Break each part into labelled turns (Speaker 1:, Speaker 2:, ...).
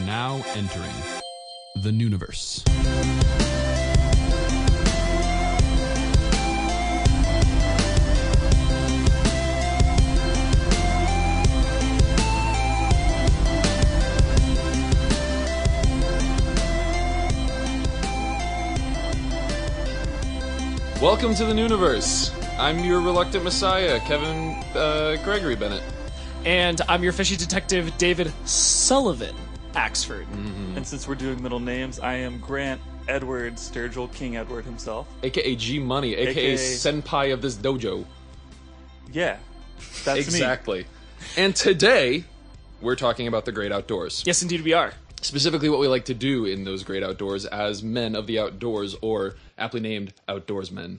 Speaker 1: now entering the Nooniverse.
Speaker 2: Welcome to the Nooniverse. I'm your reluctant messiah, Kevin Gregory Bennett.
Speaker 3: And I'm your fishy detective, David Sullivan Axford.
Speaker 4: And since we're doing middle names, I am Grant Edward Sturgill, King Edward himself.
Speaker 2: A.K.a. G Money, a.k.a. senpai of this dojo.
Speaker 4: Yeah, that's
Speaker 2: exactly. And today, we're talking about the great outdoors.
Speaker 3: Yes, indeed we are.
Speaker 2: Specifically what we like to do in those great outdoors as men of the outdoors, or aptly named outdoorsmen.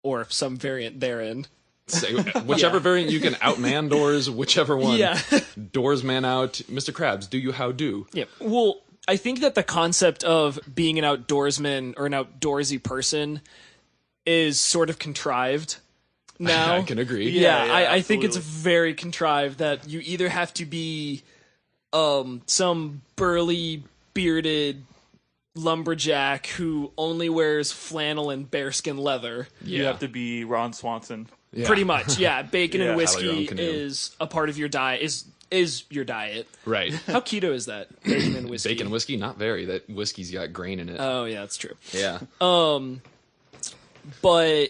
Speaker 3: Or some variant therein.
Speaker 2: Say, whichever variant you can, outman doors, whichever one.
Speaker 3: Yeah.
Speaker 2: Doorsman out. Mr. Krabs, do you how do?
Speaker 3: Yeah. Well, I think that the concept of being an outdoorsman or an outdoorsy person is sort of contrived now.
Speaker 2: I can agree.
Speaker 3: Yeah, I think it's very contrived that you either have to be some burly, bearded lumberjack who only wears flannel and bearskin leather.
Speaker 4: You have to be Ron Swanson.
Speaker 2: Yeah.
Speaker 3: Pretty much, yeah. Bacon and
Speaker 2: Paddle
Speaker 3: whiskey
Speaker 2: your own canoe.
Speaker 3: is a part of your diet. Is your diet?
Speaker 2: Right.
Speaker 3: How keto is that? Bacon and whiskey.
Speaker 2: Bacon and whiskey? Not very. That whiskey's got grain in it.
Speaker 3: Oh yeah, that's true.
Speaker 2: Yeah.
Speaker 3: But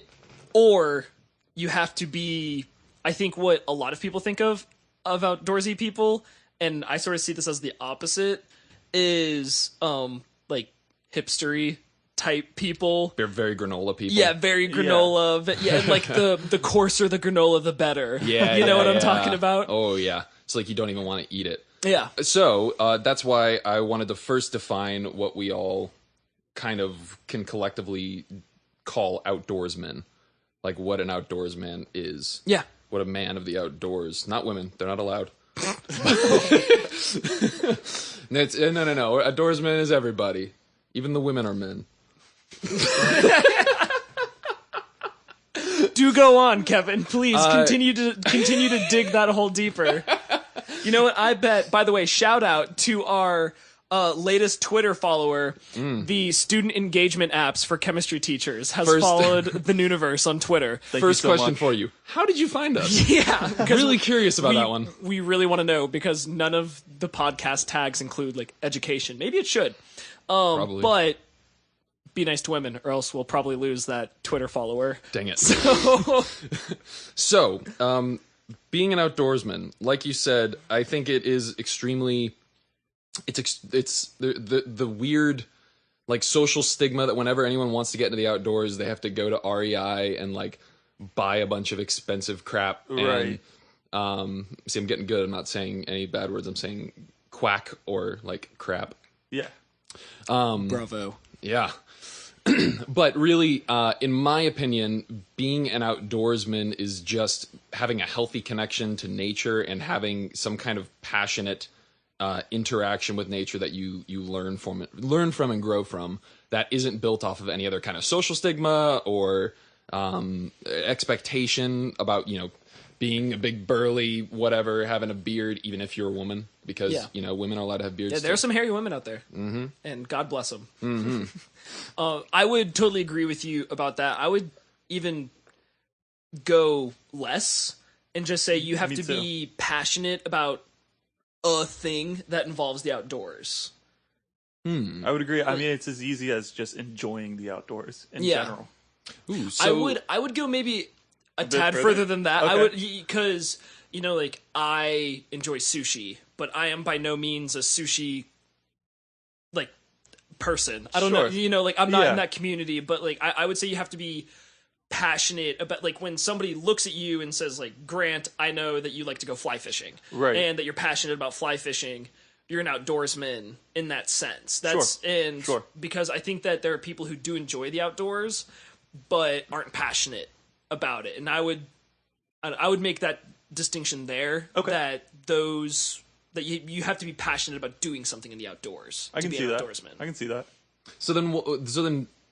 Speaker 3: or you have to be. I think what a lot of people think of outdoorsy people, and I sort of see this as the opposite, is like hipstery type people.
Speaker 2: They're very granola people.
Speaker 3: Yeah, very granola. Yeah, and like the coarser the granola, the better.
Speaker 2: Yeah.
Speaker 3: You know what I'm
Speaker 2: yeah.
Speaker 3: talking about?
Speaker 2: Oh, yeah. It's like you don't even want to eat it.
Speaker 3: Yeah.
Speaker 2: So, that's why I wanted to first define what we all kind of can collectively call outdoorsmen. Like what an outdoorsman is.
Speaker 3: Yeah.
Speaker 2: What a man of the outdoors. Not women. They're not allowed. No. Outdoorsman is everybody. Even the women are men.
Speaker 3: Do go on, Kevin. Please continue to dig that hole deeper. You know what? I bet. By the way, shout out to our latest Twitter follower. The student engagement apps for chemistry teachers has followed the Nooniverse on Twitter.
Speaker 2: First question for you: how did you find us?
Speaker 3: Yeah,
Speaker 2: Really curious about that one.
Speaker 3: We really want to know because none of the podcast tags include like education. Maybe it should.
Speaker 2: Probably.
Speaker 3: But be nice to women, or else we'll probably lose that Twitter follower.
Speaker 2: Dang it. So, being an outdoorsman, like you said, I think it is extremely. It's the weird, like, social stigma that whenever anyone wants to get into the outdoors, they have to go to REI and like buy a bunch of expensive crap.
Speaker 4: Right.
Speaker 2: And, see, I'm getting good. I'm not saying any bad words. I'm saying quack or like crap.
Speaker 4: Yeah.
Speaker 3: Bravo.
Speaker 2: Yeah. But really, in my opinion, being an outdoorsman is just having a healthy connection to nature and having some kind of passionate interaction with nature that you learn from and grow from that isn't built off of any other kind of social stigma or expectation about, being a big burly whatever, having a beard, even if you're a woman, because women are allowed to have beards.
Speaker 3: Yeah, there are some hairy women out there, and God bless them. I would totally agree with you about that. I would even go less and just say you have to be passionate about a thing that involves the outdoors.
Speaker 4: I would agree. I mean, it's as easy as just enjoying the outdoors in general.
Speaker 2: Ooh, so
Speaker 3: I would go maybe a tad
Speaker 4: further?
Speaker 3: further than that.
Speaker 4: Okay.
Speaker 3: I would, because like I enjoy sushi, but I am by no means a sushi like person. I don't know, like I'm not in that community, but like I would say you have to be passionate about, like, when somebody looks at you and says, like, Grant, I know that you like to go fly fishing,
Speaker 4: right,
Speaker 3: and that you're passionate about fly fishing. You're an outdoorsman in that sense.
Speaker 4: Sure.
Speaker 3: Because I think that there are people who do enjoy the outdoors, but aren't passionate about it. And I would make that distinction there.
Speaker 4: Okay.
Speaker 3: That you have to be passionate about doing something in the outdoors.
Speaker 4: I can
Speaker 3: to be
Speaker 4: see
Speaker 3: an
Speaker 4: that.
Speaker 3: outdoorsman.
Speaker 4: I can see that.
Speaker 2: So then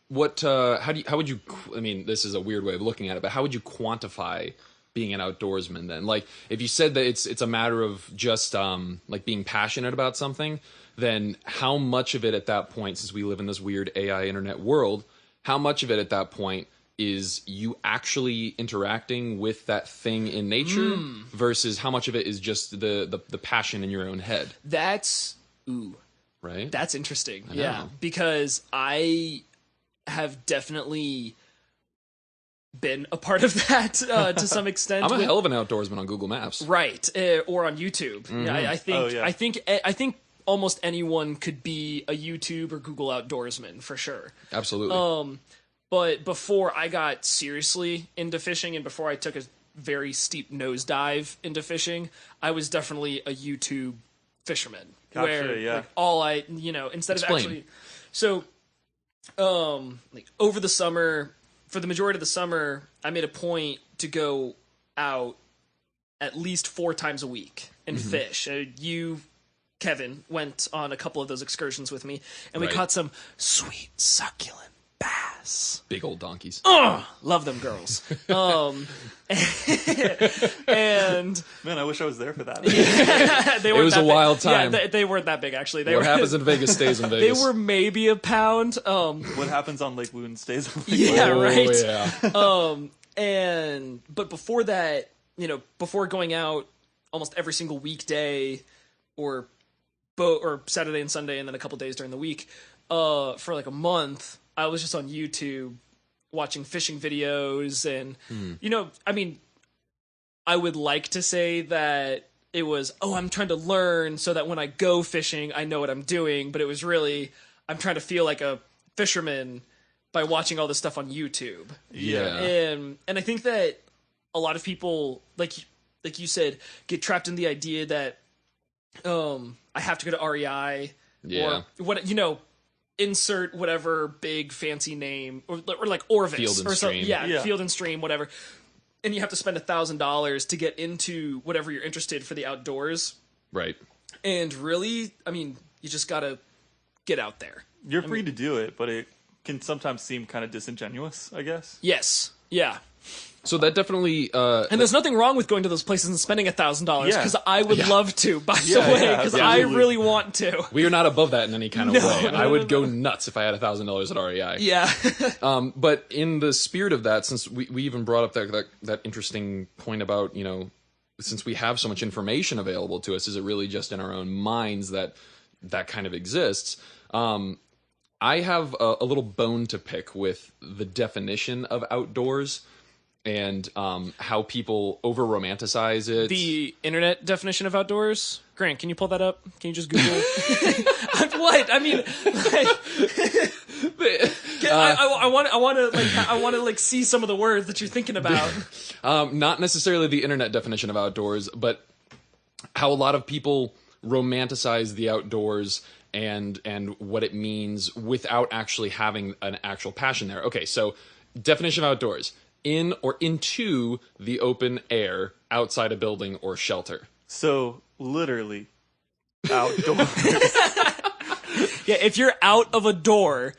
Speaker 2: what? How would you? I mean, this is a weird way of looking at it, but how would you quantify being an outdoorsman then? Like, if you said that it's a matter of just like being passionate about something, then how much of it at that point, since we live in this weird AI internet world, how much of it at that point is you actually interacting with that thing in nature versus how much of it is just the passion in your own head?
Speaker 3: That's
Speaker 2: right.
Speaker 3: That's interesting. Yeah, because I have definitely been a part of that to some extent.
Speaker 2: I'm a hell of an outdoorsman on Google Maps,
Speaker 3: right? Or on YouTube. Mm-hmm. Yeah, I think almost anyone could be a YouTube or Google outdoorsman for sure.
Speaker 2: Absolutely.
Speaker 3: But before I got seriously into fishing and before I took a very steep nosedive into fishing, I was definitely a YouTube fisherman.
Speaker 4: Gotcha,
Speaker 3: where like, all I, instead of actually... So, like over the summer, for the majority of the summer, I made a point to go out at least 4 times a week and fish. You, Kevin, went on a couple of those excursions with me, and we caught some sweet, succulent bass.
Speaker 2: Big old donkeys.
Speaker 3: Love them girls. And
Speaker 4: man, I wish I was there for that.
Speaker 3: It
Speaker 2: was a wild time.
Speaker 3: Yeah, they weren't that big actually.
Speaker 2: What happens in Vegas stays in Vegas.
Speaker 3: They were maybe a pound.
Speaker 4: What happens on Lake Woon stays on Lake
Speaker 3: Woon. Yeah. But before that, before going out almost every single weekday or Saturday and Sunday and then a couple days during the week, for like a month, I was just on YouTube watching fishing videos and, I would like to say that it was, I'm trying to learn so that when I go fishing, I know what I'm doing. But it was really, I'm trying to feel like a fisherman by watching all this stuff on YouTube.
Speaker 2: Yeah.
Speaker 3: And I think that a lot of people, like you said, get trapped in the idea that, I have to go to REI or what, insert whatever big fancy name or like Orvis
Speaker 2: Field and
Speaker 3: or something.
Speaker 2: Stream.
Speaker 3: Yeah, Field and Stream, whatever. And you have to spend $1,000 to get into whatever you're interested for the outdoors.
Speaker 2: Right.
Speaker 3: And really, you just gotta get out there.
Speaker 4: You're free to do it, but it can sometimes seem kind of disingenuous, I guess.
Speaker 3: Yes. Yeah.
Speaker 2: So that definitely...
Speaker 3: and there's nothing wrong with going to those places and spending $1,000, because I would love to, by the way, because I really want to.
Speaker 2: We are not above that in any kind of way. I would go nuts if I had $1,000 at REI.
Speaker 3: Yeah.
Speaker 2: But in the spirit of that, since we even brought up that interesting point about, since we have so much information available to us, is it really just in our own minds that kind of exists? I have a little bone to pick with the definition of outdoors and how people over-romanticize it.
Speaker 3: The internet definition of outdoors? Grant, can you pull that up? Can you just Google? What? I mean, I want to see some of the words that you're thinking about.
Speaker 2: Not necessarily the internet definition of outdoors, but how a lot of people romanticize the outdoors and what it means without actually having an actual passion there. Okay, so definition of outdoors: in or into the open air, outside a building or shelter.
Speaker 4: So literally outdoors.
Speaker 3: Yeah, if you're out of a door.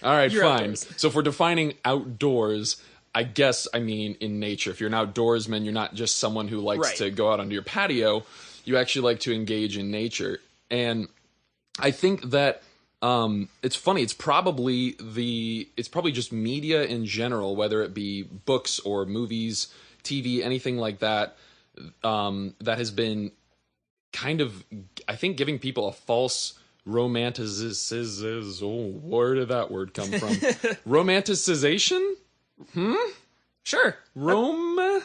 Speaker 2: All right, fine.
Speaker 3: Outdoors.
Speaker 2: So if we're defining outdoors, I guess I mean in nature. If you're an outdoorsman, you're not just someone who likes to go out onto your patio. You actually like to engage in nature. And I think that it's funny. It's probably just media in general, whether it be books or movies, TV, anything like that, that has been kind of, I think, giving people a false romanticization. Oh, where did that word come from? Romanticization?
Speaker 3: Sure.
Speaker 2: Roma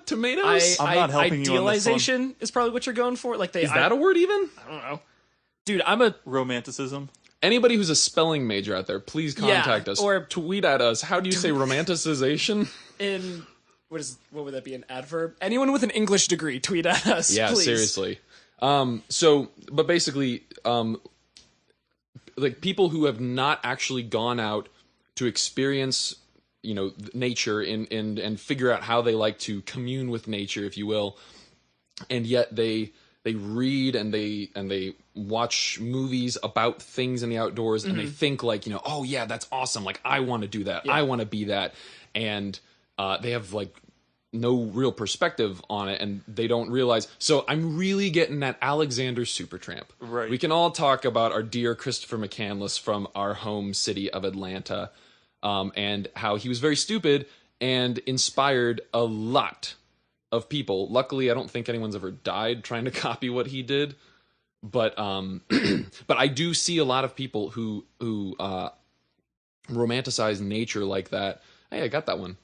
Speaker 2: tomatoes?
Speaker 4: I'm not helping you on this one.
Speaker 3: Idealization is probably what you're going for. Like
Speaker 2: is that a word even?
Speaker 3: I don't know. Dude, I'm a...
Speaker 4: Romanticism.
Speaker 2: Anybody who's a spelling major out there, please contact us.
Speaker 3: Or
Speaker 2: tweet at us. How do you say romanticization?
Speaker 3: What would that be, an adverb? Anyone with an English degree, tweet at us,
Speaker 2: yeah,
Speaker 3: please.
Speaker 2: Seriously. But basically, like people who have not actually gone out to experience, nature and figure out how they like to commune with nature, if you will, and yet they read and they watch movies about things in the outdoors and they think like, oh yeah, that's awesome. Like I want to do that. Yeah. I want to be that. And they have like no real perspective on it, and they don't realize. So I'm really getting at Alexander Supertramp.
Speaker 4: Right.
Speaker 2: We can all talk about our dear Christopher McCandless from our home city of Atlanta, and how he was very stupid and inspired a lot of people. Luckily, I don't think anyone's ever died trying to copy what he did. But but I do see a lot of people who romanticize nature like that. Hey, I got that one.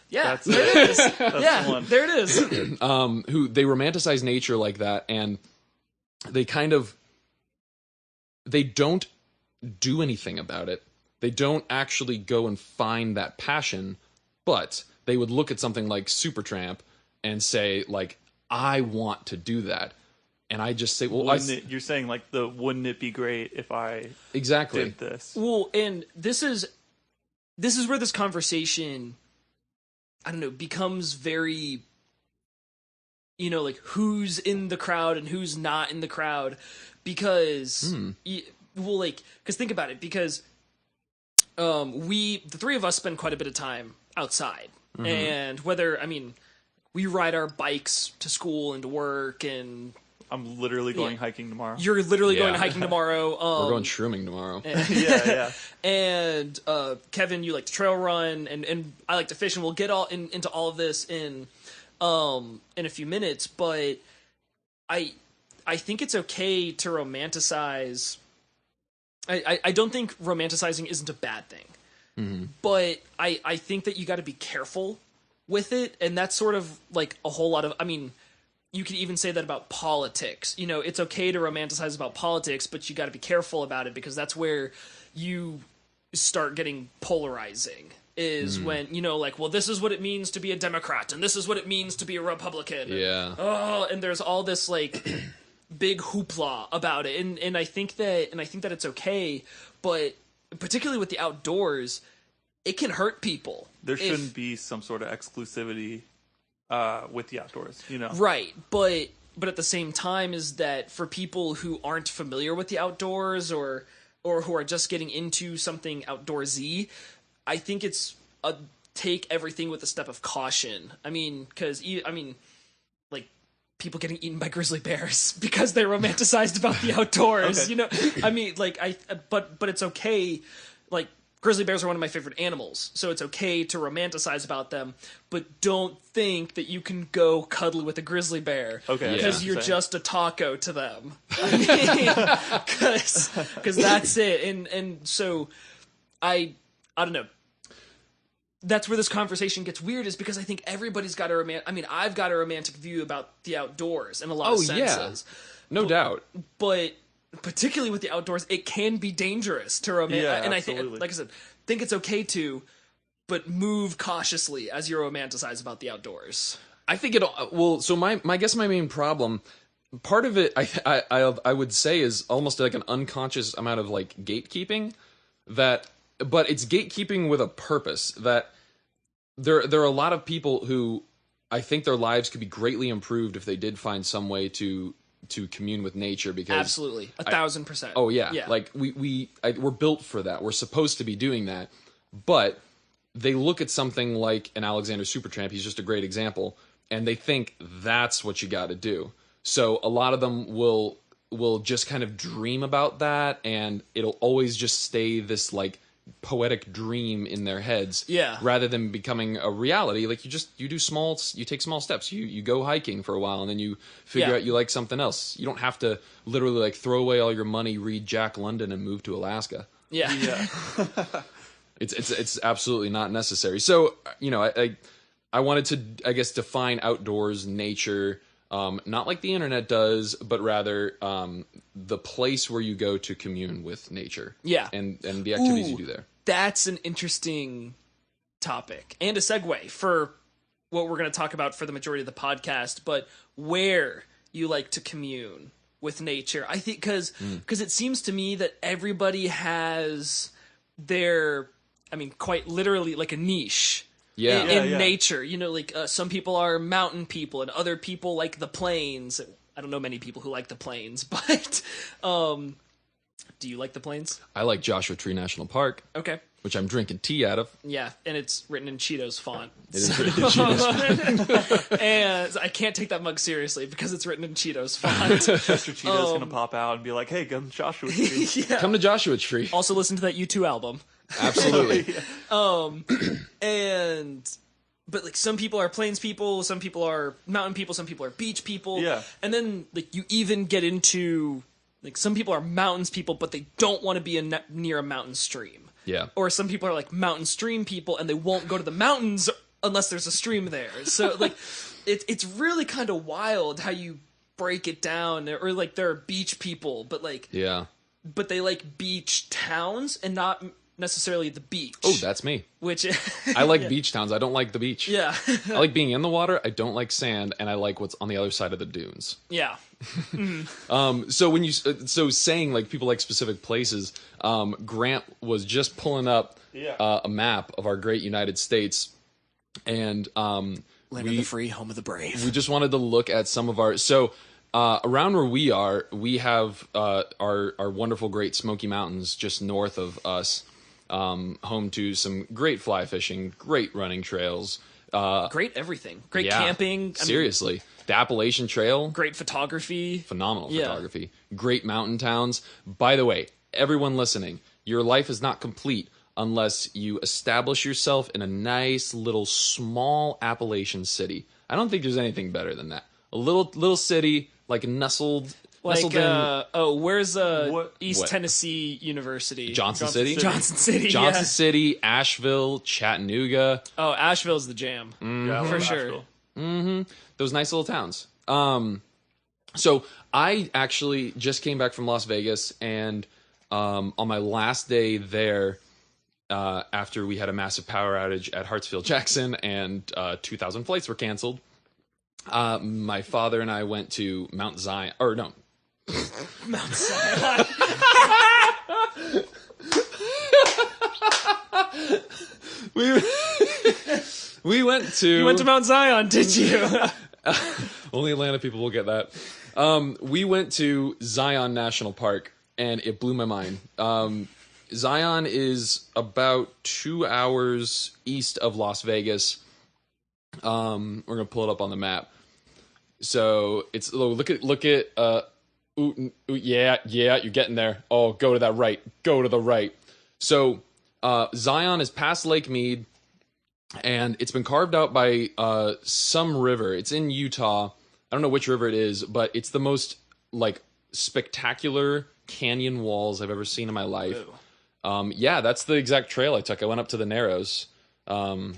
Speaker 3: Yeah, there it is. Yeah,
Speaker 4: the one.
Speaker 3: there it is.
Speaker 2: Who they romanticize nature like that, and they don't do anything about it. They don't actually go and find that passion, but they would look at something like Supertramp and say, like, I want to do that. And I just say, well,
Speaker 4: you're saying like wouldn't it be great if I
Speaker 2: exactly
Speaker 4: did this?
Speaker 3: Well, and this is where this conversation, I don't know, becomes very, you know, like who's in the crowd and who's not in the crowd, because because think about it, because the three of us spend quite a bit of time outside, and we ride our bikes to school and to work, and
Speaker 4: I'm literally going hiking tomorrow.
Speaker 3: you're literally going hiking tomorrow.
Speaker 2: We're going shrooming tomorrow.
Speaker 4: Yeah.
Speaker 3: And Kevin, you like to trail run, and I like to fish, and we'll get into all of this in a few minutes. But I think it's okay to romanticize. I don't think romanticizing isn't a bad thing, but I think that you got to be careful with it, and that's sort of like a whole lot of. I mean, you could even say that about politics. You know, it's okay to romanticize about politics, but you got to be careful about it, because that's where you start getting polarizing. Is when, you know, like, well, this is what it means to be a Democrat, and this is what it means to be a Republican.
Speaker 2: Yeah.
Speaker 3: And there's all this like big hoopla about it, and I think that it's okay, but particularly with the outdoors, it can hurt people.
Speaker 4: There shouldn't be some sort of exclusivity with the outdoors, you know.
Speaker 3: Right, but at the same time, is that for people who aren't familiar with the outdoors, or who are just getting into something outdoorsy, I think it's take everything with a step of caution. I mean, because like people getting eaten by grizzly bears because they romanticized about the outdoors.
Speaker 4: Okay.
Speaker 3: You know, I mean, like but it's okay. Like, grizzly bears are one of my favorite animals, so it's okay to romanticize about them, but don't think that you can go cuddle with a grizzly bear, because you're just a taco to them. I mean, because that's it. And so I don't know. That's where this conversation gets weird, is because I think everybody's got I've got a romantic view about the outdoors in a lot of senses.
Speaker 2: No doubt.
Speaker 3: But particularly with the outdoors, it can be dangerous to romanticize.
Speaker 4: Yeah,
Speaker 3: and
Speaker 4: absolutely.
Speaker 3: I think, like I said, think it's okay to, but move cautiously as you romanticize about the outdoors.
Speaker 2: I think so my main problem, part of it, I would say, is almost like an unconscious amount of like gatekeeping, but it's gatekeeping with a purpose. That there are a lot of people who I think their lives could be greatly improved if they did find some way to commune with nature, because
Speaker 3: absolutely 1,000%.
Speaker 2: Oh yeah. Like we're built for that. We're supposed to be doing that. But they look at something like an Alexander Supertramp, he's just a great example, and they think that's what you got to do. So a lot of them will just kind of dream about that, and it'll always just stay this like poetic dream in their heads, rather than becoming a reality. Like you take small steps. You go hiking for a while, and then you figure out you like something else. You don't have to literally like throw away all your money, read Jack London, and move to Alaska. It's absolutely not necessary. So, you know, I wanted to, I guess, define outdoors, nature, not like the internet does, but rather the place where you go to commune with nature. Yeah. And the activities you do there.
Speaker 3: That's an interesting topic and a segue for what we're going to talk about for the majority of the podcast, but where you like to commune with nature. I think because it seems to me that everybody has their, quite literally like a niche. In nature, you know, like some people are mountain people and other people like the plains. I don't know many people who like the plains, but do you like the plains?
Speaker 2: I like Joshua Tree National Park.
Speaker 3: Okay.
Speaker 2: which I'm drinking tea out of.
Speaker 3: Yeah, and it's written in Cheetos font.
Speaker 2: It is written in Cheetos.
Speaker 3: And I can't take that mug seriously because it's written in Cheetos font.
Speaker 4: Mr. Cheeto's gonna pop out and be like, "Hey, come to Joshua Tree."
Speaker 3: Yeah.
Speaker 2: Come to Joshua Tree.
Speaker 3: Also listen to that U2 album.
Speaker 2: Absolutely.
Speaker 3: But like some people are plains people, some people are mountain people, some people are beach people.
Speaker 4: Yeah.
Speaker 3: And then like you even get into like some people are mountains people, but they don't want to be near a mountain stream.
Speaker 2: Yeah.
Speaker 3: Or some people are like mountain stream people and they won't go to the mountains unless there's a stream there. So like it's really kind of wild how you break it down. Or like there are beach people, but like but they like beach towns and not necessarily the beach.
Speaker 2: Oh, that's me.
Speaker 3: Which
Speaker 2: I like beach towns. I don't like the beach.
Speaker 3: Yeah.
Speaker 2: I like being in the water. I don't like sand, and I like what's on the other side of the dunes.
Speaker 3: Yeah.
Speaker 2: So when you saying like people like specific places, Grant was just pulling up a map of our great United States, and
Speaker 3: Land of the free, home of the brave.
Speaker 2: we just wanted to look at some of our around where we are. We have our wonderful Great Smoky Mountains just north of us. Home to some great fly fishing, great running trails,
Speaker 3: Great everything. Great camping.
Speaker 2: Seriously. The Appalachian Trail.
Speaker 3: Great photography.
Speaker 2: Phenomenal photography. Great mountain towns. By the way, everyone listening, your life is not complete unless you establish yourself in a nice little small Appalachian city. I don't think there's anything better than that. A little city, like nestled in...
Speaker 3: where's East Tennessee University?
Speaker 2: Johnson City?
Speaker 3: Johnson City,
Speaker 2: Johnson City, Asheville, Chattanooga.
Speaker 3: Oh, Asheville's the jam.
Speaker 4: Yeah, I love
Speaker 3: For sure.
Speaker 4: Asheville.
Speaker 2: Those nice little towns. So I actually just came back from Las Vegas, and on my last day there, after we had a massive power outage at Hartsfield-Jackson and 2,000 flights were canceled, my father and I went to Mount Zion, or no,
Speaker 3: Mount Zion.
Speaker 2: we went to...
Speaker 3: You went to Mount Zion, did you?
Speaker 2: Only Atlanta people will get that. We went to Zion National Park, and it blew my mind. Zion is about 2 hours east of Las Vegas. We're gonna pull it up on the map. So it's look at yeah, you're getting there. Oh, go to that right. Go to the right. So Zion is past Lake Mead, and it's been carved out by some river. It's in Utah. I don't know which river it is, but it's the most like spectacular canyon walls I've ever seen in my life. Yeah, that's the exact trail I took. I went up to the Narrows, and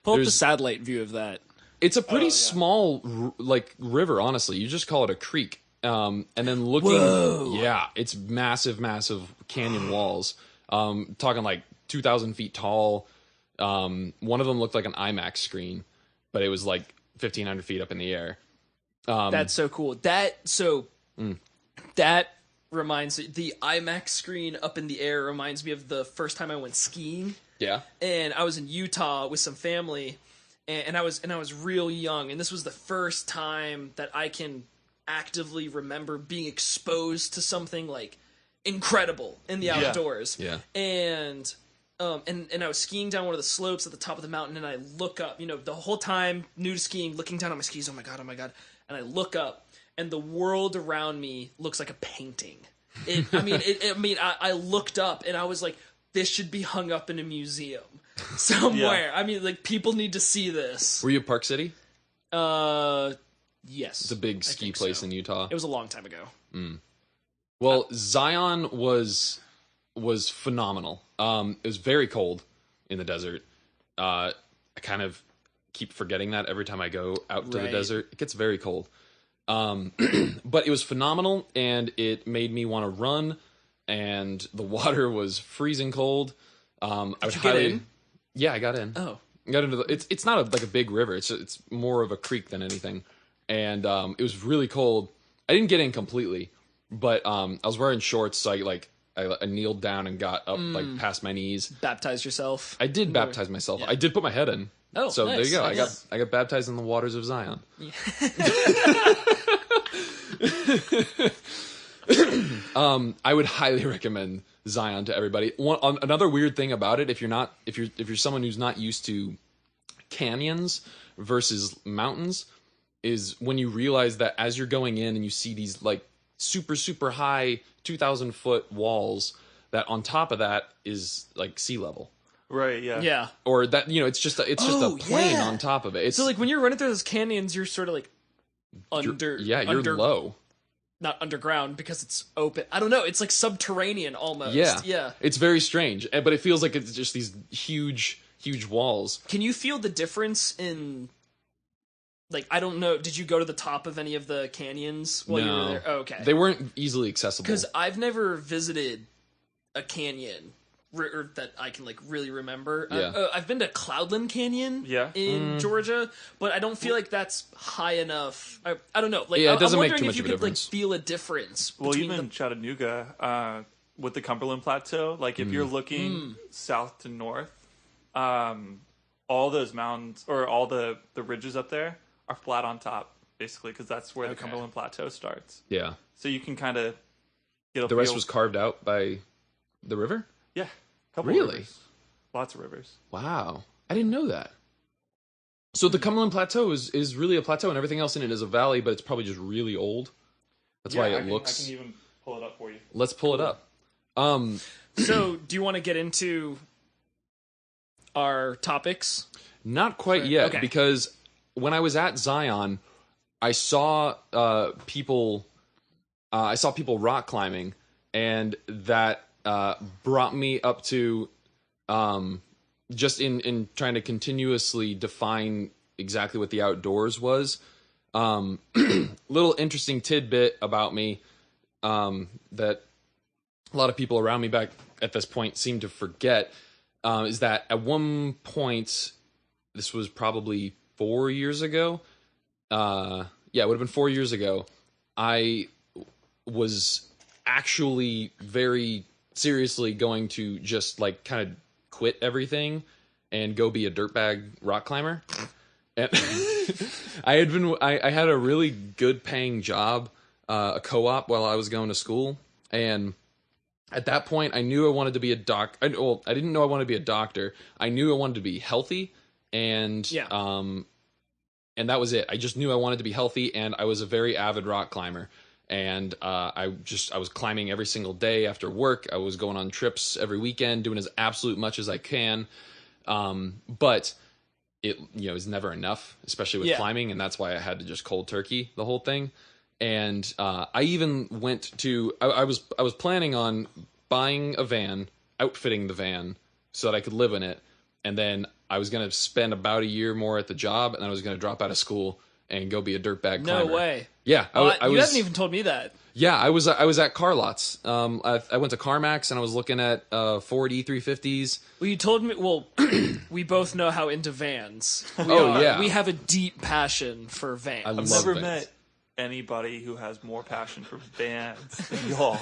Speaker 3: Pull up the satellite view of that.
Speaker 2: it's a pretty small like river. Honestly, you just call it a creek. And then looking, yeah, it's massive canyon walls. Talking like 2,000 feet tall. One of them looked like an IMAX screen, but it was like 1,500 feet up in the air.
Speaker 3: That's so cool. That reminds the IMAX screen up in the air reminds me of the first time I went skiing.
Speaker 2: Yeah.
Speaker 3: And I was in Utah with some family, and I was real young, and this was the first time that I can actively remember being exposed to something like incredible in the outdoors.
Speaker 2: Yeah.
Speaker 3: And I was skiing down one of the slopes at the top of the mountain, and I look up, the whole time new to skiing, looking down on my skis, oh my god, and I look up, and the world around me looks like a painting. I looked up, and I was like, this should be hung up in a museum somewhere. Yeah. I mean, like, people need to see this.
Speaker 2: Were you at Park City?
Speaker 3: Yes.
Speaker 2: It's a big ski place in Utah.
Speaker 3: It was a long time ago.
Speaker 2: Well, Zion was phenomenal. It was very cold in the desert. I kind of keep forgetting that every time I go out to the desert. It gets very cold. But it was phenomenal, and it made me want to run, and the water was freezing cold.
Speaker 3: Did you get in?
Speaker 2: Yeah, I got in.
Speaker 3: Oh.
Speaker 2: I got into it's not like a big river. It's more of a creek than anything. And it was really cold. I didn't get in completely, but I was wearing shorts, so I kneeled down and got up like past my knees.
Speaker 3: Baptize yourself.
Speaker 2: I did baptize myself. Yeah. I did put my head in.
Speaker 3: Oh,
Speaker 2: so
Speaker 3: nice.
Speaker 2: There you go. I got baptized in the waters of Zion. Yeah. I would highly recommend Zion to everybody. Another weird thing about it, if you're someone who's not used to canyons versus mountains, is when you realize that as you're going in and you see these like super high 2,000 foot walls, that on top of that is like sea level.
Speaker 4: Right. Yeah.
Speaker 3: Yeah.
Speaker 2: Or that, it's just a plane on top of it.
Speaker 3: So like when you're running through those canyons, you're sort of like
Speaker 2: you're low.
Speaker 3: Not underground because it's open. I don't know. It's like subterranean almost. Yeah.
Speaker 2: It's very strange, but it feels like it's just these huge walls.
Speaker 3: Can you feel the difference in, like, I don't know, did you go to the top of any of the canyons while you were there? Oh, okay.
Speaker 2: They weren't easily accessible.
Speaker 3: Because I've never visited a canyon or that I can like really remember.
Speaker 2: Yeah.
Speaker 3: I've been to Cloudland Canyon in Georgia, but I don't feel like that's high enough. I don't know. Like,
Speaker 2: it doesn't
Speaker 3: I'm
Speaker 2: make
Speaker 3: wondering
Speaker 2: too much
Speaker 3: if you
Speaker 2: of a
Speaker 3: could like
Speaker 2: difference.
Speaker 3: feel a difference.
Speaker 4: Well,
Speaker 3: between
Speaker 4: even Chattanooga, with the Cumberland Plateau, like if you're looking south to north, all those mountains or all the ridges up there are flat on top, basically, because that's where the Cumberland Plateau starts.
Speaker 2: Yeah.
Speaker 4: So you can kind of get a
Speaker 2: The rest was carved out by the river?
Speaker 4: Yeah. Couple
Speaker 2: Really?
Speaker 4: Rivers. Lots of rivers.
Speaker 2: Wow. I didn't know that. So the Cumberland Plateau is really a plateau, and everything else in it is a valley, but it's probably just really old. That's why it looks...
Speaker 4: I can even pull it up for you.
Speaker 2: Let's pull it up.
Speaker 3: So, do you want to get into our topics?
Speaker 2: Not quite yet,
Speaker 3: Okay.
Speaker 2: because when I was at Zion, I saw people rock climbing, and that brought me up to just in trying to continuously define exactly what the outdoors was. Little interesting tidbit about me that a lot of people around me back at this point seem to forget is that at one point, this was probably 4 years ago. It would have been 4 years ago. I was actually very seriously going to just like kind of quit everything and go be a dirtbag rock climber. And I had a really good paying job, a co-op while I was going to school. And at that point I knew I wanted to be a I didn't know I wanted to be a doctor. I knew I wanted to be healthy, and and that was it. I just knew I wanted to be healthy, and I was a very avid rock climber. And I was climbing every single day after work. I was going on trips every weekend, doing as absolute much as I can. But it is never enough, especially with climbing, and that's why I had to just cold turkey the whole thing. And I even went to I was planning on buying a van, outfitting the van so that I could live in it, and then I was going to spend about a year more at the job, and then I was going to drop out of school and go be a dirtbag climber.
Speaker 3: No way.
Speaker 2: Yeah, I
Speaker 3: you haven't even told me that.
Speaker 2: Yeah, I was at car lots. I went to CarMax and I was looking at Ford E350s.
Speaker 3: Well, you told me. Well, we both know how into vans.
Speaker 2: Yeah,
Speaker 3: we have a deep passion for vans.
Speaker 4: I've never met anybody who has more passion for vans than y'all.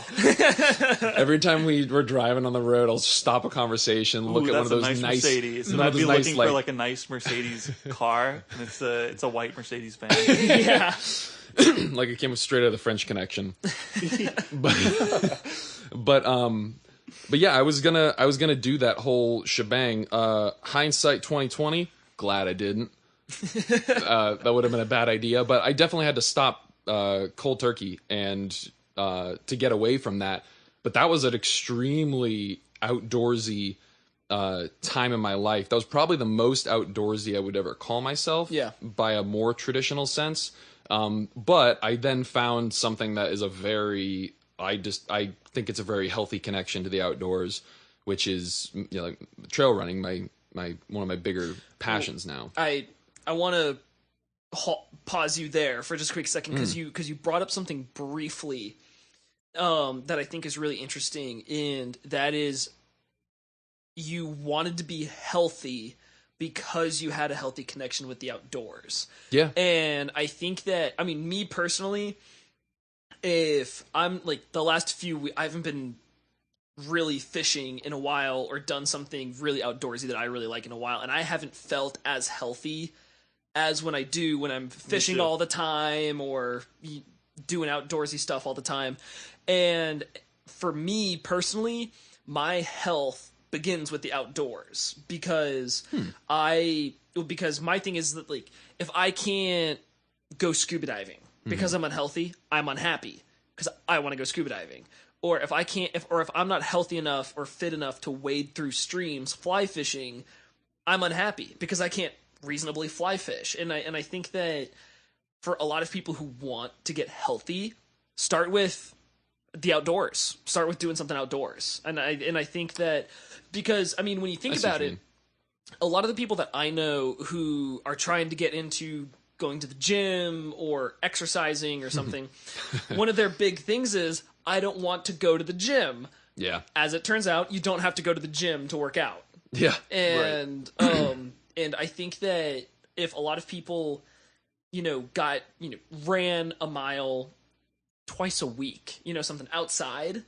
Speaker 2: Every time we were driving on the road, I'll stop a conversation, look at one of those nice
Speaker 4: Mercedes, and I'd be looking for like a nice Mercedes car, and it's a white Mercedes van.
Speaker 3: Yeah.
Speaker 2: Like it came straight out of the French Connection. but yeah, I was gonna do that whole shebang. Hindsight 2020, glad I didn't. That would have been a bad idea, but I definitely had to stop cold turkey and to get away from that. But that was an extremely outdoorsy time in my life. That was probably the most outdoorsy I would ever call myself.
Speaker 3: Yeah. By
Speaker 2: a more traditional sense. But I then found something that is I think it's a very healthy connection to the outdoors, which is like trail running, my one of my bigger passions now.
Speaker 3: I want to pause you there for just a quick second because you brought up something briefly that I think is really interesting, and that is you wanted to be healthy because you had a healthy connection with the outdoors.
Speaker 2: Yeah.
Speaker 3: And I think that, I mean, me personally, if I'm like the last few I haven't been really fishing in a while or done something really outdoorsy that I really like in a while, and I haven't felt as healthy as when I'm fishing all the time or doing outdoorsy stuff all the time. And for me personally, my health begins with the outdoors because because my thing is that like if I can't go scuba diving because I'm unhealthy, I'm unhappy because I want to go scuba diving. Or if I can't, if I'm not healthy enough or fit enough to wade through streams fly fishing, I'm unhappy because I can't reasonably fly fish. And I think that for a lot of people who want to get healthy, start with the outdoors. Start with doing something outdoors. And I think that because I mean when you think about it, a lot of the people that I know who are trying to get into going to the gym or exercising or something, one of their big things is I don't want to go to the gym.
Speaker 2: Yeah.
Speaker 3: As it turns out, you don't have to go to the gym to work out.
Speaker 2: Yeah.
Speaker 3: And and I think that if a lot of people, ran a mile twice a week, something outside,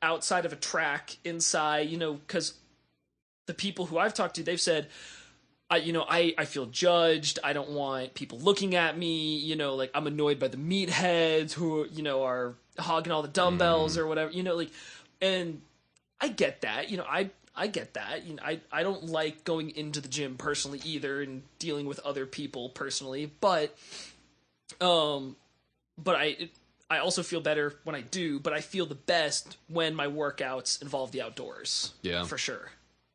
Speaker 3: outside of a track, inside, because the people who I've talked to, they've said, I feel judged. I don't want people looking at me, like I'm annoyed by the meatheads who, are hogging all the dumbbells or whatever, and I get that, I get that. I don't like going into the gym personally either and dealing with other people personally, but I also feel better when I do, but I feel the best when my workouts involve the outdoors. Yeah. For sure.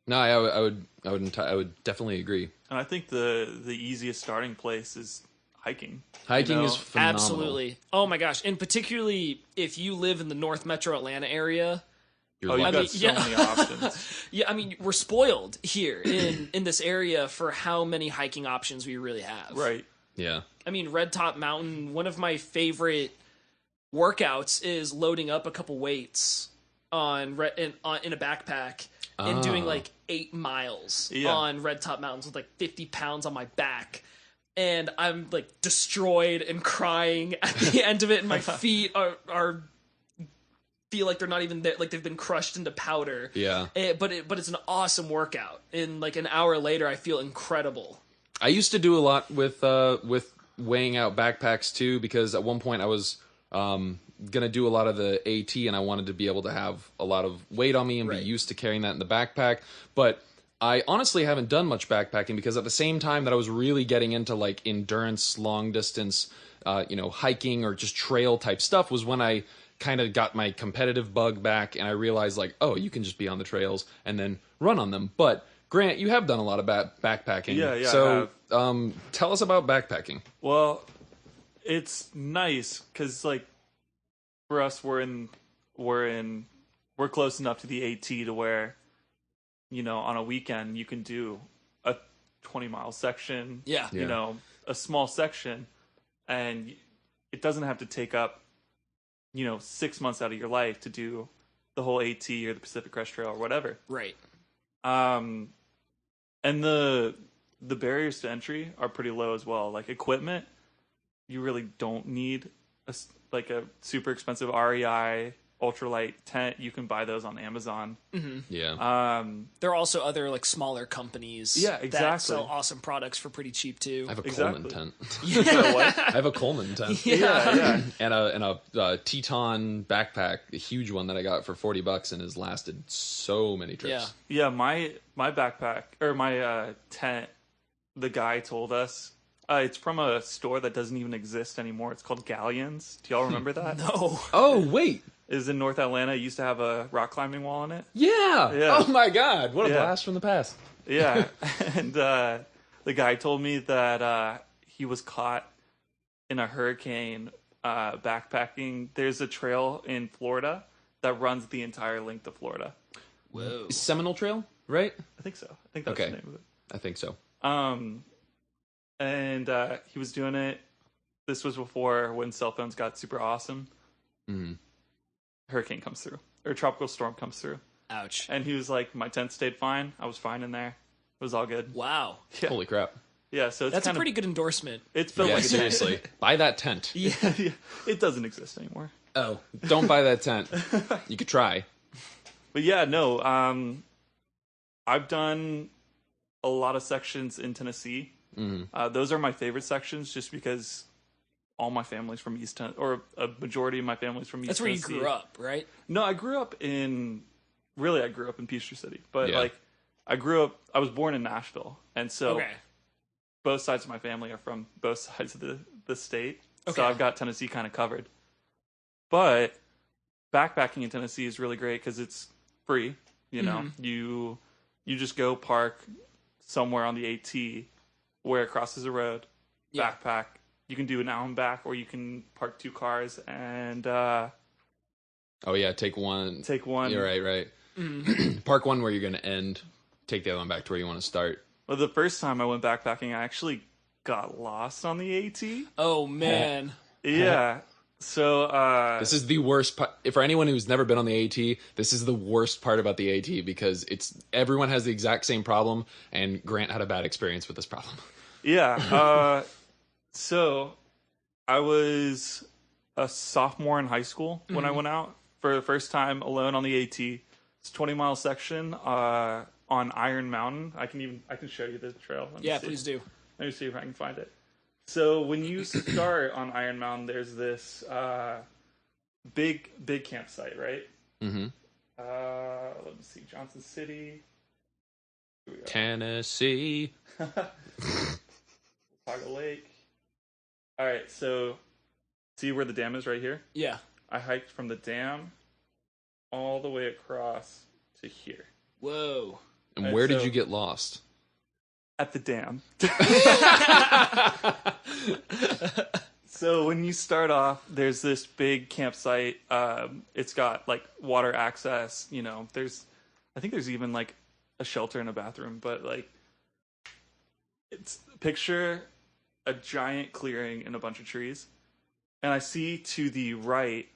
Speaker 2: No, I would definitely agree.
Speaker 4: And I think the easiest starting place is hiking.
Speaker 2: Hiking is phenomenal.
Speaker 3: Absolutely. Oh my gosh. And particularly if you live in the North Metro Atlanta area.
Speaker 4: You've got so many options.
Speaker 3: Yeah, I mean, we're spoiled here in this area for how many hiking options we really have.
Speaker 4: Right.
Speaker 2: Yeah.
Speaker 3: I mean, Red Top Mountain, one of my favorite workouts is loading up a couple weights in a backpack and doing like 8 miles on Red Top Mountains with like 50 pounds on my back. And I'm like destroyed and crying at the end of it, and my feet are feel like they're not even there, like they've been crushed into powder.
Speaker 2: Yeah.
Speaker 3: But it's an awesome workout. And like an hour later, I feel incredible.
Speaker 2: I used to do a lot with weighing out backpacks too, because at one point I was gonna do a lot of the AT, and I wanted to be able to have a lot of weight on me and be used to carrying that in the backpack. But I honestly haven't done much backpacking because at the same time that I was really getting into like endurance, long distance, hiking or just trail type stuff was when I kind of got my competitive bug back, and I realized like, oh, you can just be on the trails and then run on them. But Grant, you have done a lot of backpacking.
Speaker 4: Yeah.
Speaker 2: So tell us about backpacking.
Speaker 4: Well, it's nice because like for us, we're close enough to the AT to where, on a weekend you can do a 20-mile section.
Speaker 3: Yeah.
Speaker 4: A small section, and it doesn't have to take up 6 months out of your life to do the whole AT or the Pacific Crest Trail or whatever.
Speaker 3: Right.
Speaker 4: And the barriers to entry are pretty low as well. Like equipment, you really don't need a super expensive REI ultralight tent. You can buy those on Amazon.
Speaker 3: Mm-hmm.
Speaker 2: Yeah.
Speaker 3: There are also other like smaller companies that sell awesome products for pretty cheap too.
Speaker 2: I have a Coleman tent.
Speaker 4: What?
Speaker 2: I have a Coleman tent.
Speaker 4: Yeah.
Speaker 2: And a Teton backpack, a huge one that I got for $40 and has lasted so many trips.
Speaker 4: Yeah, my backpack or my tent, the guy told us it's from a store that doesn't even exist anymore. It's called Galleons. Do y'all remember that?
Speaker 3: No.
Speaker 2: Oh, wait.
Speaker 4: It was in North Atlanta. It used to have a rock climbing wall in it.
Speaker 2: Yeah. Oh my God. What a blast from the past.
Speaker 4: Yeah. And the guy told me that he was caught in a hurricane backpacking. There's a trail in Florida that runs the entire length of Florida.
Speaker 2: Whoa. Seminole Trail, right?
Speaker 4: I think so. I think that's the name of it.
Speaker 2: I think so.
Speaker 4: And he was doing it. This was before when cell phones got super awesome.
Speaker 2: Mm-hmm.
Speaker 4: Hurricane comes through, or tropical storm comes through.
Speaker 3: Ouch.
Speaker 4: And he was like, my tent stayed fine. I was fine in there. It was all good.
Speaker 3: Wow.
Speaker 4: Yeah.
Speaker 2: Holy crap.
Speaker 4: Yeah, so
Speaker 3: that's a pretty good endorsement.
Speaker 4: It's built like
Speaker 2: seriously. Buy that tent.
Speaker 4: Yeah. It doesn't exist anymore.
Speaker 2: Oh, don't buy that tent. You could try.
Speaker 4: But yeah, no. I've done a lot of sections in Tennessee.
Speaker 2: Mm-hmm.
Speaker 4: Those are my favorite sections just because all my family's from East Tennessee, or a majority of my family's from East Tennessee.
Speaker 3: That's where you grew up, right?
Speaker 4: No, I grew up in really I grew up in Peachtree City, but
Speaker 2: Yeah.
Speaker 4: like I was born in Nashville, and so both sides of my family are from both sides of the state.
Speaker 3: Okay.
Speaker 4: So I've got Tennessee kind of covered. But backpacking in Tennessee is really great because it's free. You know, you just go park somewhere on the AT where it crosses the road, backpack. You can do an hour and back, or you can park 2 cars and
Speaker 2: Oh yeah, take one.
Speaker 4: You're
Speaker 2: right. Park one where you're going to end. Take the other one back to where you want to start.
Speaker 4: Well, the first time I went backpacking, I actually got lost on the AT.
Speaker 3: Oh man.
Speaker 4: Yeah. So
Speaker 2: this is the worst part. For anyone who's never been on the AT, this is the worst part about the AT because everyone has the exact same problem, and Grant had a bad experience with this problem.
Speaker 4: Yeah. So I was a sophomore in high school when I went out for the first time alone on the AT. It's a 20-mile section on Iron Mountain. I can show you the trail. Let me see.
Speaker 3: Please do.
Speaker 4: Let me see if I can find it. So when you start on Iron Mountain, there's this big campsite, right?
Speaker 2: Mm-hmm.
Speaker 4: Let me see, Johnson City,
Speaker 2: Tennessee,
Speaker 4: Chicago Lake. All right, so see where the dam is right here?
Speaker 3: Yeah.
Speaker 4: I hiked from the dam all the way across to here.
Speaker 3: Whoa.
Speaker 2: And
Speaker 4: Right,
Speaker 2: where did
Speaker 4: so-
Speaker 2: you get lost?
Speaker 4: At the dam. So when you start off, there's this big campsite. It's got like water access. You know, I think there's even like a shelter and a bathroom. But like, picture a giant clearing and a bunch of trees, and I see to the right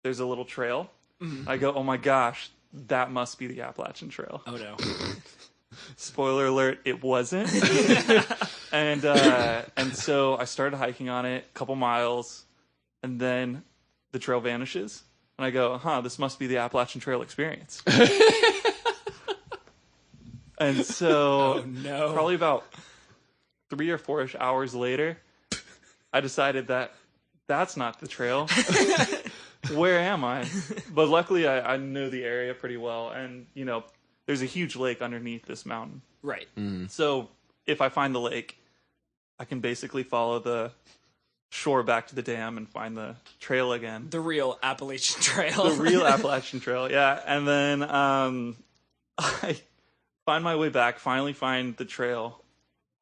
Speaker 4: there's a little trail. I go, oh my gosh, that must be the Appalachian Trail.
Speaker 3: Oh no.
Speaker 4: Spoiler alert, it wasn't. and so I started hiking on it, a couple miles, and then the trail vanishes. And I go, this must be the Appalachian Trail experience. And so probably about 3 or 4-ish hours later, I decided that that's not the trail. Where am I? But luckily I know the area pretty well, and you know, there's a huge lake underneath this mountain.
Speaker 3: Right.
Speaker 4: So if I find the lake, I can basically follow the shore back to the dam and find the trail again.
Speaker 3: The real Appalachian Trail.
Speaker 4: The real Appalachian Trail, yeah. And then I find my way back, finally find the trail,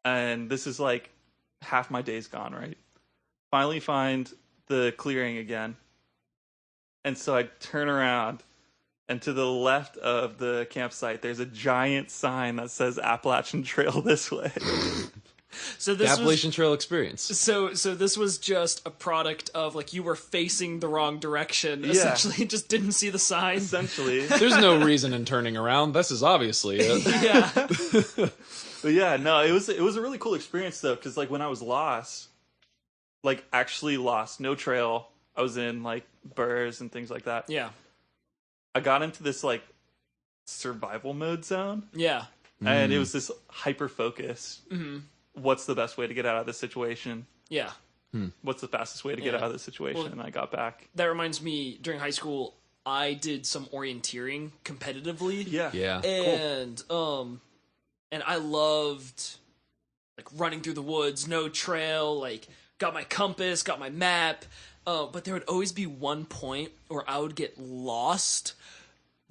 Speaker 4: and this is like half my day's gone, right? Finally find the clearing again. And so I turn around, and to the left of the campsite, there's a giant sign that says Appalachian Trail this way.
Speaker 3: So
Speaker 2: The
Speaker 3: this
Speaker 2: Appalachian Trail experience.
Speaker 3: so this was just a product of like you were facing the wrong direction.
Speaker 4: Yeah.
Speaker 3: Essentially, just didn't see the sign.
Speaker 4: Essentially.
Speaker 2: There's no reason in turning around. This is obviously it.
Speaker 3: Yeah.
Speaker 4: But yeah, no, it was a really cool experience though, because like when I was lost, like actually lost, no trail, I was in like burrs and things like that.
Speaker 3: Yeah.
Speaker 4: I got into this like survival mode zone,
Speaker 3: Yeah.
Speaker 4: and it was this hyper focus. What's the best way to get out of this situation?
Speaker 3: Yeah.
Speaker 4: What's the fastest way to get
Speaker 3: Yeah.
Speaker 4: out of this situation?
Speaker 3: Well-
Speaker 4: And I got back.
Speaker 3: That reminds me, during high school, I did some orienteering competitively.
Speaker 4: Yeah.
Speaker 2: Yeah.
Speaker 3: And I loved like running through the woods, no trail, like got my compass, got my map. But there would always be one point where I would get lost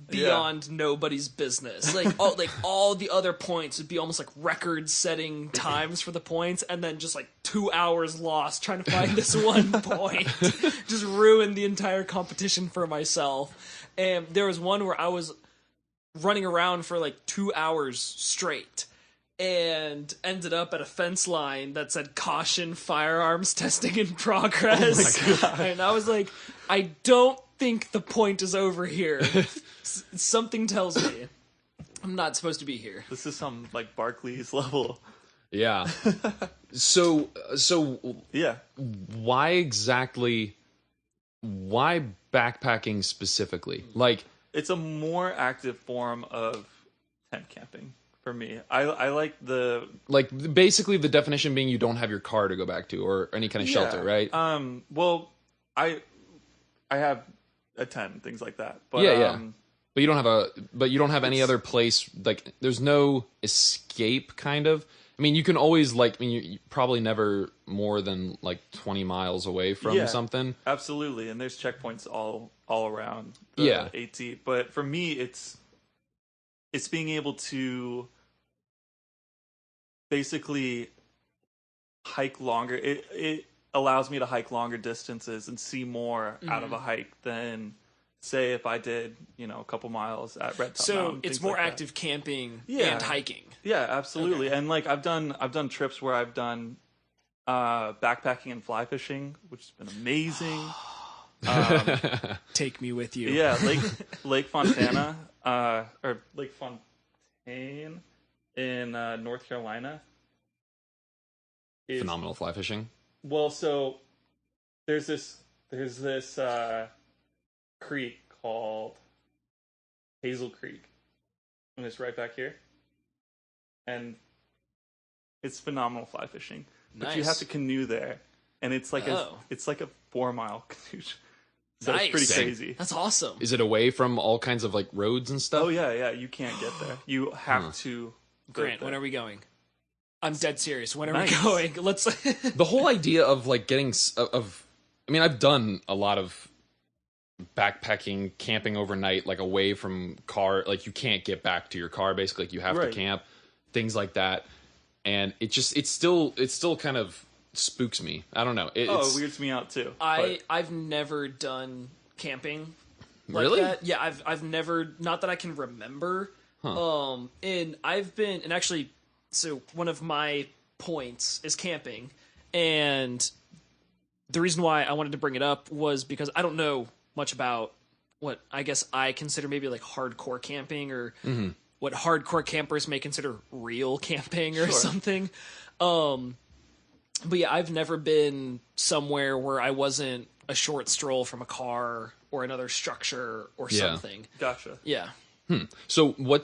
Speaker 3: beyond nobody's business. Like all the other points would be almost like record-setting times for the points, and then just like 2 hours lost trying to find this one point. Just ruined the entire competition for myself. And there was one where I was running around for like 2 hours straight and ended up at a fence line that said caution, firearms testing in progress. Oh my God. And I was like, I don't think the point is over here. Something tells me I'm not supposed to be here.
Speaker 4: This is some like Barclays level.
Speaker 2: Yeah. So
Speaker 4: Yeah.
Speaker 2: why backpacking specifically? Like,
Speaker 4: It's a more active form of tent camping for me. I like the
Speaker 2: basically the definition being you don't have your car to go back to or any kind of shelter, right?
Speaker 4: Well, I have a tent and things like that. But
Speaker 2: Yeah. But you don't have any other place, like there's no escape kind of. I mean, you can always you're probably never more than like 20 miles away from something.
Speaker 4: Absolutely, and there's checkpoints all around the AT. But for me, it's being able to basically hike longer. It allows me to hike longer distances and see more out of a hike than, say, if I did, a couple miles at Red Top Mountain.
Speaker 3: So it's more active camping and hiking.
Speaker 4: Yeah, absolutely. Okay. And like I've done trips where I've done backpacking and fly fishing, which has been amazing.
Speaker 3: Take me with you.
Speaker 4: Yeah, Lake Fontana, or Lake Fontaine in North Carolina.
Speaker 2: Phenomenal fly fishing.
Speaker 4: Well, so there's this creek called Hazel Creek, and it's right back here, and it's phenomenal fly fishing. But you have to canoe there, and it's like a 4-mile canoe. So it's pretty crazy.
Speaker 3: That's awesome.
Speaker 2: Is it away from all kinds of like roads and stuff?
Speaker 4: Oh yeah. You can't get there. You have to.
Speaker 3: Grant, when are we going? I'm dead serious. When are we going? Let's.
Speaker 2: The whole idea of like getting I mean, I've done a lot of backpacking, camping overnight, like away from car. Like you can't get back to your car. Basically, like you have to camp, things like that. And it still kind of spooks me. I don't know.
Speaker 4: It weirds me out too.
Speaker 3: I've never done camping. Like
Speaker 2: really?
Speaker 3: That. Yeah, I've never. Not that I can remember. Huh. And I've been, and actually, so one of my points is camping, and the reason why I wanted to bring it up was because I don't know much about what I guess I consider maybe like hardcore camping, or what hardcore campers may consider real camping or something. But yeah, I've never been somewhere where I wasn't a short stroll from a car or another structure or something.
Speaker 4: Gotcha.
Speaker 3: Yeah.
Speaker 2: So
Speaker 3: and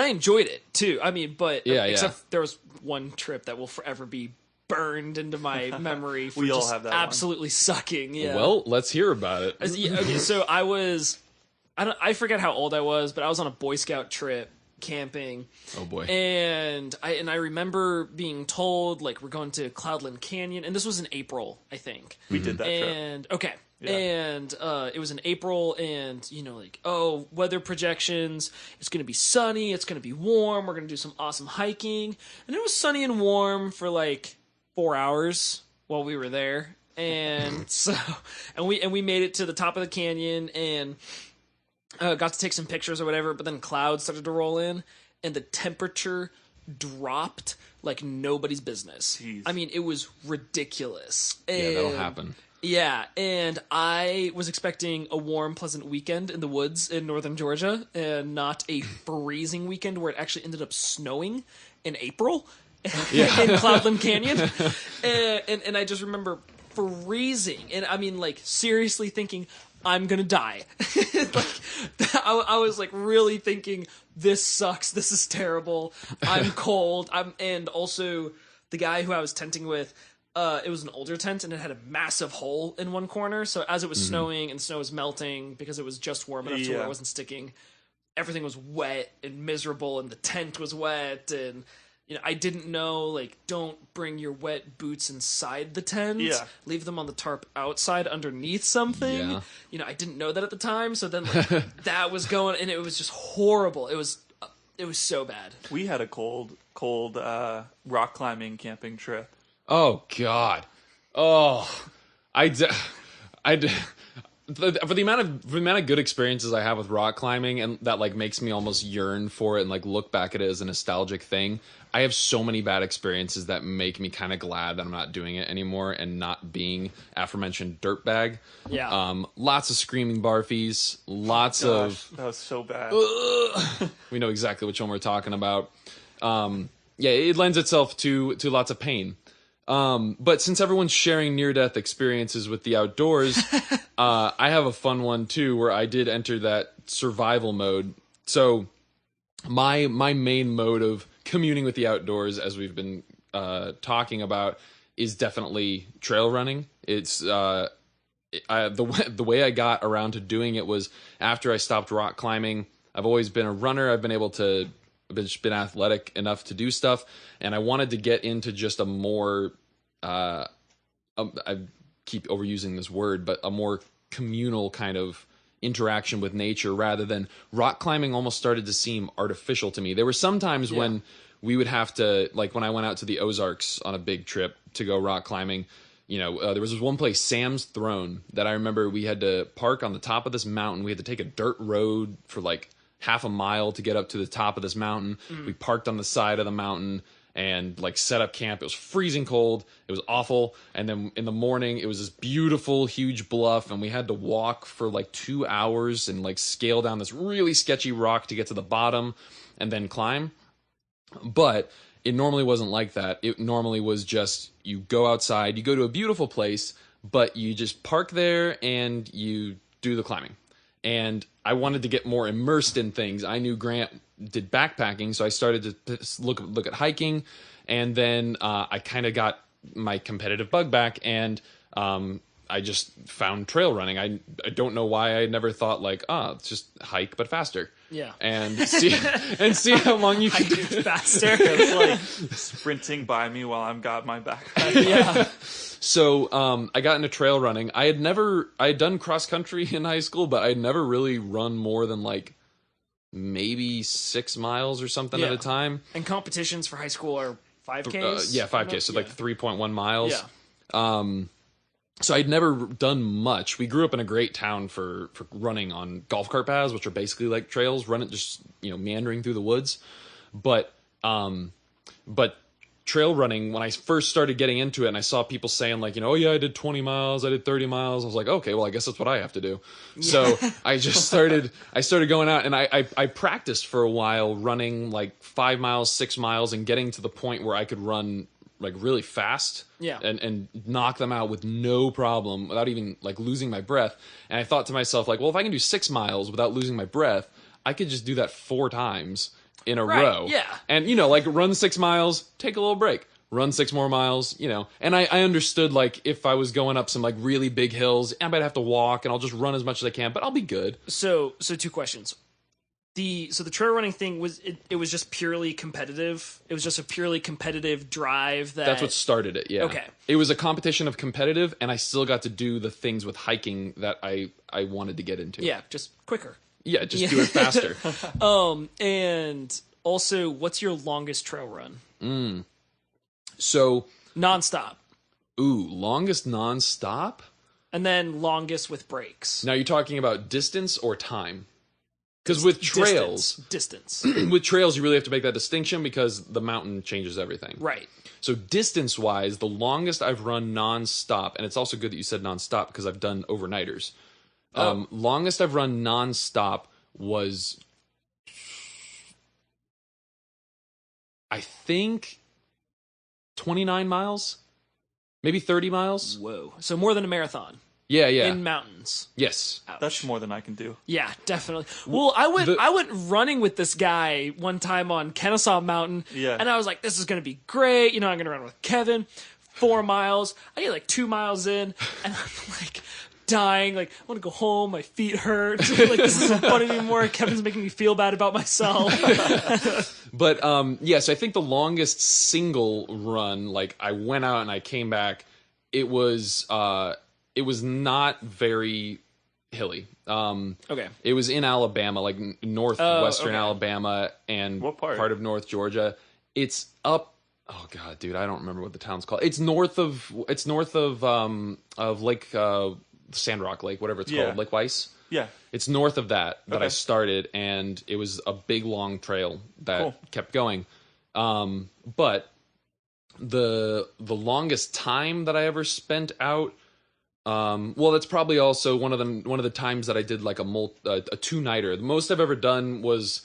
Speaker 3: I enjoyed it too. I mean, but except there was one trip that will forever be burned into my memory for
Speaker 4: we all
Speaker 3: just
Speaker 4: have that
Speaker 3: absolutely sucking. Yeah.
Speaker 2: Well, let's hear about it.
Speaker 3: Okay, so I forget how old I was, but I was on a Boy Scout trip camping.
Speaker 2: Oh boy.
Speaker 3: And I remember being told, like, we're going to Cloudland Canyon, and this was in April, I think.
Speaker 4: We did that trip.
Speaker 3: And okay. Yeah. And it was in April, and weather projections, it's going to be sunny, it's going to be warm, we're going to do some awesome hiking. And it was sunny and warm for like 4 hours while we were there. And we made it to the top of the canyon and got to take some pictures or whatever, but then clouds started to roll in and the temperature dropped like nobody's business.
Speaker 4: Jeez.
Speaker 3: I mean, it was ridiculous.
Speaker 2: Yeah, that'll happen.
Speaker 3: Yeah, and I was expecting a warm, pleasant weekend in the woods in northern Georgia, and not a freezing weekend where it actually ended up snowing in April in Cloudland Canyon. And I just remember freezing, and I mean, like, seriously thinking, I'm gonna die. I was like really thinking, this sucks, this is terrible, I'm cold, and also the guy who I was tenting with, it was an older tent and it had a massive hole in one corner, so as it was snowing and snow was melting, because it was just warm enough to where it wasn't sticking, everything was wet and miserable, and the tent was wet, and I didn't know, like, don't bring your wet boots inside the tent.
Speaker 4: Yeah.
Speaker 3: Leave them on the tarp outside underneath something. Yeah. I didn't know that at the time, so then like, that was going, and it was just horrible. It was so bad.
Speaker 4: We had a cold rock climbing camping trip.
Speaker 2: Oh God. Oh, for the amount of good experiences I have with rock climbing, and that like makes me almost yearn for it and like look back at it as a nostalgic thing. I have so many bad experiences that make me kind of glad that I'm not doing it anymore and not being aforementioned dirtbag.
Speaker 3: Yeah.
Speaker 2: Lots of screaming barfies. Lots of.
Speaker 4: That was so bad.
Speaker 2: We know exactly which one we're talking about. It lends itself to lots of pain. But since everyone's sharing near-death experiences with the outdoors, I have a fun one too, where I did enter that survival mode. So my main mode of communing with the outdoors, as we've been the way I got around to doing it was after I stopped rock climbing. I've always been a runner. I've been athletic enough to do stuff, and I wanted to get into just a more I keep overusing this word, but a more communal kind of interaction with nature rather than rock climbing. Almost started to seem artificial to me. There were some times when we would have to, like when I went out to the Ozarks on a big trip to go rock climbing, there was this one place, Sam's Throne, that I remember we had to park on the top of this mountain. We had to take a dirt road for like half a mile to get up to the top of this mountain. We parked on the side of the mountain and like set up camp. It was freezing cold. It was awful. And then in the morning, it was this beautiful, huge bluff, and we had to walk for like 2 hours and like scale down this really sketchy rock to get to the bottom and then climb. But it normally wasn't like that. It normally was just you go outside, you go to a beautiful place, but you just park there and you do the climbing. And I wanted to get more immersed in things. I knew Grant did backpacking, so I started to look at hiking, and then I kind of got my competitive bug back, and I just found trail running. I don't know why I never thought like, it's just hike but faster.
Speaker 3: Yeah.
Speaker 2: And see how long you can do
Speaker 3: it faster.
Speaker 4: It's like sprinting by me while I've got my backpack.
Speaker 3: Yeah.
Speaker 2: So I got into trail running. I had done cross country in high school, but I had never really run more than like maybe 6 miles or something at a time.
Speaker 3: And competitions for high school are 5Ks?
Speaker 2: 5Ks, so like 3.1 miles.
Speaker 3: Yeah.
Speaker 2: So I'd never done much. We grew up in a great town for running on golf cart paths, which are basically like trails, just meandering through the woods. But trail running, when I first started getting into it and I saw people saying like, oh yeah, I did 20 miles, I did 30 miles. I was like, okay, well, I guess that's what I have to do. Yeah. So I started going out, and I practiced for a while running like 5 miles, 6 miles, and getting to the point where I could run like really fast and knock them out with no problem without even like losing my breath. And I thought to myself like, well, if I can do 6 miles without losing my breath, I could just do that 4 times in a row.
Speaker 3: Yeah.
Speaker 2: And like run 6 miles, take a little break, run 6 more miles, and I understood like if I was going up some like really big hills, I might have to walk, and I'll just run as much as I can, but I'll be good.
Speaker 3: So 2 questions. The trail running thing was it was just purely competitive. It was just a purely competitive drive.
Speaker 2: That's what started it. Yeah.
Speaker 3: Okay.
Speaker 2: It was a competition of competitive, and I still got to do the things with hiking that I wanted to get into.
Speaker 3: Yeah, just quicker.
Speaker 2: Yeah, just do it faster.
Speaker 3: And also, what's your longest trail run?
Speaker 2: So
Speaker 3: nonstop.
Speaker 2: Ooh, longest nonstop?
Speaker 3: And then longest with breaks.
Speaker 2: Now you're talking about distance or time? Because with trails,
Speaker 3: distance.
Speaker 2: With trails, you really have to make that distinction because the mountain changes everything.
Speaker 3: Right.
Speaker 2: So distance-wise, the longest I've run nonstop, and it's also good that you said nonstop because I've done overnighters. Longest I've run nonstop was, I think, 29 miles, maybe 30 miles.
Speaker 3: Whoa! So more than a marathon.
Speaker 2: Yeah.
Speaker 3: In mountains.
Speaker 2: Yes.
Speaker 3: Ouch.
Speaker 4: That's more than I can do.
Speaker 3: Yeah, definitely. Well, I went running with this guy one time on Kennesaw Mountain.
Speaker 4: Yeah.
Speaker 3: And I was like, this is going to be great. I'm going to run with Kevin. 4 miles. I get like 2 miles in, and I'm like dying. Like, I want to go home. My feet hurt. Like, this isn't fun anymore. Kevin's making me feel bad about myself.
Speaker 2: But, so I think the longest single run, like I went out and I came back, it was not very hilly.
Speaker 3: Okay.
Speaker 2: It was in Alabama, like northwestern Alabama, and
Speaker 4: what part
Speaker 2: of North Georgia. It's up. Oh god, dude, I don't remember what the town's called. It's north of Lake Sandrock Lake, whatever it's called, Lake Weiss.
Speaker 4: Yeah.
Speaker 2: It's north of that
Speaker 4: Okay.
Speaker 2: I started, and it was a big long trail that kept going. But the longest time that I ever spent out. That's probably also one of the times that I did like a 2-nighter. The most I've ever done was,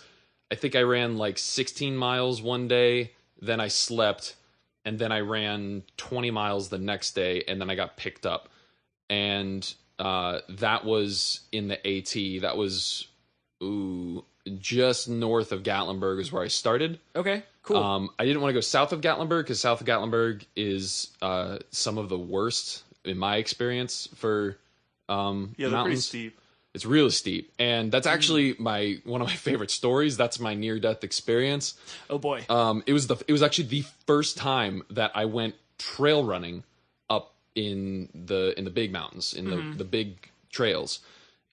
Speaker 2: I think I ran like 16 miles one day, then I slept, and then I ran 20 miles the next day, and then I got picked up. And that was in the AT. That was just north of Gatlinburg is where I started.
Speaker 3: Okay, cool.
Speaker 2: I didn't want to go south of Gatlinburg because south of Gatlinburg is some of the worst, in my experience, for
Speaker 4: they're pretty steep.
Speaker 2: It's really steep, and that's actually one of my favorite stories. That's my near-death experience.
Speaker 3: Oh boy!
Speaker 2: It was actually the first time that I went trail running up in the big mountains, in the big trails.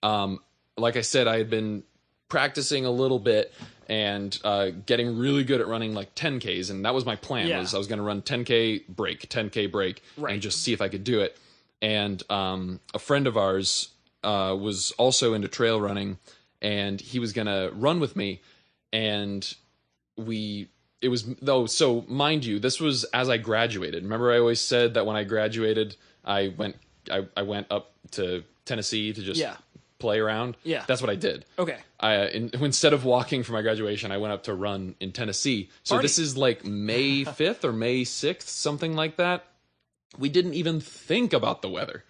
Speaker 2: Like I said, I had been practicing a little bit and getting really good at running like 10Ks, and that was my plan. Was I was going to run 10K break, 10K break, and just see if I could do it. And a friend of ours was also into trail running, and he was gonna run with me, and so mind you, this was as I graduated. Remember I always said that when I graduated I went up to Tennessee to just play around?
Speaker 3: Yeah.
Speaker 2: That's what I did.
Speaker 3: Okay.
Speaker 2: Instead of walking for my graduation, I went up to run in Tennessee. So this is like May 5th or May 6th, something like that. We didn't even think about the weather.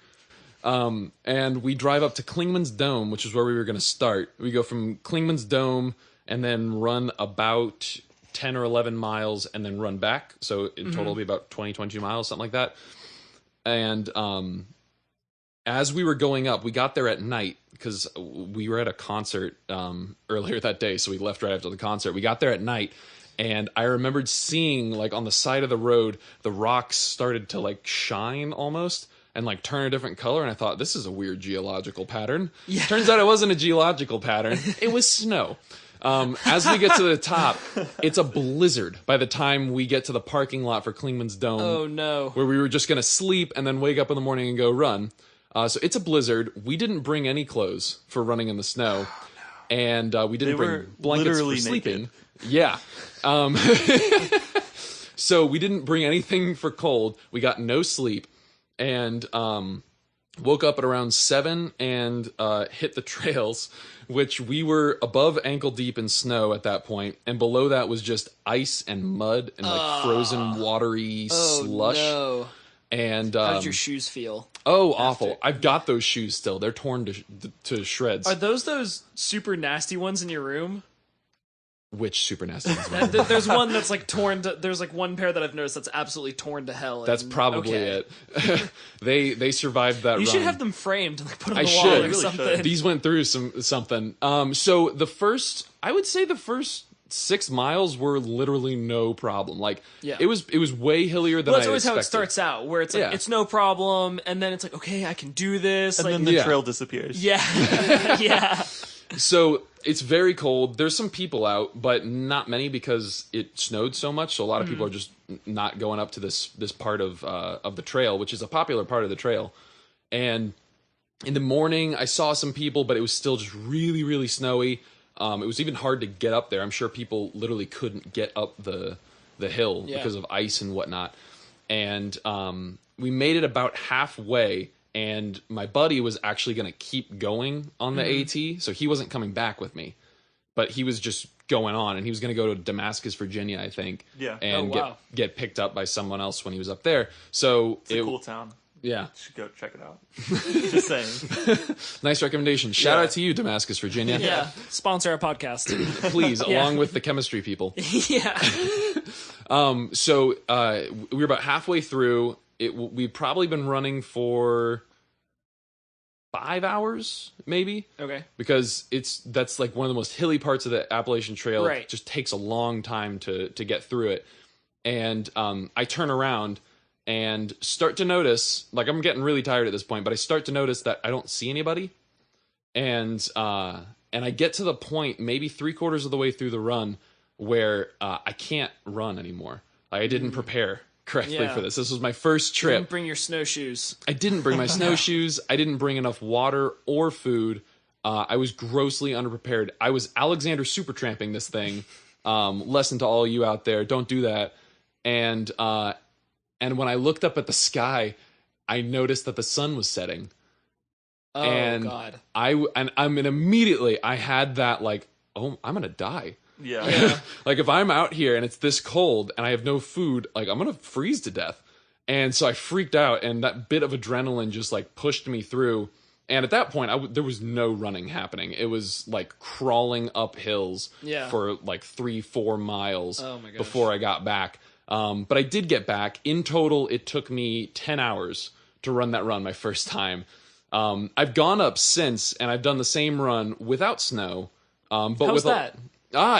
Speaker 2: And we drive up to Klingman's Dome, which is where we were going to start. We go from Klingman's Dome and then run about 10 or 11 miles and then run back. So in total, it'll be about 20, 22 miles, something like that. And as we were going up, we got there at night because we were at a concert earlier that day. So we left right after the concert. We got there at night. And I remembered seeing, like, on the side of the road, the rocks started to, like, shine almost and, like, turn a different color. And I thought, this is a weird geological pattern. Yeah. Turns out it wasn't a geological pattern. It was snow. As we get to the top, it's a blizzard by the time we get to the parking lot for Klingman's Dome.
Speaker 3: Oh, no.
Speaker 2: Where we were just going to sleep and then wake up in the morning and go run. So it's a blizzard. We didn't bring any clothes for running in the snow. Oh, no. And we didn't bring blankets for sleeping. Naked. Yeah. So we didn't bring anything for cold. We got no sleep and woke up at around 7 and hit the trails, which we were above ankle deep in snow at that point, and below that was just ice and mud and like frozen watery slush. No. And
Speaker 3: how did your shoes feel?
Speaker 2: Oh, awful. I've got those shoes still. They're torn to shreds.
Speaker 3: Are those super nasty ones in your room?
Speaker 2: Which super nasty ones?
Speaker 3: There's one that's like torn to, there's like one pair that I've noticed that's absolutely torn to hell.
Speaker 2: That's probably it. They survived that run.
Speaker 3: You should have them framed and like put on the wall or something.
Speaker 2: These went through something. So I would say the first 6 miles were literally no problem. Like it was way hillier than I expected.
Speaker 3: That's always how it starts out, where it's like it's no problem, and then it's like, okay, I can do this,
Speaker 4: and then the trail disappears.
Speaker 3: Yeah. Yeah.
Speaker 2: So it's very cold. There's some people out, but not many because it snowed so much. So a lot of people are just not going up to this part of the trail, which is a popular part of the trail. And in the morning, I saw some people, but it was still just really, really snowy. It was even hard to get up there. I'm sure people literally couldn't get up the hill because of ice and whatnot. And we made it about halfway. And my buddy was actually going to keep going on the AT, so he wasn't coming back with me. But he was just going on, and he was going to go to Damascus, Virginia, I think.
Speaker 4: Yeah.
Speaker 2: And get picked up by someone else when he was up there. So
Speaker 4: it's a cool town.
Speaker 2: Yeah.
Speaker 4: You should go check it out. Just saying.
Speaker 2: Nice recommendation. Shout out to you, Damascus, Virginia.
Speaker 3: Yeah. Sponsor our podcast.
Speaker 2: Please, along with the chemistry people.
Speaker 3: Yeah.
Speaker 2: So we were about halfway through. We'd probably been running for 5 hours, maybe.
Speaker 3: Okay.
Speaker 2: Because that's like one of the most hilly parts of the Appalachian Trail.
Speaker 3: Right.
Speaker 2: It just takes a long time to get through it. And I turn around and start to notice, like I'm getting really tired at this point, but I start to notice that I don't see anybody. And I get to the point, maybe 3/4 of the way through the run, where I can't run anymore. Like, I didn't prepare correctly for this. This was my first trip.
Speaker 3: You didn't bring your snowshoes.
Speaker 2: I didn't bring my snowshoes. I didn't bring enough water or food. I was grossly underprepared. I was Alexander Supertramping this thing. Lesson to all you out there: don't do that. And when I looked up at the sky, I noticed that the sun was setting.
Speaker 3: Oh,
Speaker 2: and
Speaker 3: God!
Speaker 2: Immediately I had that like, oh, I'm gonna die.
Speaker 4: Yeah.
Speaker 2: Like if I'm out here and it's this cold and I have no food, like I'm gonna freeze to death. And so I freaked out, and that bit of adrenaline just like pushed me through. And at that point, there was no running happening. It was like crawling up hills for like 3-4 miles before I got back. But I did get back. In total, it took me 10 hours to run that run my first time. I've gone up since, and I've done the same run without snow. But
Speaker 3: How's
Speaker 2: with
Speaker 3: that?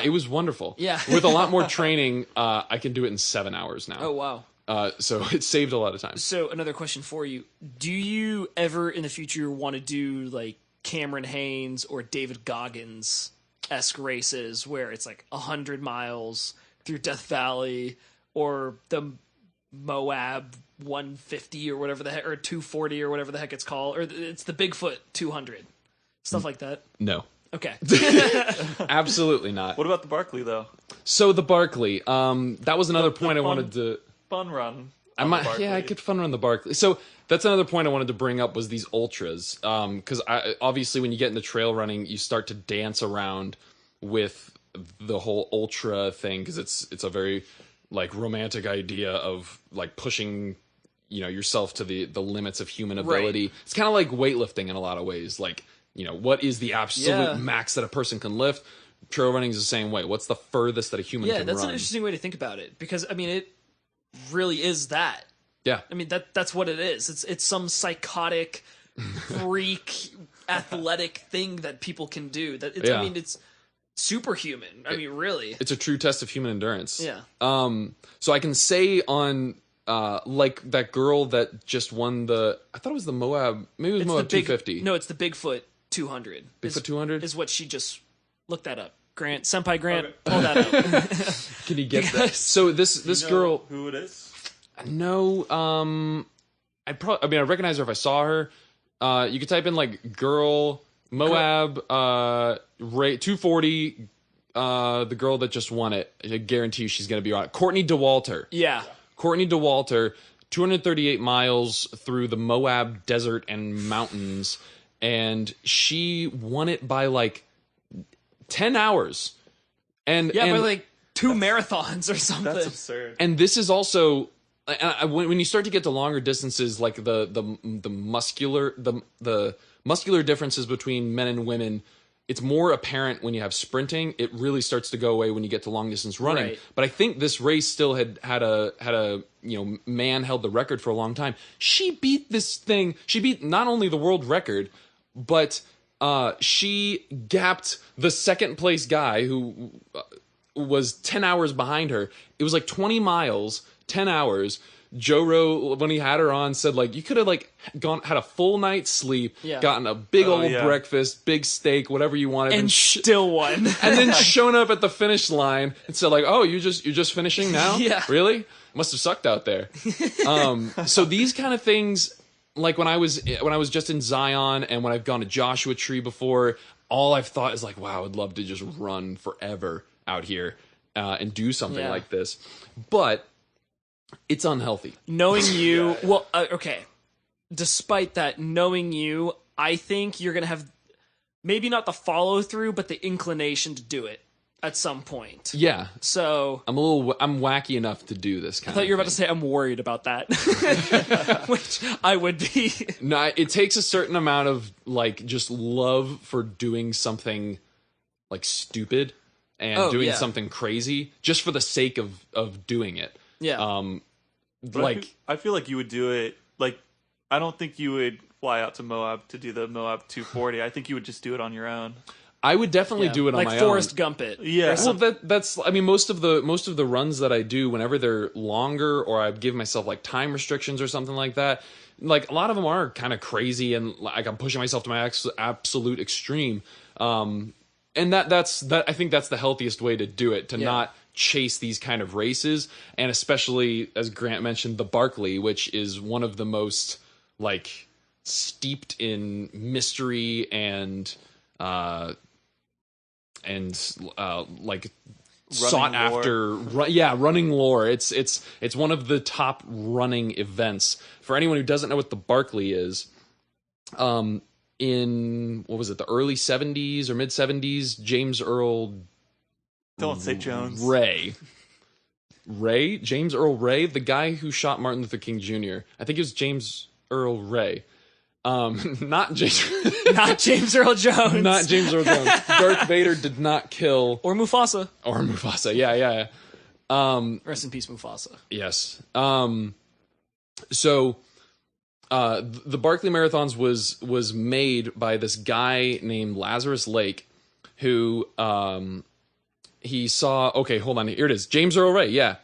Speaker 2: It was wonderful.
Speaker 3: Yeah.
Speaker 2: With a lot more training, I can do it in 7 hours now.
Speaker 3: Oh, wow.
Speaker 2: So it saved a lot of time.
Speaker 3: So another question for you. Do you ever in the future want to do like Cameron Haynes or David Goggins-esque races where it's like 100 miles through Death Valley, or the Moab 150 or whatever the heck, or 240 or whatever the heck it's called, or it's the Bigfoot 200, stuff like that?
Speaker 2: No.
Speaker 3: Okay.
Speaker 2: Absolutely not.
Speaker 4: What about the Barkley though?
Speaker 2: So the Barkley, that was another point I wanted to...
Speaker 4: Fun run.
Speaker 2: I could fun run the Barkley. So that's another point I wanted to bring up was these ultras. Because obviously when you get into trail running, you start to dance around with the whole ultra thing, because it's a very like romantic idea of like pushing yourself to the limits of human ability.
Speaker 3: Right.
Speaker 2: It's kind of like weightlifting in a lot of ways. Like, what is the absolute max that a person can lift? Trail running is the same way. What's the furthest that a human can run? Yeah,
Speaker 3: that's an interesting way to think about it, because I mean it really is that.
Speaker 2: Yeah.
Speaker 3: I mean that's what it is. It's some psychotic freak athletic thing that people can do. I mean it's superhuman. I mean really. It's
Speaker 2: a true test of human endurance.
Speaker 3: Yeah.
Speaker 2: So I can say on like that girl that just won I thought it was the Moab, maybe it was Moab 250.
Speaker 3: No, it's the Bigfoot 200.
Speaker 2: Bigfoot 200
Speaker 3: is what she just looked that up. Senpai Grant, pull that up.
Speaker 2: Can you get that? So this girl,
Speaker 4: who it is?
Speaker 2: No, I recognize her if I saw her. You could type in like girl Moab 240. The girl that just won it. I guarantee you she's going to be on it. Courtney DeWalter.
Speaker 3: Yeah.
Speaker 2: Courtney DeWalter, 238 miles through the Moab desert and mountains, and she won it by like 10 hours. And
Speaker 3: by like 2 marathons or something.
Speaker 4: That's absurd.
Speaker 2: And this is also when you start to get to longer distances, like the muscular differences between men and women, it's more apparent when you have sprinting. It really starts to go away when you get to long distance running.
Speaker 3: Right.
Speaker 2: But I think this race still had a man held the record for a long time. She beat this thing. She beat not only the world record, but she gapped the second place guy who was 10 hours behind her. It was like 20 miles, 10 hours. Joe Rowe, when he had her on, said like you could have like had a full night's sleep, gotten a big old breakfast, big steak, whatever you wanted,
Speaker 3: and still won,
Speaker 2: and then shown up at the finish line and said like, "Oh, you're just finishing now?
Speaker 3: Yeah,
Speaker 2: really? Must have sucked out there." So these kind of things, like when I was just in Zion and when I've gone to Joshua Tree before, all I've thought is like, "Wow, I'd love to just run forever out here and do something like this," but it's unhealthy.
Speaker 3: Knowing you, okay. Despite that, knowing you, I think you're going to have maybe not the follow through, but the inclination to do it at some point.
Speaker 2: Yeah.
Speaker 3: So
Speaker 2: I'm wacky enough to do this kind of thing.
Speaker 3: I thought you were about to say I'm worried about that, which I would be.
Speaker 2: No, it takes a certain amount of like just love for doing something like stupid and doing something crazy just for the sake of doing it.
Speaker 3: Yeah.
Speaker 4: Like I feel like you would do it. Like I don't think you would fly out to Moab to do the Moab 240. I think you would just do it on your own.
Speaker 2: I would definitely do it on my own.
Speaker 3: Like Forrest Gump it.
Speaker 4: Yeah.
Speaker 2: Well, that's. I mean, most of the runs that I do, whenever they're longer or I give myself like time restrictions or something like that, like a lot of them are kind of crazy and like I'm pushing myself to my absolute extreme. And that's I think that's the healthiest way to do it, to not chase these kind of races, and especially as Grant mentioned, the Barkley, which is one of the most like steeped in mystery and like sought after running lore. It's one of the top running events. For anyone who doesn't know what the Barkley is, in what was it, the early 70s or mid 70s, James Earl
Speaker 4: Don't say Jones.
Speaker 2: James Earl Ray, the guy who shot Martin Luther King Jr. I think it was James Earl Ray. Not James
Speaker 3: Earl Jones.
Speaker 2: Not James Earl Jones. Darth Vader did not kill
Speaker 3: or Mufasa.
Speaker 2: Yeah.
Speaker 3: Rest in peace, Mufasa.
Speaker 2: Yes. So The Barkley Marathons was made by this guy named Lazarus Lake, who he saw. Okay, hold on. Here it is. James Earl Ray. Yeah.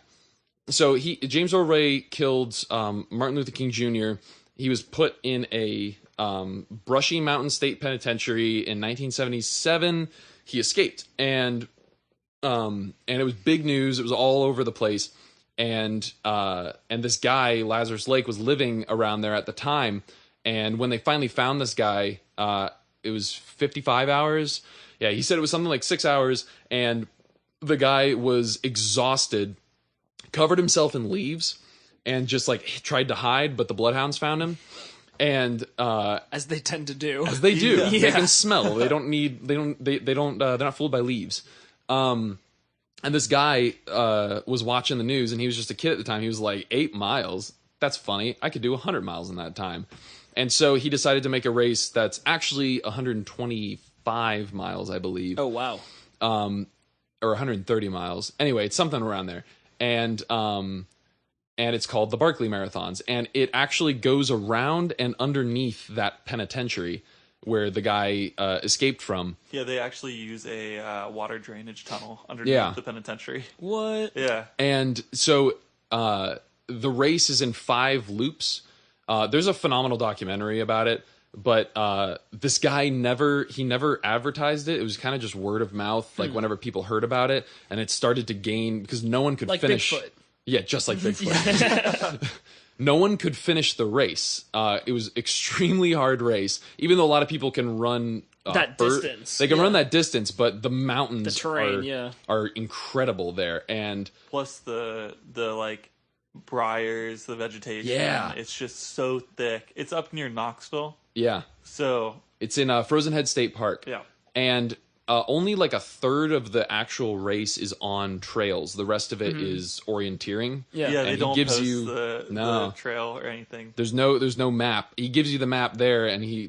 Speaker 2: So James Earl Ray killed Martin Luther King Jr. He was put in a Brushy Mountain State Penitentiary in 1977. He escaped, and it was big news. It was all over the place. And this guy, Lazarus Lake, was living around there at the time. And when they finally found this guy, it was 55 hours. Yeah, he said it was something like 6 hours. And the guy was exhausted, covered himself in leaves, and just like tried to hide. But the bloodhounds found him. And
Speaker 3: as they tend to do,
Speaker 2: Yeah. They can smell. They're not fooled by leaves. And this guy was watching the news, and he was just a kid at the time. He was like, 8 miles? That's funny. I could do 100 miles in that time. And so he decided to make a race that's actually 125 miles, I believe.
Speaker 3: Oh, wow.
Speaker 2: Or 130 miles. Anyway, it's something around there. And it's called the Barkley Marathons. And it actually goes around and underneath that penitentiary where the guy escaped from.
Speaker 4: Yeah, they actually use a water drainage tunnel underneath the penitentiary.
Speaker 3: What?
Speaker 4: Yeah.
Speaker 2: And so the race is in 5 loops. There's a phenomenal documentary about it, but this guy never advertised it. It was kind of just word of mouth, like whenever people heard about it, and it started to gain because no one could finish.
Speaker 3: Bigfoot.
Speaker 2: Yeah, just like Bigfoot. No one could finish the race. It was extremely hard race, even though a lot of people can run
Speaker 3: that distance.
Speaker 2: They can run that distance, but the mountains,
Speaker 3: the terrain,
Speaker 2: are incredible there. And
Speaker 4: plus the like briars, the vegetation.
Speaker 2: Yeah,
Speaker 4: it's just so thick. It's up near Knoxville.
Speaker 2: Yeah,
Speaker 4: so
Speaker 2: it's in Frozen Head State Park.
Speaker 4: Yeah,
Speaker 2: and only like a third of the actual race is on trails. The rest of it is orienteering.
Speaker 4: Yeah,
Speaker 2: and
Speaker 4: they don't
Speaker 2: gives
Speaker 4: post
Speaker 2: you
Speaker 4: the trail or anything.
Speaker 2: There's no map. He gives you the map there, and he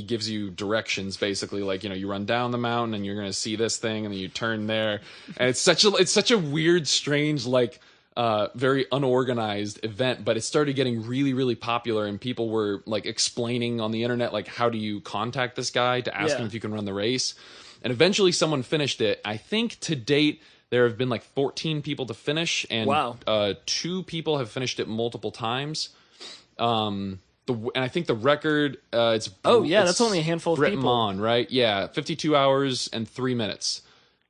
Speaker 2: gives you directions basically. Like, you run down the mountain and you're gonna see this thing, and then you turn there. And it's such a weird, strange, like very unorganized event. But it started getting really, really popular, and people were like explaining on the internet like, how do you contact this guy to ask him if you can run the race. And eventually someone finished it. I think to date there have been like 14 people to finish, and 2 people have finished it multiple times. And I think the record it's
Speaker 3: that's only a handful of
Speaker 2: Brett
Speaker 3: people.
Speaker 2: Mon, right? Yeah, 52 hours and 3 minutes.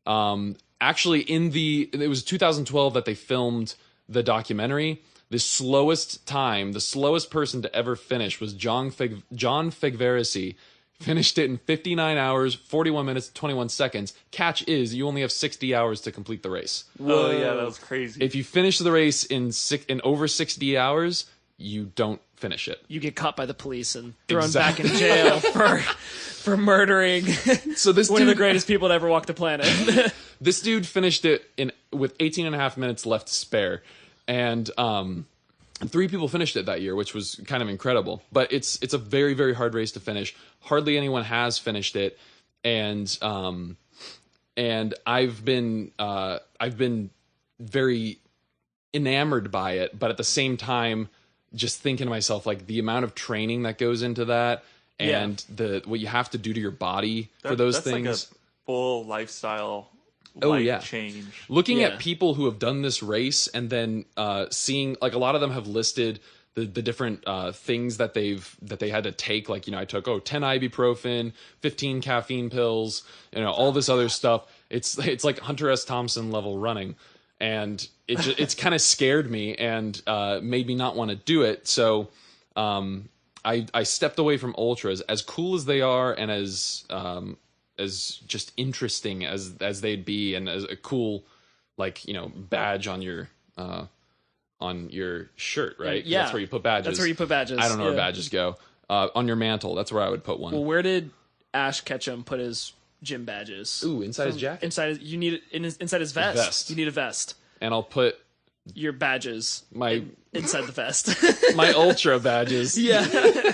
Speaker 2: Actually, it was 2012 that they filmed the documentary. The slowest person to ever finish was John Figvaresi. Finished it in 59 hours, 41 minutes, 21 seconds. Catch is, you only have 60 hours to complete the race.
Speaker 4: Whoa. Oh, yeah, that was crazy.
Speaker 2: If you finish the race in over 60 hours, you don't finish it.
Speaker 3: You get caught by the police and thrown back in jail for murdering one of the greatest people to ever walk the planet.
Speaker 2: This dude finished it with 18 and a half minutes left to spare. And 3 people finished it that year, which was kind of incredible. But it's a very, very hard race to finish. Hardly anyone has finished it, and I've been very enamored by it. But at the same time, just thinking to myself, like, the amount of training that goes into that, and what you have to do to your body for those things.
Speaker 4: Like a full lifestyle. Change.
Speaker 2: Looking at people who have done this race, and then seeing, like, a lot of them have listed the different things that they had to take. Like, I took 10 ibuprofen, 15 caffeine pills, all this other stuff. It's like Hunter S. Thompson level running, and it's kind of scared me and made me not want to do it. So I stepped away from ultras, as cool as they are, and as just interesting as they'd be, and as a cool, like, badge on your shirt, right?
Speaker 3: Yeah,
Speaker 2: that's where you put badges.
Speaker 3: That's where you put badges.
Speaker 2: I don't know where badges go. On your mantle, that's where I would put one.
Speaker 3: Well, where did Ash Ketchum put his gym badges?
Speaker 2: Ooh, inside his jacket.
Speaker 3: Inside his vest. You need a vest.
Speaker 2: And I'll put
Speaker 3: your badges inside the vest.
Speaker 2: My ultra badges.
Speaker 3: Yeah.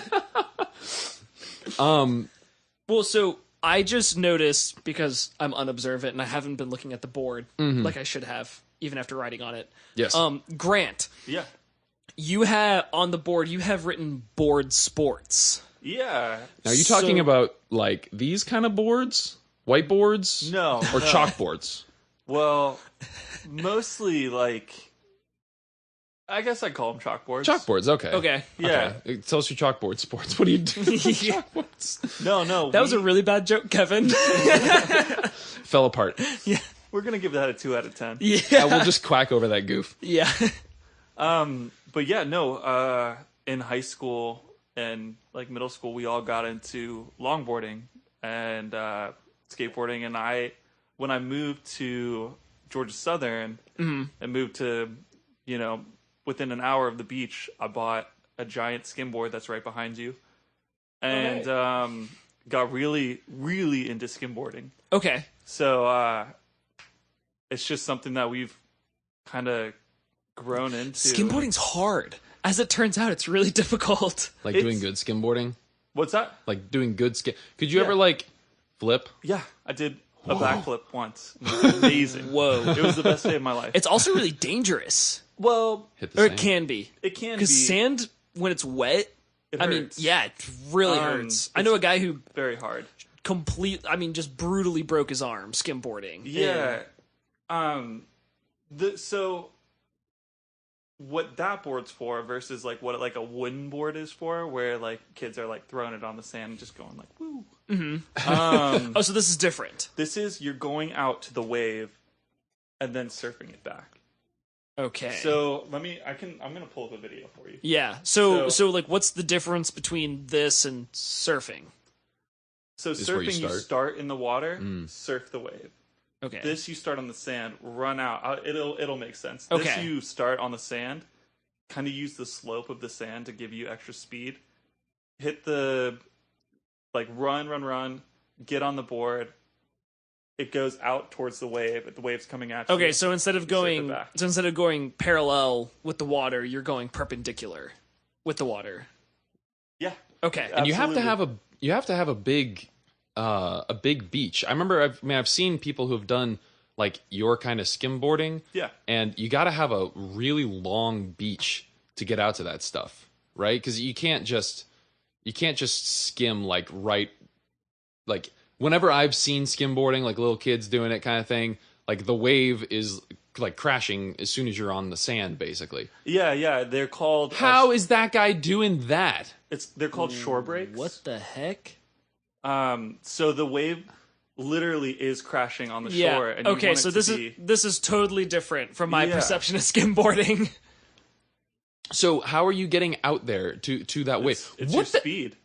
Speaker 3: Well, so I just noticed, because I'm unobservant and I haven't been looking at the board like I should have, even after writing on it.
Speaker 2: Yes.
Speaker 3: Grant.
Speaker 4: Yeah.
Speaker 3: you have on the board. You have written board sports.
Speaker 4: Yeah.
Speaker 2: Now, are you talking about like these kind of boards, whiteboards,
Speaker 4: No,
Speaker 2: or chalkboards?
Speaker 4: Well, mostly like, I guess I call them chalkboards.
Speaker 2: Chalkboards, okay.
Speaker 3: Okay.
Speaker 4: Yeah.
Speaker 2: Okay. Tell us your chalkboard sports. What do you do? with chalkboards?
Speaker 4: No.
Speaker 3: That was a really bad joke, Kevin.
Speaker 2: Fell apart.
Speaker 3: Yeah.
Speaker 4: We're gonna give that a 2 out of 10.
Speaker 3: Yeah.
Speaker 2: We'll just quack over that goof.
Speaker 3: Yeah.
Speaker 4: But yeah, no. In high school and like middle school, we all got into longboarding and skateboarding. And when I moved to Georgia Southern and moved to, within an hour of the beach, I bought a giant skimboard that's right behind you, and got really, really into skimboarding.
Speaker 3: Okay.
Speaker 4: So it's just something that we've kind of grown into.
Speaker 3: Skimboarding's hard. As it turns out, it's really difficult.
Speaker 2: Like doing good skimboarding?
Speaker 4: What's that?
Speaker 2: Like doing good skim. Could you ever like flip?
Speaker 4: Yeah, I did a backflip once. It was amazing.
Speaker 3: Whoa.
Speaker 4: It was the best day of my life.
Speaker 3: It's also really dangerous.
Speaker 4: Well,
Speaker 2: Hit the
Speaker 3: Or
Speaker 2: sand.
Speaker 3: it can be.
Speaker 4: it can be.
Speaker 3: Because sand, when it's wet,
Speaker 4: It
Speaker 3: I mean,
Speaker 4: hurts.
Speaker 3: yeah, it really hurts. I know a guy who
Speaker 4: Very hard.
Speaker 3: just brutally broke his arm skimboarding.
Speaker 4: Yeah. So what that board's for versus like what like a wooden board is for, where like kids are like throwing it on the sand and just going like woo.
Speaker 3: Oh, so this is different.
Speaker 4: This is you're going out to the wave and then surfing it back.
Speaker 3: Okay.
Speaker 4: So I'm gonna pull up a video for you.
Speaker 3: yeah. So
Speaker 4: So-
Speaker 3: like, what's the difference between this and surfing?
Speaker 4: So
Speaker 2: where you
Speaker 4: surfing, you
Speaker 2: start?
Speaker 4: start in the water, surf the wave.
Speaker 3: Okay.
Speaker 4: This you start on the sand, run out. It'll make sense.
Speaker 3: Okay.
Speaker 4: This you start on the sand, kind of use the slope of the sand to give you extra speed. Hit the run, get on the board. It goes out towards the wave. The wave's coming at you.
Speaker 3: Okay, so instead of
Speaker 4: surf it
Speaker 3: going
Speaker 4: back.
Speaker 3: parallel with the water, you're going perpendicular with the water.
Speaker 4: Yeah.
Speaker 3: Okay.
Speaker 2: And you have to
Speaker 4: Absolutely.
Speaker 2: have a big beach. I remember I've seen people who have done like your kind of skimboarding.
Speaker 4: Yeah.
Speaker 2: And you got to have a really long beach to get out to that stuff, right? Because you can't just skim like whenever I've seen skimboarding, like little kids doing it kind of thing, like the wave is like crashing as soon as you're on the sand, basically.
Speaker 4: Yeah. They're called.
Speaker 2: How is that guy doing that?
Speaker 4: They're called shore breaks.
Speaker 3: What the heck?
Speaker 4: So the wave literally is crashing on the
Speaker 3: Yeah.
Speaker 4: shore. And you
Speaker 3: Okay,
Speaker 4: want it
Speaker 3: so
Speaker 4: to
Speaker 3: this is totally different from my
Speaker 4: Yeah.
Speaker 3: perception of skimboarding.
Speaker 2: So how are you getting out there to that wave?
Speaker 4: It's your speed.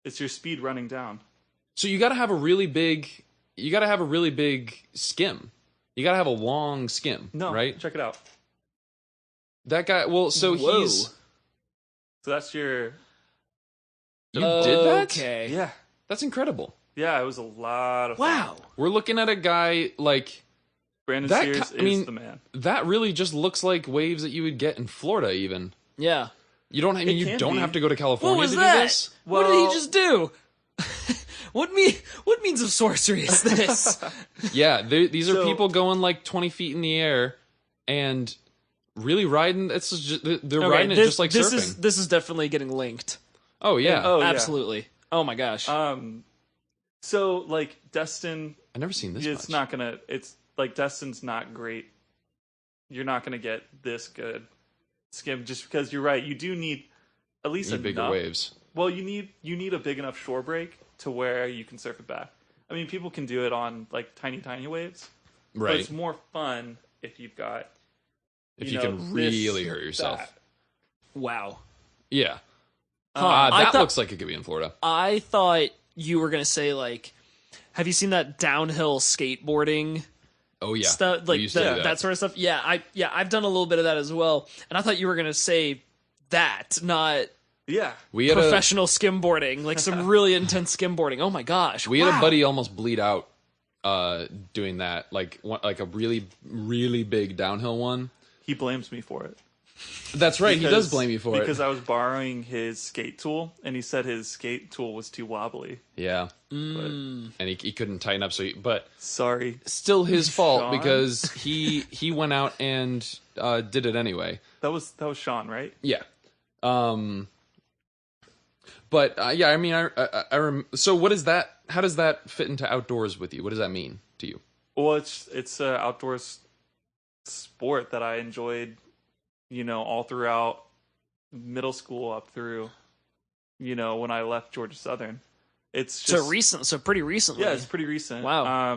Speaker 4: It's your speed running down.
Speaker 2: So you got to have a really big skim. You got to have a long skim,
Speaker 4: No,
Speaker 2: right?
Speaker 4: check it out.
Speaker 2: That guy. Well, so
Speaker 3: Whoa.
Speaker 2: he's.
Speaker 4: So that's your.
Speaker 2: You did that?
Speaker 3: Okay.
Speaker 4: Yeah.
Speaker 2: That's incredible.
Speaker 4: Yeah, it was a lot of fun.
Speaker 3: Wow.
Speaker 2: We're looking at a guy like
Speaker 4: Brandon
Speaker 2: That
Speaker 4: Sears
Speaker 2: ki- I mean-
Speaker 4: is the man.
Speaker 2: that. Really, just looks like waves that you would get in Florida. Even
Speaker 3: Yeah.
Speaker 2: you don't. I mean, you
Speaker 4: can
Speaker 2: don't
Speaker 4: be.
Speaker 2: have to go to California
Speaker 3: What was
Speaker 2: to
Speaker 3: that?
Speaker 2: do this.
Speaker 3: What did he
Speaker 4: Well-
Speaker 3: just do? What means of sorcery is this?
Speaker 2: Yeah, these are
Speaker 4: So-
Speaker 2: people going like 20 feet in the air and really riding. It's just, they're riding it just like surfing.
Speaker 3: This is definitely getting linked.
Speaker 2: Oh yeah,
Speaker 4: Oh, yeah.
Speaker 3: Absolutely. Oh my gosh.
Speaker 4: So like Destin,
Speaker 2: I've never seen this.
Speaker 4: it's
Speaker 2: much.
Speaker 4: not gonna. It's like Destin's not great. You're not gonna get this good skim just because you're right. You do need at least
Speaker 2: Need bigger
Speaker 4: enough.
Speaker 2: waves.
Speaker 4: Well, you need a big enough shore break to where you can surf it back. I mean, people can do it on like tiny waves, but
Speaker 2: Right.
Speaker 4: it's more fun if you've got
Speaker 2: If you
Speaker 4: know,
Speaker 2: can
Speaker 4: this,
Speaker 2: really hurt yourself.
Speaker 4: that.
Speaker 3: wow.
Speaker 2: Yeah.
Speaker 3: Huh.
Speaker 2: That looks like it could be in Florida.
Speaker 3: I thought you were gonna say like, have you seen that downhill skateboarding
Speaker 2: Oh yeah.
Speaker 3: stuff,
Speaker 2: We
Speaker 3: like
Speaker 2: used to do
Speaker 3: that sort of stuff? Yeah, I've done a little bit of that as well, and I thought you were gonna say that, not
Speaker 4: Yeah,
Speaker 2: We had
Speaker 3: professional skimboarding, like some really intense skimboarding. Oh my gosh,
Speaker 2: we had a buddy almost bleed out doing that, like a really really big downhill one.
Speaker 4: he blames me for it.
Speaker 2: That's right. He does blame you for it.
Speaker 4: Because I was borrowing his skate tool, and he said his skate tool was too wobbly.
Speaker 2: Yeah. And he couldn't tighten up, but
Speaker 4: Sorry.
Speaker 2: still his fault
Speaker 4: Sean?
Speaker 2: because he went out and did it anyway.
Speaker 4: That was Sean, right?
Speaker 2: Yeah. But yeah, I mean, so what is that? How does that fit into outdoors with you? What does that mean to you?
Speaker 4: Well, it's an outdoors sport that I enjoyed, all throughout middle school up through, when I left Georgia Southern. It's just
Speaker 3: so pretty recently.
Speaker 4: Yeah, it's pretty recent.
Speaker 3: Wow.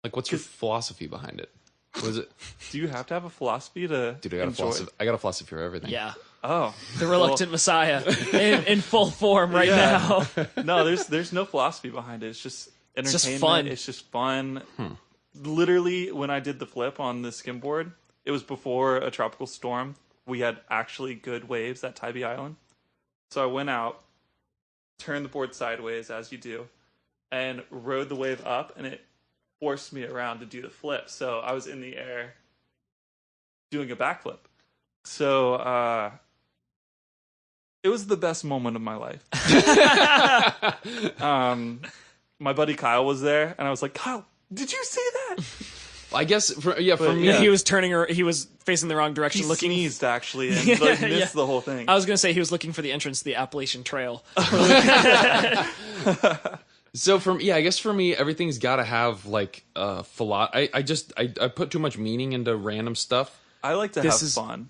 Speaker 2: Like, what's your philosophy behind it? What is it?
Speaker 4: Do you have to have a philosophy to
Speaker 2: Dude, I got a philosophy for everything.
Speaker 3: Yeah.
Speaker 4: Oh,
Speaker 3: The Reluctant Messiah in full form right now.
Speaker 4: No, there's no philosophy behind it. It's just entertainment.
Speaker 3: just fun.
Speaker 4: It's just fun. Literally, when I did the flip on the skimboard, it was before a tropical storm. We had actually good waves at Tybee Island. So I went out, turned the board sideways, as you do, and rode the wave up, and it forced me around to do the flip. So I was in the air doing a backflip. So it was the best moment of my life. My buddy Kyle was there, and I was like, Kyle, did you see that?
Speaker 2: I guess, for me,
Speaker 3: He was he was facing the wrong direction,
Speaker 4: He
Speaker 3: looking.
Speaker 4: sneezed, actually, and missed the whole thing.
Speaker 3: I was going to say he was looking for the entrance to the Appalachian Trail.
Speaker 2: So I guess for me, everything's got to have like I put too much meaning into random stuff.
Speaker 4: I like to have fun.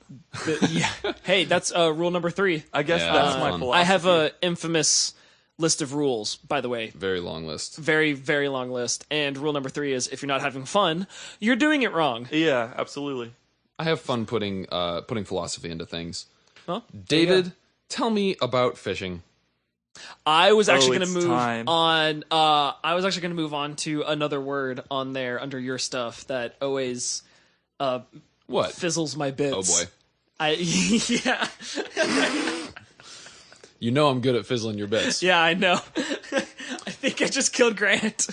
Speaker 3: Hey, that's rule number 3.
Speaker 4: I guess that's my philosophy.
Speaker 3: I have a infamous list of rules, by the way.
Speaker 2: Very long list.
Speaker 3: Very, very long list. And rule number 3 is if you're not having fun, you're doing it wrong.
Speaker 4: Yeah, absolutely.
Speaker 2: I have fun putting philosophy into things.
Speaker 3: Huh?
Speaker 2: David, tell me about fishing.
Speaker 3: I was actually going to move
Speaker 4: time.
Speaker 3: on. I was actually going to move on to another word on there under your stuff that always
Speaker 2: What?
Speaker 3: fizzles my bits.
Speaker 2: Oh boy.
Speaker 3: Yeah.
Speaker 2: You know I'm good at fizzling your bits.
Speaker 3: Yeah, I know. I think I just killed Grant.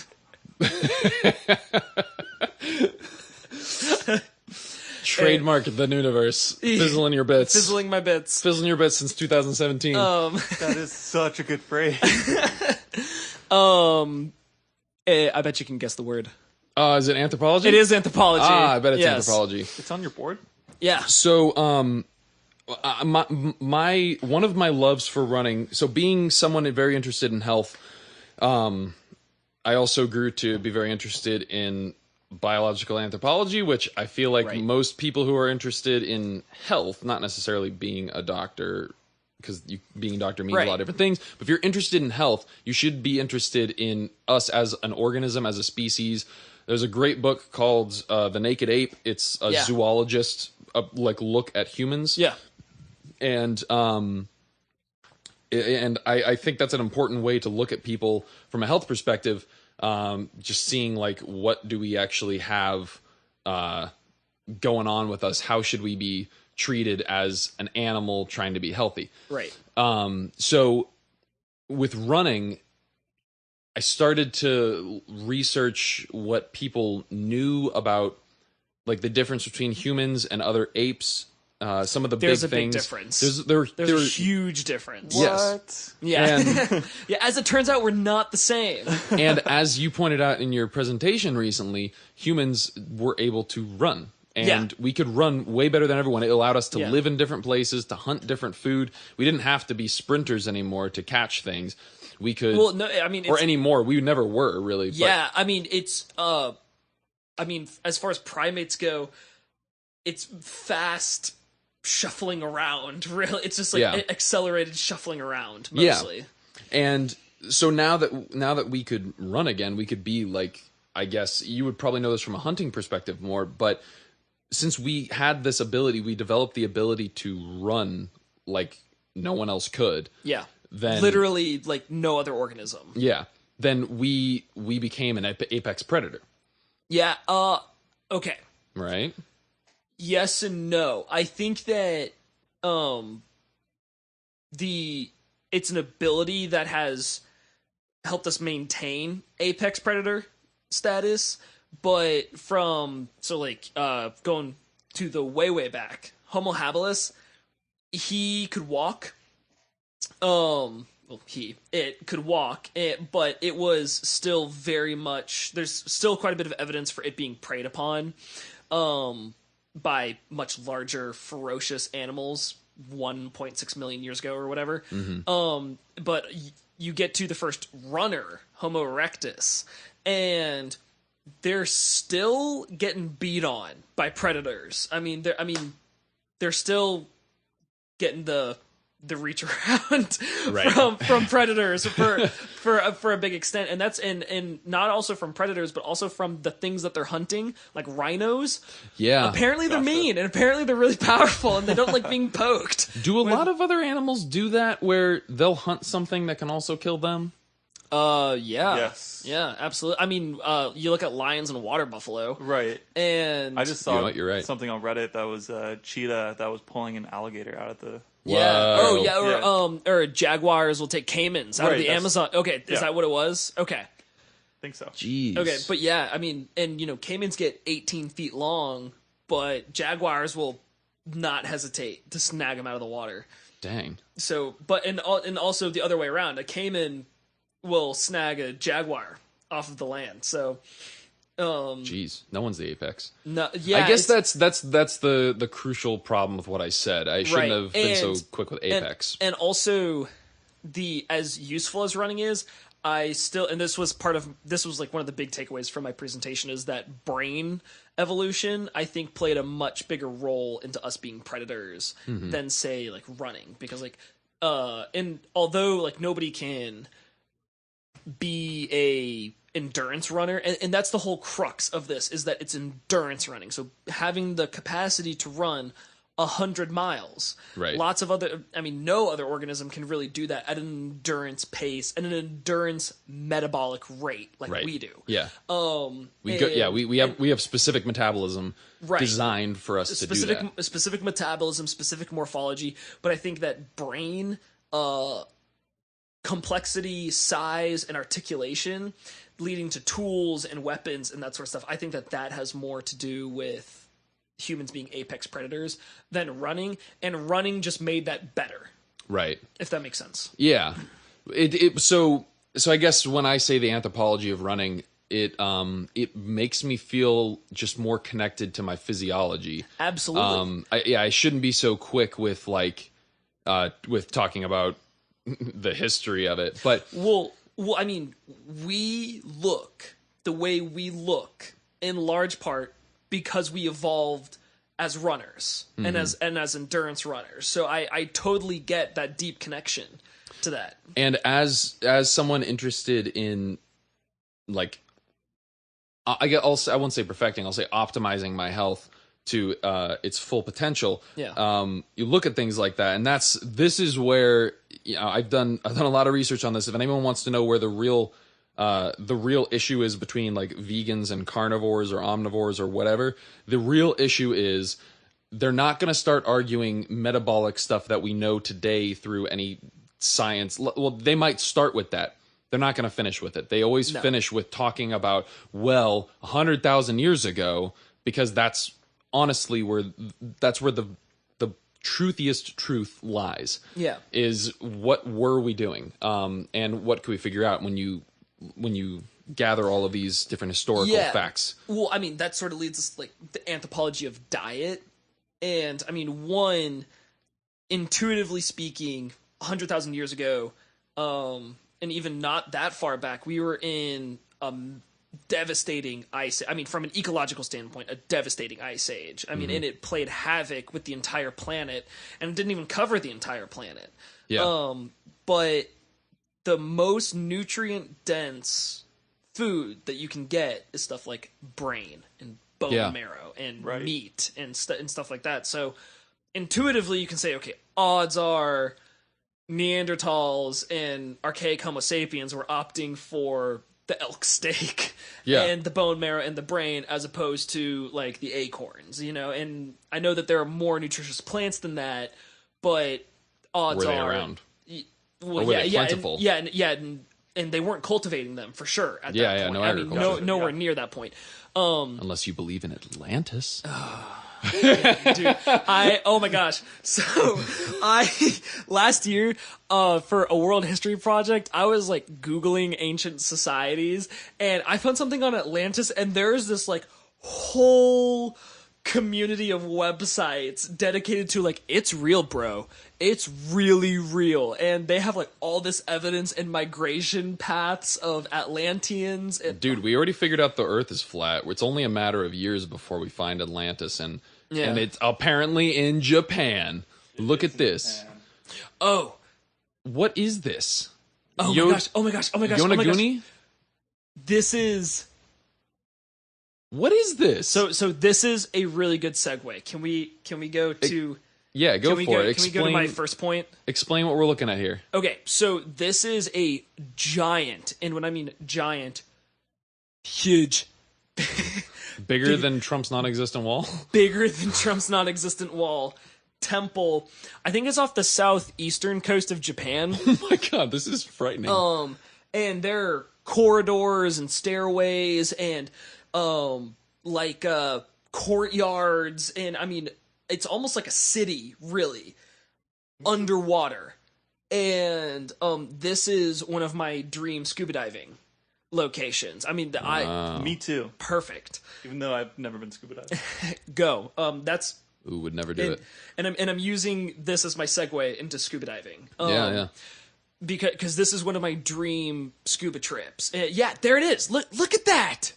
Speaker 2: Trademark the Nooniverse. Fizzling your bits.
Speaker 3: Fizzling my bits.
Speaker 2: Fizzling your bits since 2017.
Speaker 4: That is such a good phrase.
Speaker 3: I bet you can guess the word.
Speaker 2: Is it anthropology?
Speaker 3: It is anthropology.
Speaker 2: I bet it's
Speaker 3: Yes.
Speaker 2: anthropology.
Speaker 4: It's on your board?
Speaker 3: Yeah.
Speaker 2: So, my one of my loves for running. So, being someone very interested in health, I also grew to be very interested in biological anthropology, which I feel like most people who are interested in health, not necessarily being a doctor, because being a doctor means a lot of different things. But if you're interested in health, you should be interested in us as an organism, as a species. There's a great book called The Naked Ape. It's a zoologist look at humans.
Speaker 3: Yeah.
Speaker 2: And I think that's an important way to look at people from a health perspective. Just seeing like what do we actually have going on with us? How should we be treated as an animal trying to be healthy?
Speaker 3: Right.
Speaker 2: So with running, I started to research what people knew about like the difference between humans and other apes. Some of the
Speaker 3: There's
Speaker 2: big
Speaker 3: a
Speaker 2: things.
Speaker 3: big difference.
Speaker 2: There's
Speaker 3: a huge difference.
Speaker 2: Yes.
Speaker 3: Yeah.
Speaker 2: And,
Speaker 3: Yeah, as it turns out, we're not the same.
Speaker 2: and as you pointed out in your presentation recently, humans were able to run. And we could run way better than everyone. It allowed us to live in different places, to hunt different food. We didn't have to be sprinters anymore to catch things. We could,
Speaker 3: Well, no, I mean,
Speaker 2: or anymore. We never were really.
Speaker 3: Yeah, I mean, it's, as far as primates go, it's fast shuffling around. Really, it's just like accelerated shuffling around mostly.
Speaker 2: Yeah. And so now that we could run again, we could be like, I guess you would probably know this from a hunting perspective more, but since we had this ability, we developed the ability to run like no one else could.
Speaker 3: Yeah.
Speaker 2: Then
Speaker 3: literally like no other organism.
Speaker 2: Yeah. Then we became an apex predator.
Speaker 3: Yeah. Okay.
Speaker 2: Right?
Speaker 3: Yes and no. I think that it's an ability that has helped us maintain apex predator status, but going to the way back, Homo habilis, he could walk. It could walk, but it was still very much. There's still quite a bit of evidence for it being preyed upon, by much larger, ferocious animals 1.6 million years ago or whatever. But you get to the first runner, Homo erectus, and they're still getting beat on by predators. They're still getting the reach around from predators for a big extent, and that's and not also from predators, but also from the things that they're hunting, like rhinos.
Speaker 2: Yeah,
Speaker 3: apparently they're mean, and apparently they're really powerful, and they don't like being poked.
Speaker 2: Do a lot of other animals do that, where they'll hunt something that can also kill them?
Speaker 3: Yeah.
Speaker 4: Yes.
Speaker 3: Yeah, absolutely. You look at lions and water buffalo.
Speaker 4: Right.
Speaker 3: And
Speaker 4: I just saw
Speaker 2: you're right.
Speaker 4: something on Reddit that was a cheetah that was pulling an alligator out of the...
Speaker 3: Yeah.
Speaker 2: Whoa.
Speaker 3: Oh, yeah. Or jaguars will take caimans out of the Amazon. Okay, is that what it was? Okay.
Speaker 4: I think so.
Speaker 2: Jeez.
Speaker 3: Okay, but yeah, and caimans get 18 feet long, but jaguars will not hesitate to snag them out of the water.
Speaker 2: Dang.
Speaker 3: So, and also the other way around, a caiman will snag a jaguar off of the land. So,
Speaker 2: jeez, no one's the apex.
Speaker 3: No, yeah,
Speaker 2: I guess that's the crucial problem with what I said. I shouldn't have been so quick with apex.
Speaker 3: And also, as useful as running is, I still, and this was like one of the big takeaways from my presentation, is that brain evolution, I think, played a much bigger role into us being predators than, say, like running, because and although like nobody can be a endurance runner, and that's the whole crux of this, is that it's endurance running. So having the capacity to run 100 miles.
Speaker 2: Right.
Speaker 3: Lots of other, no other organism can really do that at an endurance pace and an endurance metabolic rate like we do.
Speaker 2: Yeah. We have specific metabolism designed for us to do that.
Speaker 3: Specific metabolism, specific morphology, but I think that brain complexity, size, and articulation leading to tools and weapons and that sort of stuff, I think that has more to do with humans being apex predators than running, and running just made that better.
Speaker 2: Right.
Speaker 3: If that makes sense.
Speaker 2: Yeah. So I guess when I say the anthropology of running, it makes me feel just more connected to my physiology.
Speaker 3: Absolutely.
Speaker 2: I shouldn't be so quick with with talking about the history of it, but
Speaker 3: we look the way we look in large part because we evolved as runners and as endurance runners. So I totally get that deep connection to that.
Speaker 2: And as someone interested in, like, I won't say perfecting, I'll say optimizing my health to its full potential.
Speaker 3: Yeah.
Speaker 2: You look at things like that, and this is where I've done a lot of research on this. If anyone wants to know where the real issue is between like vegans and carnivores or omnivores or whatever, the real issue is they're not going to start arguing metabolic stuff that we know today through any science. Well, they might start with that. They're not going to finish with it. They always finish with talking about, 100,000 years ago, because that's honestly where the truthiest truth lies. Yeah. Is what were we doing? And what could we figure out when you gather all of these different historical facts?
Speaker 3: Well, that sort of leads us like the anthropology of diet. And one, intuitively speaking, 100,000 years ago, and even not that far back, we were in a devastating ice. From an ecological standpoint, a devastating ice age. And it played havoc with the entire planet, and it didn't even cover the entire planet. Yeah. But the most nutrient dense food that you can get is stuff like brain and bone marrow and meat and stuff like that. So intuitively you can say, okay, odds are Neanderthals and archaic Homo sapiens were opting for the elk steak and the bone marrow and the brain as opposed to like the acorns, and I know that there are more nutritious plants than that, but odds
Speaker 2: were they
Speaker 3: are
Speaker 2: around?
Speaker 3: Well,
Speaker 2: were they plentiful?
Speaker 3: And they weren't cultivating them for sure at that point.
Speaker 2: No agriculture.
Speaker 3: Nowhere near that point.
Speaker 2: Unless you believe in Atlantis.
Speaker 3: Dude, oh my gosh. So last year, for a world history project, I was like Googling ancient societies, and I found something on Atlantis, and there's this like whole community of websites dedicated to like, it's real, bro. It's really real. And they have like all this evidence and migration paths of Atlanteans. And,
Speaker 2: dude, we already figured out the Earth is flat. It's only a matter of years before we find Atlantis, and it's apparently in Japan. Look at this.
Speaker 3: Oh,
Speaker 2: what is this?
Speaker 3: Oh my gosh! Oh my gosh! Oh my gosh!
Speaker 2: Yonaguni?
Speaker 3: Oh my gosh. This is.
Speaker 2: What is this?
Speaker 3: So this is a really good segue. Can we go to?
Speaker 2: Yeah, go for it.
Speaker 3: Can we go to my first point?
Speaker 2: Explain what we're looking at here.
Speaker 3: Okay, so this is a giant, and when I mean giant, huge.
Speaker 2: Bigger than Trump's non-existent wall?
Speaker 3: Bigger than Trump's non-existent wall. Temple. I think it's off the southeastern coast of Japan.
Speaker 2: Oh my god, this is frightening.
Speaker 3: And there are corridors and stairways and courtyards, and I mean, it's almost like a city, really, underwater. And this is one of my dream scuba diving locations. I mean,
Speaker 4: me too.
Speaker 3: Perfect.
Speaker 4: Even though I've never been scuba diving.
Speaker 3: Go. That's.
Speaker 2: Ooh, would never do it.
Speaker 3: And I'm using this as my segue into scuba diving.
Speaker 2: Yeah.
Speaker 3: Because this is one of my dream scuba trips. Yeah, there it is. Look at that.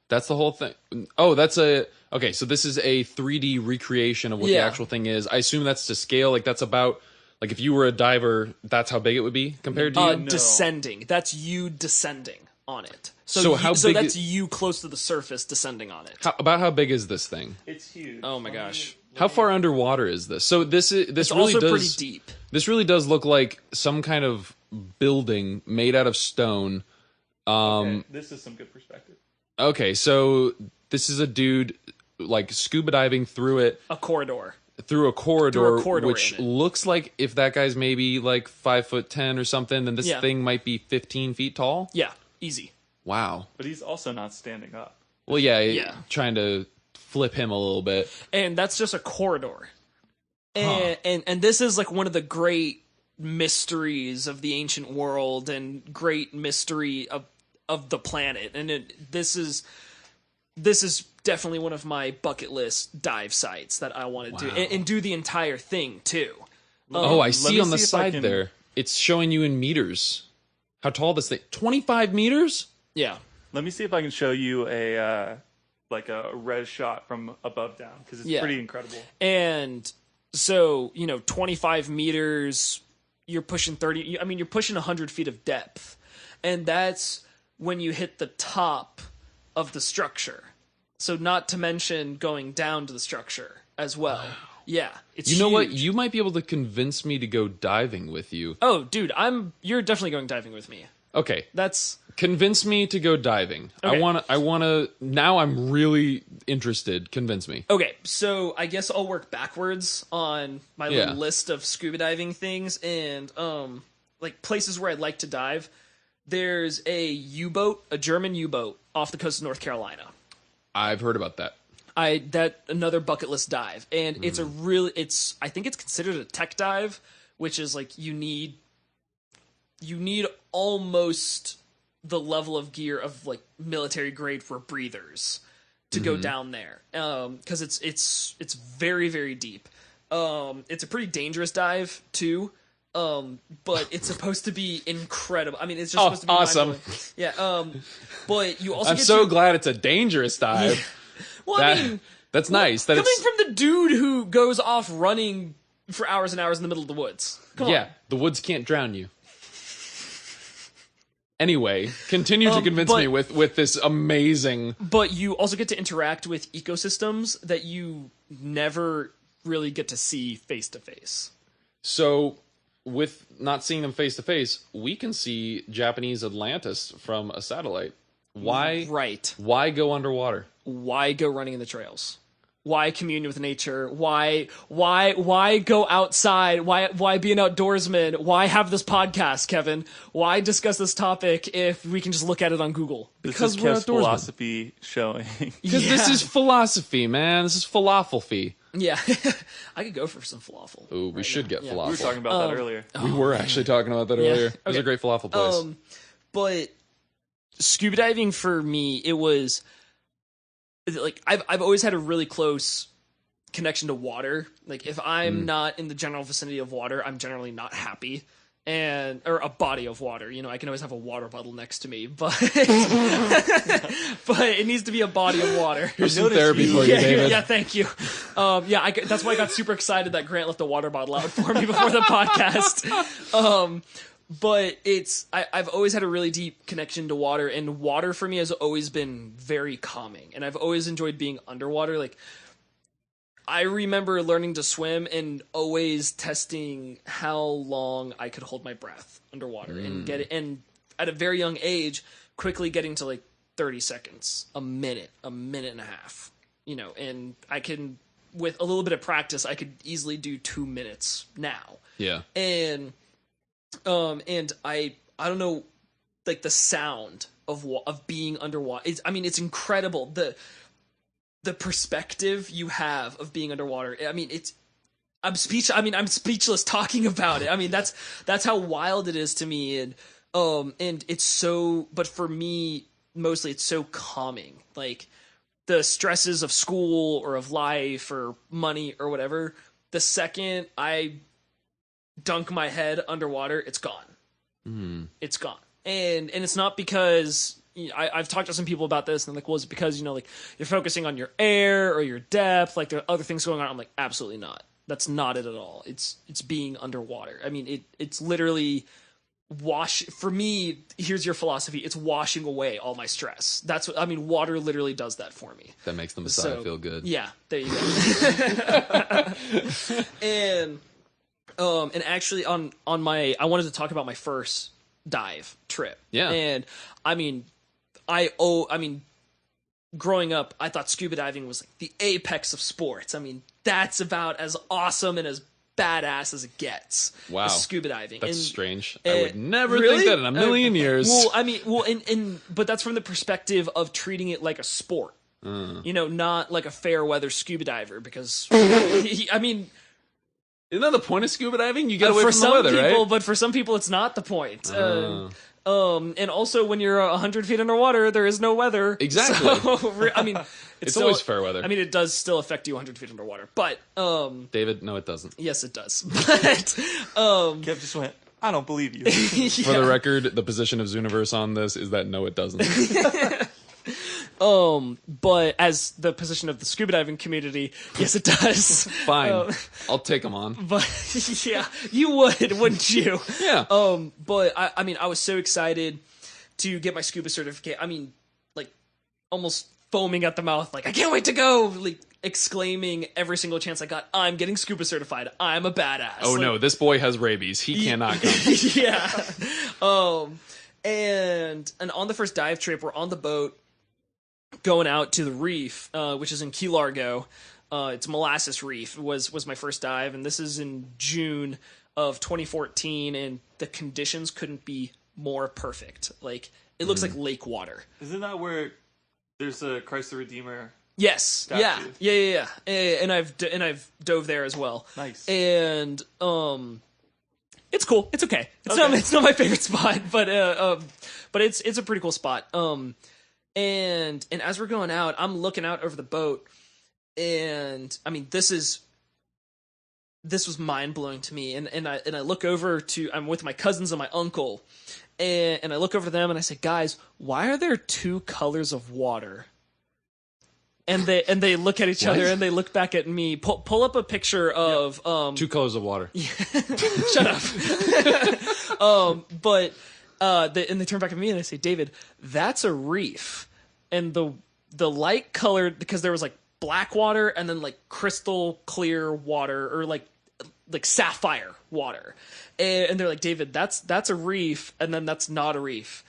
Speaker 2: That's the whole thing. Oh, okay, so this is a 3D recreation of what the actual thing is. I assume that's to scale. Like, that's about, like, if you were a diver, that's how big it would be compared to you?
Speaker 3: No. Descending. That's you descending on it.
Speaker 2: So
Speaker 3: that's you close to the surface descending on it.
Speaker 2: About how big is this thing?
Speaker 4: It's huge.
Speaker 3: Oh my gosh.
Speaker 2: How far underwater is this? So this
Speaker 3: It's
Speaker 2: really
Speaker 3: also
Speaker 2: does,
Speaker 3: pretty deep.
Speaker 2: This really does look like some kind of building made out of stone.
Speaker 4: Okay, this is some good perspective.
Speaker 2: Okay, so this is a dude like scuba diving through it. Through a corridor, which looks like if that guy's maybe like 5'10" or something, then this thing might be 15 feet tall.
Speaker 3: Yeah, easy.
Speaker 2: Wow.
Speaker 4: But he's also not standing up.
Speaker 2: Well, yeah. Trying to flip him a little bit.
Speaker 3: And that's just a corridor. And this is like one of the great mysteries of the ancient world and great mystery of the planet. And this is definitely one of my bucket list dive sites that I want to do and do the entire thing too.
Speaker 2: I see on the side there. It's showing you in meters. How tall this thing? 25 meters?
Speaker 3: Yeah.
Speaker 4: Let me see if I can show you a res shot from above down, because it's pretty incredible.
Speaker 3: And so, 25 meters, you're pushing 30. I mean, you're pushing 100 feet of depth, and that's when you hit the top of the structure. So not to mention going down to the structure as well. Wow. Yeah, it's
Speaker 2: You know what? You might be able to convince me to go diving with you.
Speaker 3: Oh, dude, you're definitely going diving with me.
Speaker 2: Okay.
Speaker 3: That's
Speaker 2: convince me to go diving. Okay. I want to now I'm really interested. Convince me.
Speaker 3: Okay, so I guess I'll work backwards on my little list of scuba diving things and like places where I'd like to dive. There's a German U-boat off the coast of North Carolina.
Speaker 2: I've heard about that.
Speaker 3: Another bucket list dive, and I think it's considered a tech dive, which is like you need almost the level of gear of like military grade for breathers to go down there, because it's very, very deep. It's a pretty dangerous dive too, but it's supposed to be incredible. I mean, it's just supposed to be
Speaker 2: awesome.
Speaker 3: Yeah, but you also
Speaker 2: I'm so glad it's a dangerous dive.
Speaker 3: Yeah. Well,
Speaker 2: that's nice. That
Speaker 3: coming from the dude who goes off running for hours and hours in the middle of the woods. Come on.
Speaker 2: The woods can't drown you. Anyway, continue to convince me with this amazing...
Speaker 3: But you also get to interact with ecosystems that you never really get to see face-to-face.
Speaker 2: So, with not seeing them face-to-face, we can see Japanese Atlantis from a satellite. Why?
Speaker 3: Right.
Speaker 2: Why go underwater?
Speaker 3: Why go running in the trails? why commune with nature? Why go outside? Why be an outdoorsman? Why have this podcast, Kevin? Why discuss this topic if we can just look at it on Google?
Speaker 4: Because we're outdoorsmen. Philosophy showing.
Speaker 2: Because this is philosophy, man. This is falafel-fee.
Speaker 3: Yeah, I could go for some falafel.
Speaker 2: Ooh, we should get falafel.
Speaker 4: We were talking about that earlier.
Speaker 2: We were actually talking about that earlier. It was a great falafel place.
Speaker 3: But scuba diving for me, it was like I've always had a really close connection to water. Like if I'm not in the general vicinity of water, I'm generally not happy. Or a body of water, I can always have a water bottle next to me, but but it needs to be a body of water.
Speaker 2: Here's some therapy for you, David.
Speaker 3: Yeah, thank you. That's why I got super excited that Grant left the water bottle out for me before the podcast. But I've always had a really deep connection to water, and water for me has always been very calming, and I've always enjoyed being underwater. Like, I remember learning to swim and always testing how long I could hold my breath underwater and and at a very young age, quickly getting to like 30 seconds, a minute and a half, and I can, with a little bit of practice, I could easily do 2 minutes now.
Speaker 2: Yeah.
Speaker 3: And I don't know, like the sound of being underwater. It's incredible. The perspective you have of being underwater. I'm speechless talking about it. That's how wild it is to me. And it's so, but for me, mostly it's so calming. Like the stresses of school or of life or money or whatever, the second I dunk my head underwater, it's gone. It's gone. And it's not because I've talked to some people about this, and like, well, is it because like you're focusing on your air or your depth, like there are other things going on? I'm like, absolutely not. That's not it at all. It's being underwater. It's literally for me. Here's your philosophy. It's washing away all my stress. That's what water literally does that for me.
Speaker 2: That makes the Messiah feel good.
Speaker 3: Yeah, there you go. And actually on my, I wanted to talk about my first dive trip.
Speaker 2: Yeah.
Speaker 3: And growing up, I thought scuba diving was like the apex of sports. That's about as awesome and as badass as it gets.
Speaker 2: Wow.
Speaker 3: Scuba diving.
Speaker 2: That's strange. I would never
Speaker 3: really?
Speaker 2: think that in a million years.
Speaker 3: But that's from the perspective of treating it like a sport. Not like a fair weather scuba diver, because
Speaker 2: isn't that the point of scuba diving? You get away from the weather,
Speaker 3: right?
Speaker 2: But
Speaker 3: for some people, it's not the point. And also, when you're 100 feet underwater, there is no weather.
Speaker 2: Exactly.
Speaker 3: So,
Speaker 2: it's always fair weather.
Speaker 3: It does still affect you 100 feet underwater. But
Speaker 2: David, no, it doesn't.
Speaker 3: Yes, it does. But
Speaker 4: Kev just went, I don't believe you.
Speaker 3: Yeah.
Speaker 2: For the record, the position of Nooniverse on this is that no, it doesn't.
Speaker 3: But as the position of the scuba diving community, yes, it does.
Speaker 2: Fine. I'll take them on.
Speaker 3: But yeah, you would, wouldn't you?
Speaker 2: Yeah.
Speaker 3: But I was so excited to get my scuba certificate. Like almost foaming at the mouth, like I can't wait to go, like exclaiming every single chance I got, I'm getting scuba certified. I'm a badass.
Speaker 2: Oh no, this boy has rabies. He cannot come.
Speaker 3: Yeah. And on the first dive trip, we're on the boat going out to the reef, which is in Key Largo. It's Molasses Reef. Was my first dive, and this is in June of 2014, and the conditions couldn't be more perfect. Like it looks like lake water.
Speaker 4: Isn't that where there's a Christ the Redeemer?
Speaker 3: Yes.
Speaker 4: Statue?
Speaker 3: Yeah. And I've dove there as well.
Speaker 4: Nice.
Speaker 3: And it's cool. It's okay. It's not my favorite spot, but it's a pretty cool spot. And as we're going out, I'm looking out over the boat, and this was mind blowing to me. And I look over I'm with my cousins and my uncle, and I look over to them and I say, guys, why are there two colors of water? And they look at each other and they look back at me. Pull up a picture of
Speaker 2: two colors of water.
Speaker 3: Shut up. But they turn back at me and they say, David, that's a reef. And the light colored, because there was like black water and then like crystal clear water, or like sapphire water. And they're like, David, that's a reef, and then that's not a reef.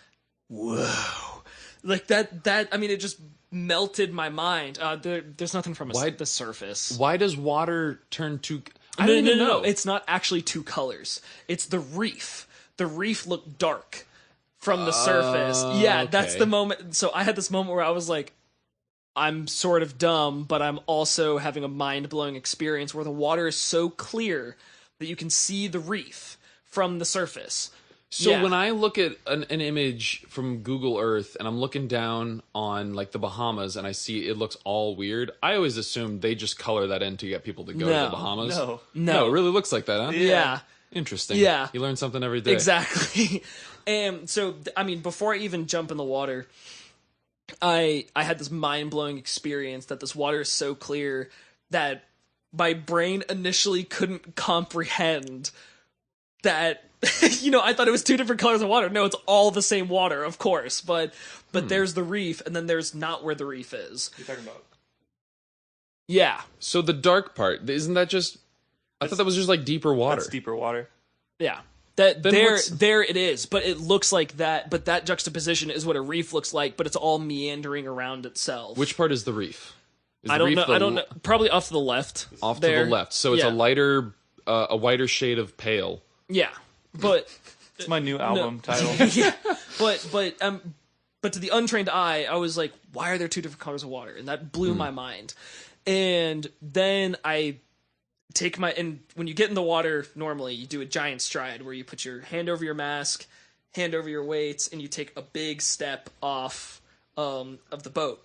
Speaker 3: Whoa. Like that it just melted my mind. There's nothing from the surface.
Speaker 2: Why does water turn to...
Speaker 3: No. It's not actually two colors. It's the reef. The reef looked dark from the surface. Yeah, okay. That's the moment. So I had this moment where I was like, I'm sort of dumb, but I'm also having a mind-blowing experience where the water is so clear that you can see the reef from the surface.
Speaker 2: So when I look at an image from Google Earth and I'm looking down on like the Bahamas and I see it looks all weird, I always assume they just color that in to get people to go to the Bahamas. No, it really looks like that, huh?
Speaker 3: Yeah.
Speaker 2: Interesting.
Speaker 3: Yeah.
Speaker 2: You learn something every day.
Speaker 3: Exactly. And so, I mean, before I even jump in the water, I had this mind-blowing experience that this water is so clear that my brain initially couldn't comprehend that, I thought it was two different colors of water. No, it's all the same water, of course, but there's the reef, and then there's not where the reef is.
Speaker 4: You're talking about?
Speaker 3: Yeah.
Speaker 2: So the dark part, isn't that just... I thought that was just like deeper water.
Speaker 4: That's deeper water.
Speaker 3: Yeah. There it is, but it looks like that, but that juxtaposition is what a reef looks like, but it's all meandering around itself.
Speaker 2: Which part is the reef?
Speaker 3: I don't know. Probably off to the left.
Speaker 2: Off there. To the left. So it's a whiter shade of pale.
Speaker 3: Yeah. But
Speaker 4: it's my new album title.
Speaker 3: Yeah. But to the untrained eye, I was like, why are there two different colors of water? And that blew my mind. And then and when you get in the water, normally you do a giant stride where you put your hand over your mask, hand over your weights, and you take a big step off of the boat.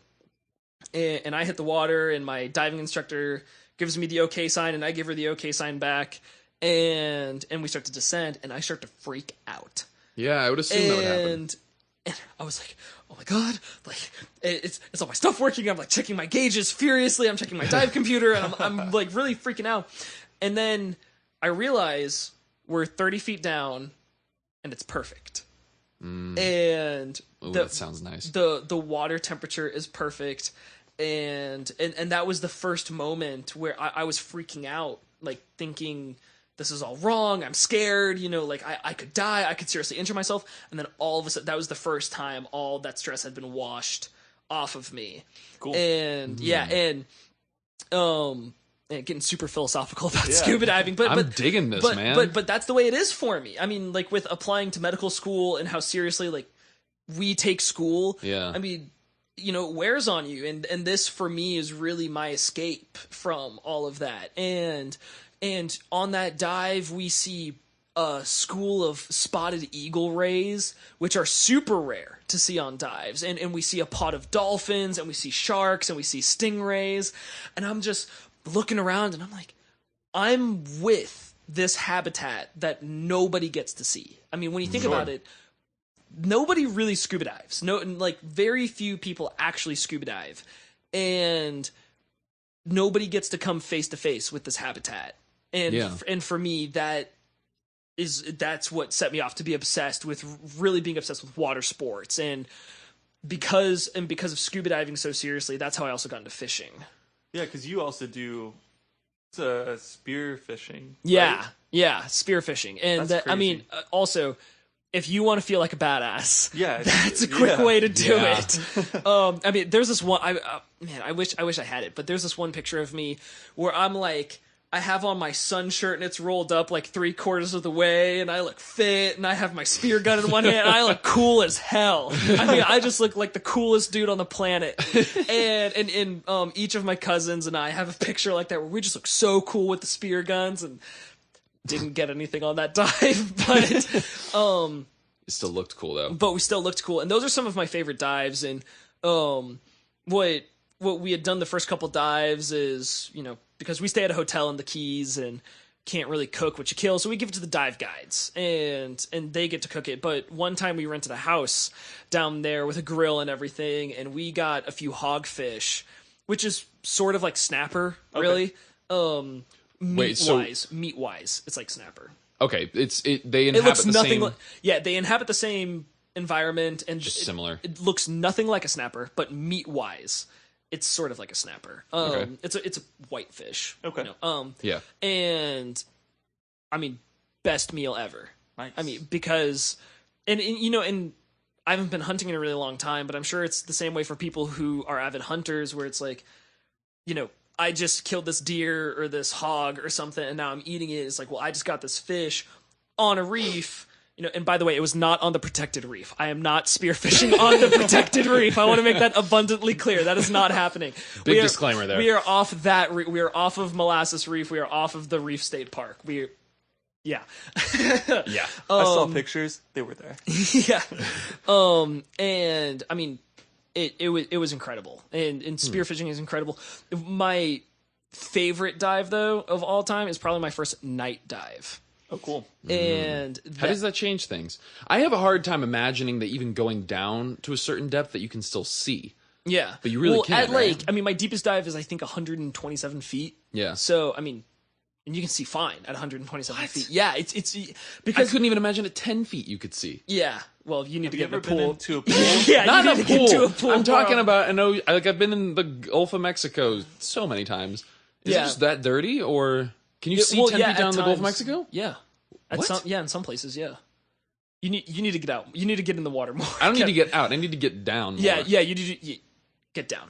Speaker 3: And I hit the water, and my diving instructor gives me the okay sign, and I give her the okay sign back, and we start to descend, and I start to freak out.
Speaker 2: Yeah, I would assume that would happen.
Speaker 3: And I was like, oh my god, like, it's all my stuff working. I'm like checking my gauges furiously. I'm checking my dive computer, and I'm like really freaking out. And then I realize we're 30 feet down, and it's perfect. And
Speaker 2: that sounds nice.
Speaker 3: The water temperature is perfect, and that was the first moment where I was freaking out, like thinking, this is all wrong. I'm scared. Like I could die. I could seriously injure myself. And then all of a sudden, that was the first time all that stress had been washed off of me.
Speaker 4: Cool.
Speaker 3: And and getting super philosophical about scuba diving, but
Speaker 2: I'm digging this, man.
Speaker 3: But that's the way it is for me. I mean, like with applying to medical school and how seriously like we take school.
Speaker 2: Yeah.
Speaker 3: I mean, it wears on you, and this for me is really my escape from all of that. And on that dive, we see a school of spotted eagle rays, which are super rare to see on dives. And we see a pod of dolphins, and we see sharks, and we see stingrays. And I'm just looking around, and I'm like, I'm with this habitat that nobody gets to see. I mean, when you think about it, nobody really scuba dives. No, like very few people actually scuba dive. And nobody gets to come face to face with this habitat. And for me, that's what set me off to be obsessed with, really being obsessed with water sports. And because of scuba diving so seriously, that's how I also got into fishing.
Speaker 4: Yeah, because you also do spear fishing.
Speaker 3: Yeah,
Speaker 4: right?
Speaker 3: Yeah, spear fishing. And I mean, also, if you want to feel like a badass, that's a quick way to do it. I mean, there's this one. I wish I had it, but there's this one picture of me where I'm like, I have on my sun shirt and it's rolled up like 3/4 of the way, and I look fit, and I have my spear gun in one hand, and I look cool as hell. I mean, I just look like the coolest dude on the planet. And each of my cousins and I have a picture like that where we just look so cool with the spear guns, and didn't get anything on that dive, but
Speaker 2: it still looked cool though.
Speaker 3: But we still looked cool, and those are some of my favorite dives. And what we had done the first couple dives is, because we stay at a hotel in the Keys and can't really cook what you kill, so we give it to the dive guides, and they get to cook it. But one time we rented a house down there with a grill and everything, and we got a few hogfish, which is sort of like snapper, really. Meat-wise, it's like snapper.
Speaker 2: Okay, they inhabit the same...
Speaker 3: they inhabit the same environment, and
Speaker 2: just similar.
Speaker 3: It looks nothing like a snapper, but meat-wise, it's sort of like a snapper.
Speaker 2: Okay.
Speaker 3: It's a whitefish.
Speaker 4: Okay.
Speaker 2: Yeah.
Speaker 3: And I mean, best meal ever.
Speaker 4: Nice.
Speaker 3: I mean, because and I haven't been hunting in a really long time, but I'm sure it's the same way for people who are avid hunters, where it's like, I just killed this deer or this hog or something, and now I'm eating it. It's like, well, I just got this fish on a reef, and by the way, it was not on the protected reef. I am not spearfishing on the protected reef. I want to make that abundantly clear. That is not happening.
Speaker 2: Big disclaimer there.
Speaker 3: We are off that. We are off of Molasses Reef. We are off of the Reef State Park. Yeah.
Speaker 2: Yeah.
Speaker 4: I saw pictures. They were there.
Speaker 3: Yeah. And I mean, it was incredible. And spearfishing is incredible. My favorite dive, though, of all time is probably my first night dive.
Speaker 4: Oh, cool.
Speaker 3: And
Speaker 2: how does that change things? I have a hard time imagining that even going down to a certain depth that you can still see.
Speaker 3: Yeah.
Speaker 2: But you really can't, right?
Speaker 3: I mean, my deepest dive is, I think, 127 feet.
Speaker 2: Yeah.
Speaker 3: So, I mean, and you can see fine at 127 feet. Yeah, it's because
Speaker 2: I couldn't even imagine at 10 feet you could see.
Speaker 3: Yeah, well, you need to get in a
Speaker 4: Ever been
Speaker 3: pool.
Speaker 4: into a pool?
Speaker 3: Yeah,
Speaker 2: Not
Speaker 3: you
Speaker 2: in
Speaker 3: need
Speaker 2: a
Speaker 3: to get into a
Speaker 2: pool.
Speaker 3: pool.
Speaker 2: I'm talking
Speaker 3: bro.
Speaker 2: about. I know. I've been in the Gulf of Mexico so many times. Is it just that dirty, or can you see 10 feet down in the Gulf of Mexico?
Speaker 3: Yeah, in some places, yeah. You need to get out. You need to get in the water more.
Speaker 2: I don't need to get out. I need to get down. More.
Speaker 3: Yeah. You need to get down.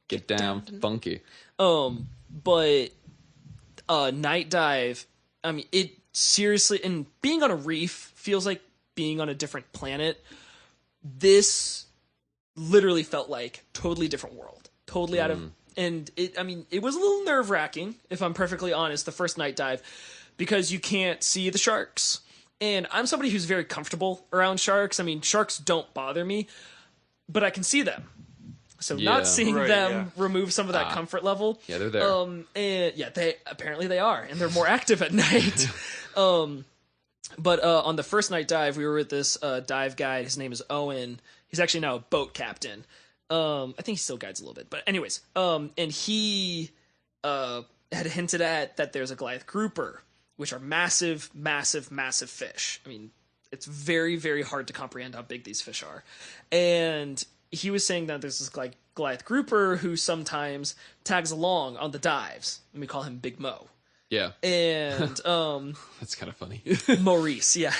Speaker 2: Get down, funky.
Speaker 3: But night dive. I mean, it seriously, and being on a reef feels like being on a different planet. This literally felt like totally different world, totally out of. And it was a little nerve wracking, if I'm perfectly honest, the first night dive, because you can't see the sharks. And I'm somebody who's very comfortable around sharks. I mean, sharks don't bother me, but I can see them. So not seeing them remove some of that comfort level.
Speaker 2: Yeah, they're there.
Speaker 3: And yeah, they are, and they're more active at night. But on the first night dive, we were with this dive guide. His name is Owen. He's actually now a boat captain. I think he still guides a little bit, but anyways, and he had hinted at that there's a Goliath grouper, which are massive, massive, massive fish. I mean, it's very, very hard to comprehend how big these fish are. And he was saying that there's this Goliath grouper who sometimes tags along on the dives, and we call him Big Mo.
Speaker 2: Yeah.
Speaker 3: And
Speaker 2: that's kind of funny.
Speaker 3: Maurice, yeah.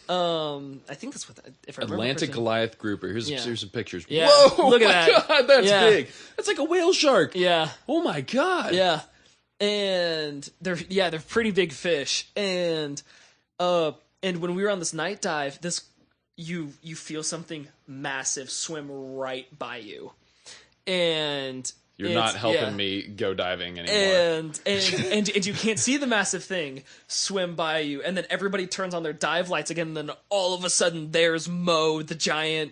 Speaker 3: I think that's what if I remember
Speaker 2: Atlantic
Speaker 3: correctly.
Speaker 2: Goliath grouper. Here's some pictures.
Speaker 3: Yeah.
Speaker 2: Whoa!
Speaker 3: Look at
Speaker 2: my
Speaker 3: that.
Speaker 2: God, that's
Speaker 3: Yeah.
Speaker 2: big. That's like a whale shark.
Speaker 3: Yeah.
Speaker 2: Oh my God.
Speaker 3: Yeah. And they're pretty big fish. And when we were on this night dive, you feel something massive swim right by you. And
Speaker 2: You're not helping me go diving anymore.
Speaker 3: And you can't see the massive thing swim by you, and then everybody turns on their dive lights again, and then all of a sudden there's Mo, the giant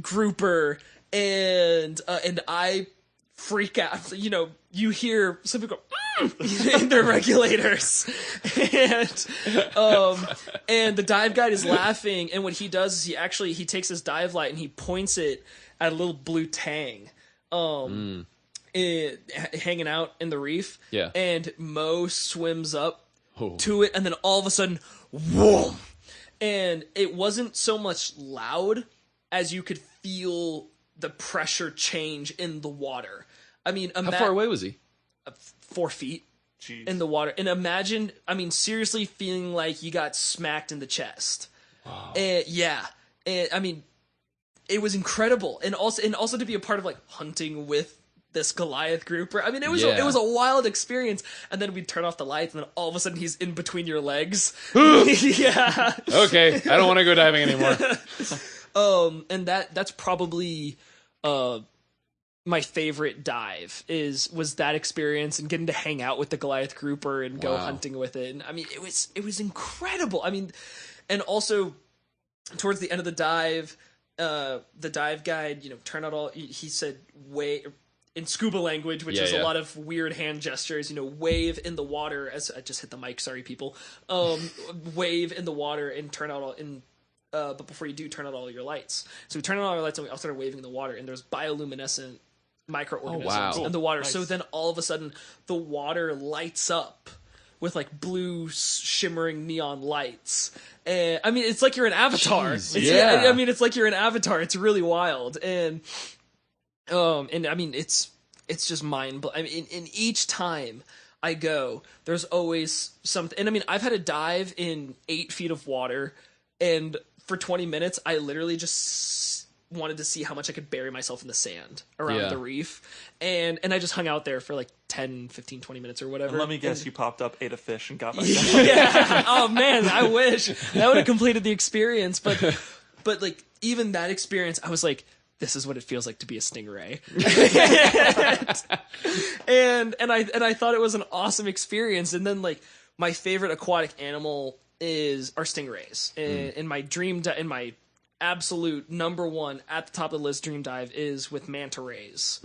Speaker 3: grouper, and I freak out. You hear some people go in their regulators, and the dive guide is laughing, and what he does is he takes his dive light and he points it at a little blue tang. Hanging out in the reef, and Mo swims up to it, and then all of a sudden, whoa! And it wasn't so much loud as you could feel the pressure change in the water. I mean,
Speaker 2: how far away was he?
Speaker 3: 4 feet.
Speaker 4: Jeez.
Speaker 3: In the water, and imagine, seriously feeling like you got smacked in the chest.
Speaker 2: Wow.
Speaker 3: And I mean, it was incredible, and also to be a part of hunting with this Goliath grouper. I mean, it was a wild experience. And then we'd turn off the lights, and then all of a sudden he's in between your legs. Yeah.
Speaker 2: Okay, I don't want to go diving anymore.
Speaker 3: And that's probably my favorite dive was that experience, and getting to hang out with the Goliath grouper and go hunting with it. And I mean, it was incredible. I mean, and also towards the end of the dive, the dive guide, turn out all. He said, "Wait." In scuba language, which is a lot of weird hand gestures, wave in the water, as I just hit the mic, sorry people, wave in the water and turn out but before you do, turn out all your lights. So we turned on all our lights, and we all started waving in the water, and there's bioluminescent microorganisms in the water.
Speaker 4: Nice.
Speaker 3: So then all of a sudden the water lights up with blue shimmering neon lights. And I mean, it's like you're an Avatar.
Speaker 2: Jeez,
Speaker 3: I mean, it's like you're an Avatar. It's really wild. And I mean, it's just mind-blowing. I mean, in each time I go, there's always something. And I mean, I've had a dive in 8 feet of water, and for 20 minutes, I literally just wanted to see how much I could bury myself in the sand around the reef. And I just hung out there for like 10, 15, 20 minutes or whatever.
Speaker 4: And let me guess, you popped up, ate a fish, and got back
Speaker 3: down. Yeah. Oh, man, I wish. That would have completed the experience. But like, even that experience, I was like, this is what it feels like to be a stingray. and I thought it was an awesome experience. And then, like, my favorite aquatic animal are stingrays. In my in my absolute number one at the top of the list dream dive is with manta rays.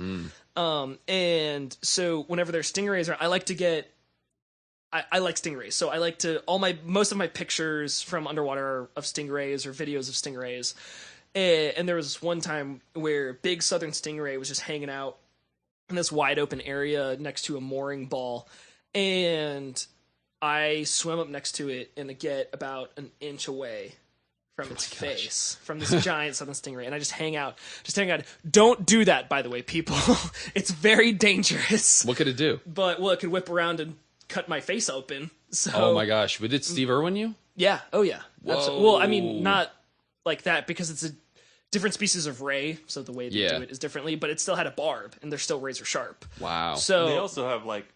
Speaker 3: And so whenever there's stingrays, I like to get. I like stingrays, so I like to most of my pictures from underwater are of stingrays or videos of stingrays. And there was this one time where big southern stingray was just hanging out in this wide open area next to a mooring ball, and I swim up next to it and I get about an inch away from its face, from this giant southern stingray, and I just hang out. Don't do that, by the way, people. It's very dangerous.
Speaker 2: What could it do?
Speaker 3: It could whip around and cut my face open. So,
Speaker 2: oh my gosh! But did Steve Irwin you?
Speaker 3: Yeah. Oh yeah. Absolutely. Well, I mean, not like that because it's a different species of ray, so the way they do it is differently. But it still had a barb, and they're still razor sharp.
Speaker 2: Wow.
Speaker 3: So
Speaker 4: they also have like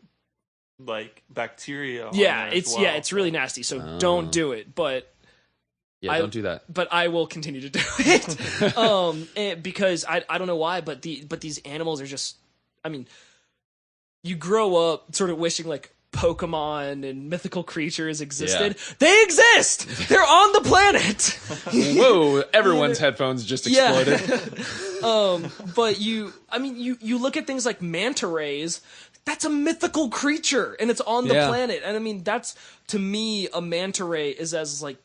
Speaker 4: bacteria.
Speaker 3: It's really nasty. So don't do it. But
Speaker 2: don't do that.
Speaker 3: But I will continue to do it. Because I don't know why, but these animals are just. I mean, you grow up sort of wishing like Pokemon and mythical creatures existed. Yeah. They exist! They're on the planet!
Speaker 2: Whoa, everyone's headphones just exploded.
Speaker 3: But you look at things like manta rays, that's a mythical creature, and it's on the planet. And I mean, that's, to me, a manta ray is as, like,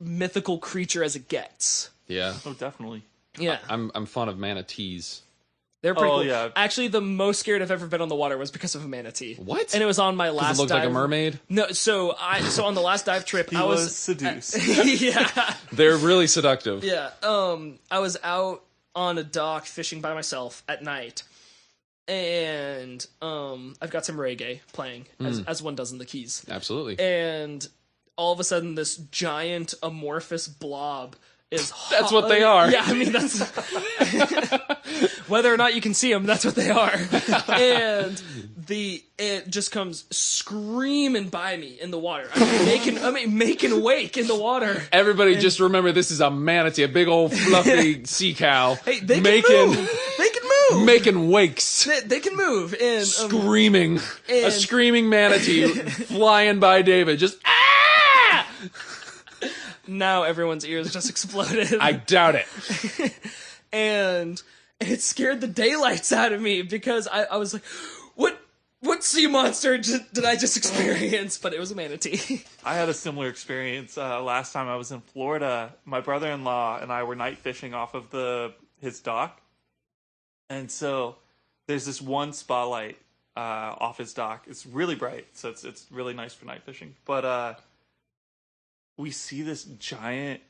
Speaker 3: mythical creature as it gets.
Speaker 2: Yeah.
Speaker 4: Oh, definitely.
Speaker 3: Yeah.
Speaker 2: I'm fond of manatees.
Speaker 3: They're pretty cool.
Speaker 4: Yeah.
Speaker 3: Actually, the most scared I've ever been on the water was because of a manatee.
Speaker 2: What?
Speaker 3: And it was on my last dive.
Speaker 2: Does it look like a mermaid?
Speaker 3: No, so on the last dive trip,
Speaker 4: I was seduced.
Speaker 3: Yeah.
Speaker 2: They're really seductive.
Speaker 3: Yeah. I was out on a dock fishing by myself at night. And I've got some reggae playing, as one does in the Keys.
Speaker 2: Absolutely.
Speaker 3: And all of a sudden, this giant amorphous blob is
Speaker 2: that's what they are.
Speaker 3: Yeah, I mean, that's whether or not you can see them, that's what they are. And it just comes screaming by me in the water. Making wake in the water.
Speaker 2: Everybody just remember, this is a manatee, a big old fluffy sea cow.
Speaker 3: Hey, they can move. They can move.
Speaker 2: Making wakes.
Speaker 3: They can move. And
Speaker 2: screaming. A screaming manatee flying by David. Just ah!
Speaker 3: Now everyone's ears just exploded.
Speaker 2: I doubt it.
Speaker 3: And it scared the daylights out of me because I was like, what sea monster did I just experience? But it was a manatee.
Speaker 4: I had a similar experience last time I was in Florida. My brother-in-law and I were night fishing off of his dock. And so there's this one spotlight off his dock. It's really bright, so it's really nice for night fishing. But we see this giant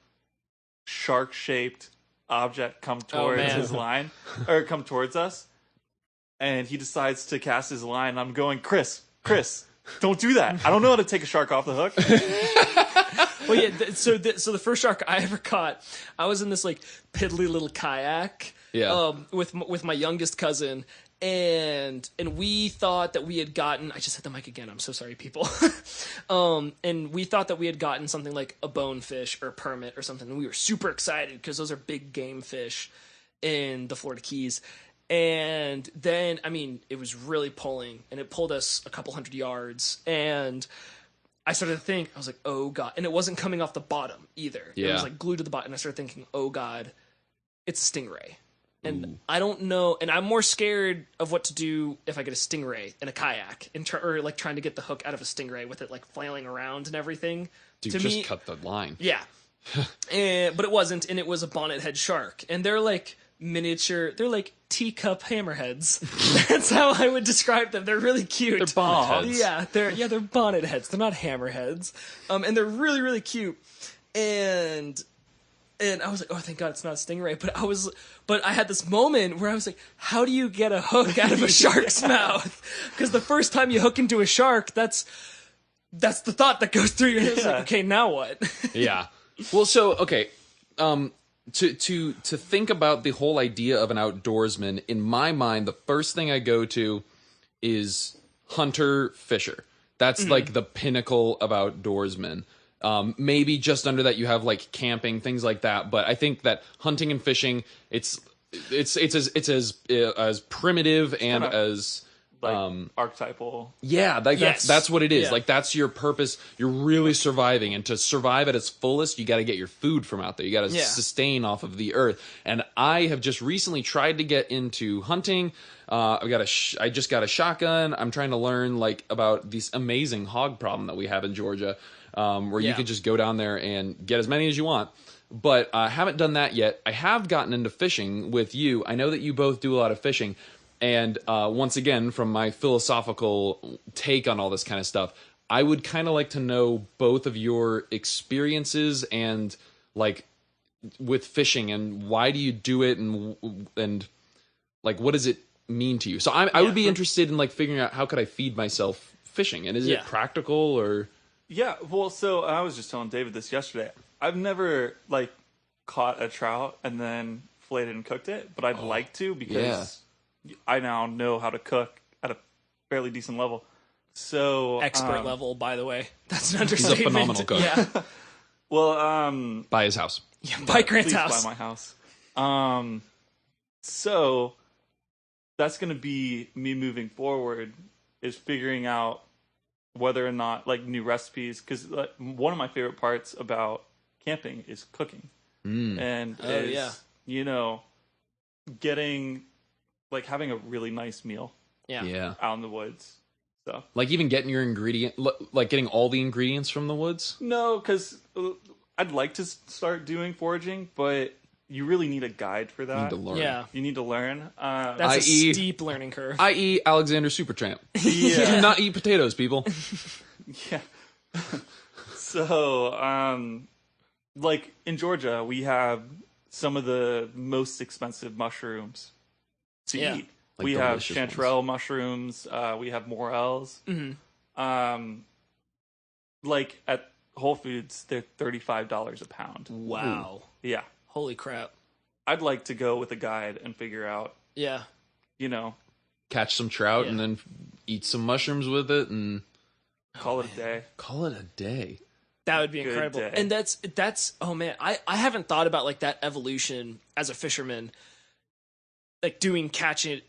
Speaker 4: shark-shaped object come towards his line, or come towards us, and he decides to cast his line. I'm going, Chris, don't do that. I don't know how to take a shark off the hook.
Speaker 3: Well, yeah. So the first shark I ever caught, I was in this like piddly little kayak, with my youngest cousin. And we thought that we had gotten, I just hit the mic again, I'm so sorry, people. And we thought that we had gotten something like a bonefish or a permit or something. And we were super excited because those are big game fish in the Florida Keys. And then, I mean, it was really pulling, and it pulled us a couple hundred yards. And I started to think, I was like, oh God. And it wasn't coming off the bottom either.
Speaker 2: Yeah.
Speaker 3: It was like glued to the bottom. And I started thinking, oh God, it's a stingray. And I don't know, and I'm more scared of what to do if I get a stingray in a kayak, or like trying to get the hook out of a stingray with it like flailing around and everything.
Speaker 2: Dude, just cut the line.
Speaker 3: Yeah. But it wasn't, and it was a bonnethead shark. And they're like miniature, they're like teacup hammerheads. That's how I would describe them. They're really cute.
Speaker 2: They're bonnetheads.
Speaker 3: Yeah, they're bonnetheads. They're not hammerheads. And they're really, really cute. And I was like, oh, thank God it's not a stingray. But I had this moment where I was like, how do you get a hook out of a shark's mouth? Because the first time you hook into a shark, that's the thought that goes through your head. It's like, okay, now what?
Speaker 2: Yeah. Well, so, okay, to think about the whole idea of an outdoorsman, in my mind, the first thing I go to is hunter fisher. That's like the pinnacle of outdoorsmen. Maybe just under that you have like camping, things like that. But I think that hunting and fishing, it's as primitive and as
Speaker 4: archetypal.
Speaker 2: Yeah, like that's what it is.
Speaker 3: Yeah.
Speaker 2: Like that's your purpose. You're really surviving, and to survive at its fullest, you got to get your food from out there. You got to sustain off of the earth. And I have just recently tried to get into hunting. I just got a shotgun. I'm trying to learn like about this amazing hog problem that we have in Georgia, where you can just go down there and get as many as you want. But I haven't done that yet. I have gotten into fishing with you. I know that you both do a lot of fishing. And once again, from my philosophical take on all this kind of stuff, I would kind of like to know both of your experiences and like with fishing, and why do you do it, and like what does it mean to you? So I would be interested in like figuring out how could I feed myself fishing, and is it practical or? Yeah,
Speaker 4: well, so I was just telling David this yesterday. I've never like caught a trout and then filleted and cooked it, but I'd like to because I now know how to cook at a fairly decent level. So
Speaker 3: expert level, by the way. That's an understatement.
Speaker 2: He's a phenomenal cook.
Speaker 3: Yeah.
Speaker 4: Well,
Speaker 2: by his house.
Speaker 3: Yeah, by Grant's house.
Speaker 4: By my house. So that's going to be me moving forward, is figuring out whether or not like new recipes, because one of my favorite parts about camping is cooking, and you know, getting like having a really nice meal out in the woods. So
Speaker 2: like even getting your like getting all the ingredients from the woods.
Speaker 4: No, because I'd like to start doing foraging, but you really need a guide for that.
Speaker 2: You need to learn.
Speaker 3: Yeah,
Speaker 4: you need to learn.
Speaker 3: That's a steep learning curve.
Speaker 2: I.e. Alexander Supertramp. Do not eat potatoes, people.
Speaker 4: Yeah. So, like in Georgia, we have some of the most expensive mushrooms to eat. Like we have chanterelle mushrooms. We have morels. Like at Whole Foods, they're $35 a pound.
Speaker 3: Wow.
Speaker 4: Yeah.
Speaker 3: Holy crap.
Speaker 4: I'd like to go with a guide and figure out.
Speaker 3: Yeah.
Speaker 4: You know,
Speaker 2: catch some trout and then eat some mushrooms with it and
Speaker 4: call it a day.
Speaker 2: Call it a day.
Speaker 3: That would be incredible. Day. And that's oh man, I haven't thought about like that evolution as a fisherman, like doing catch and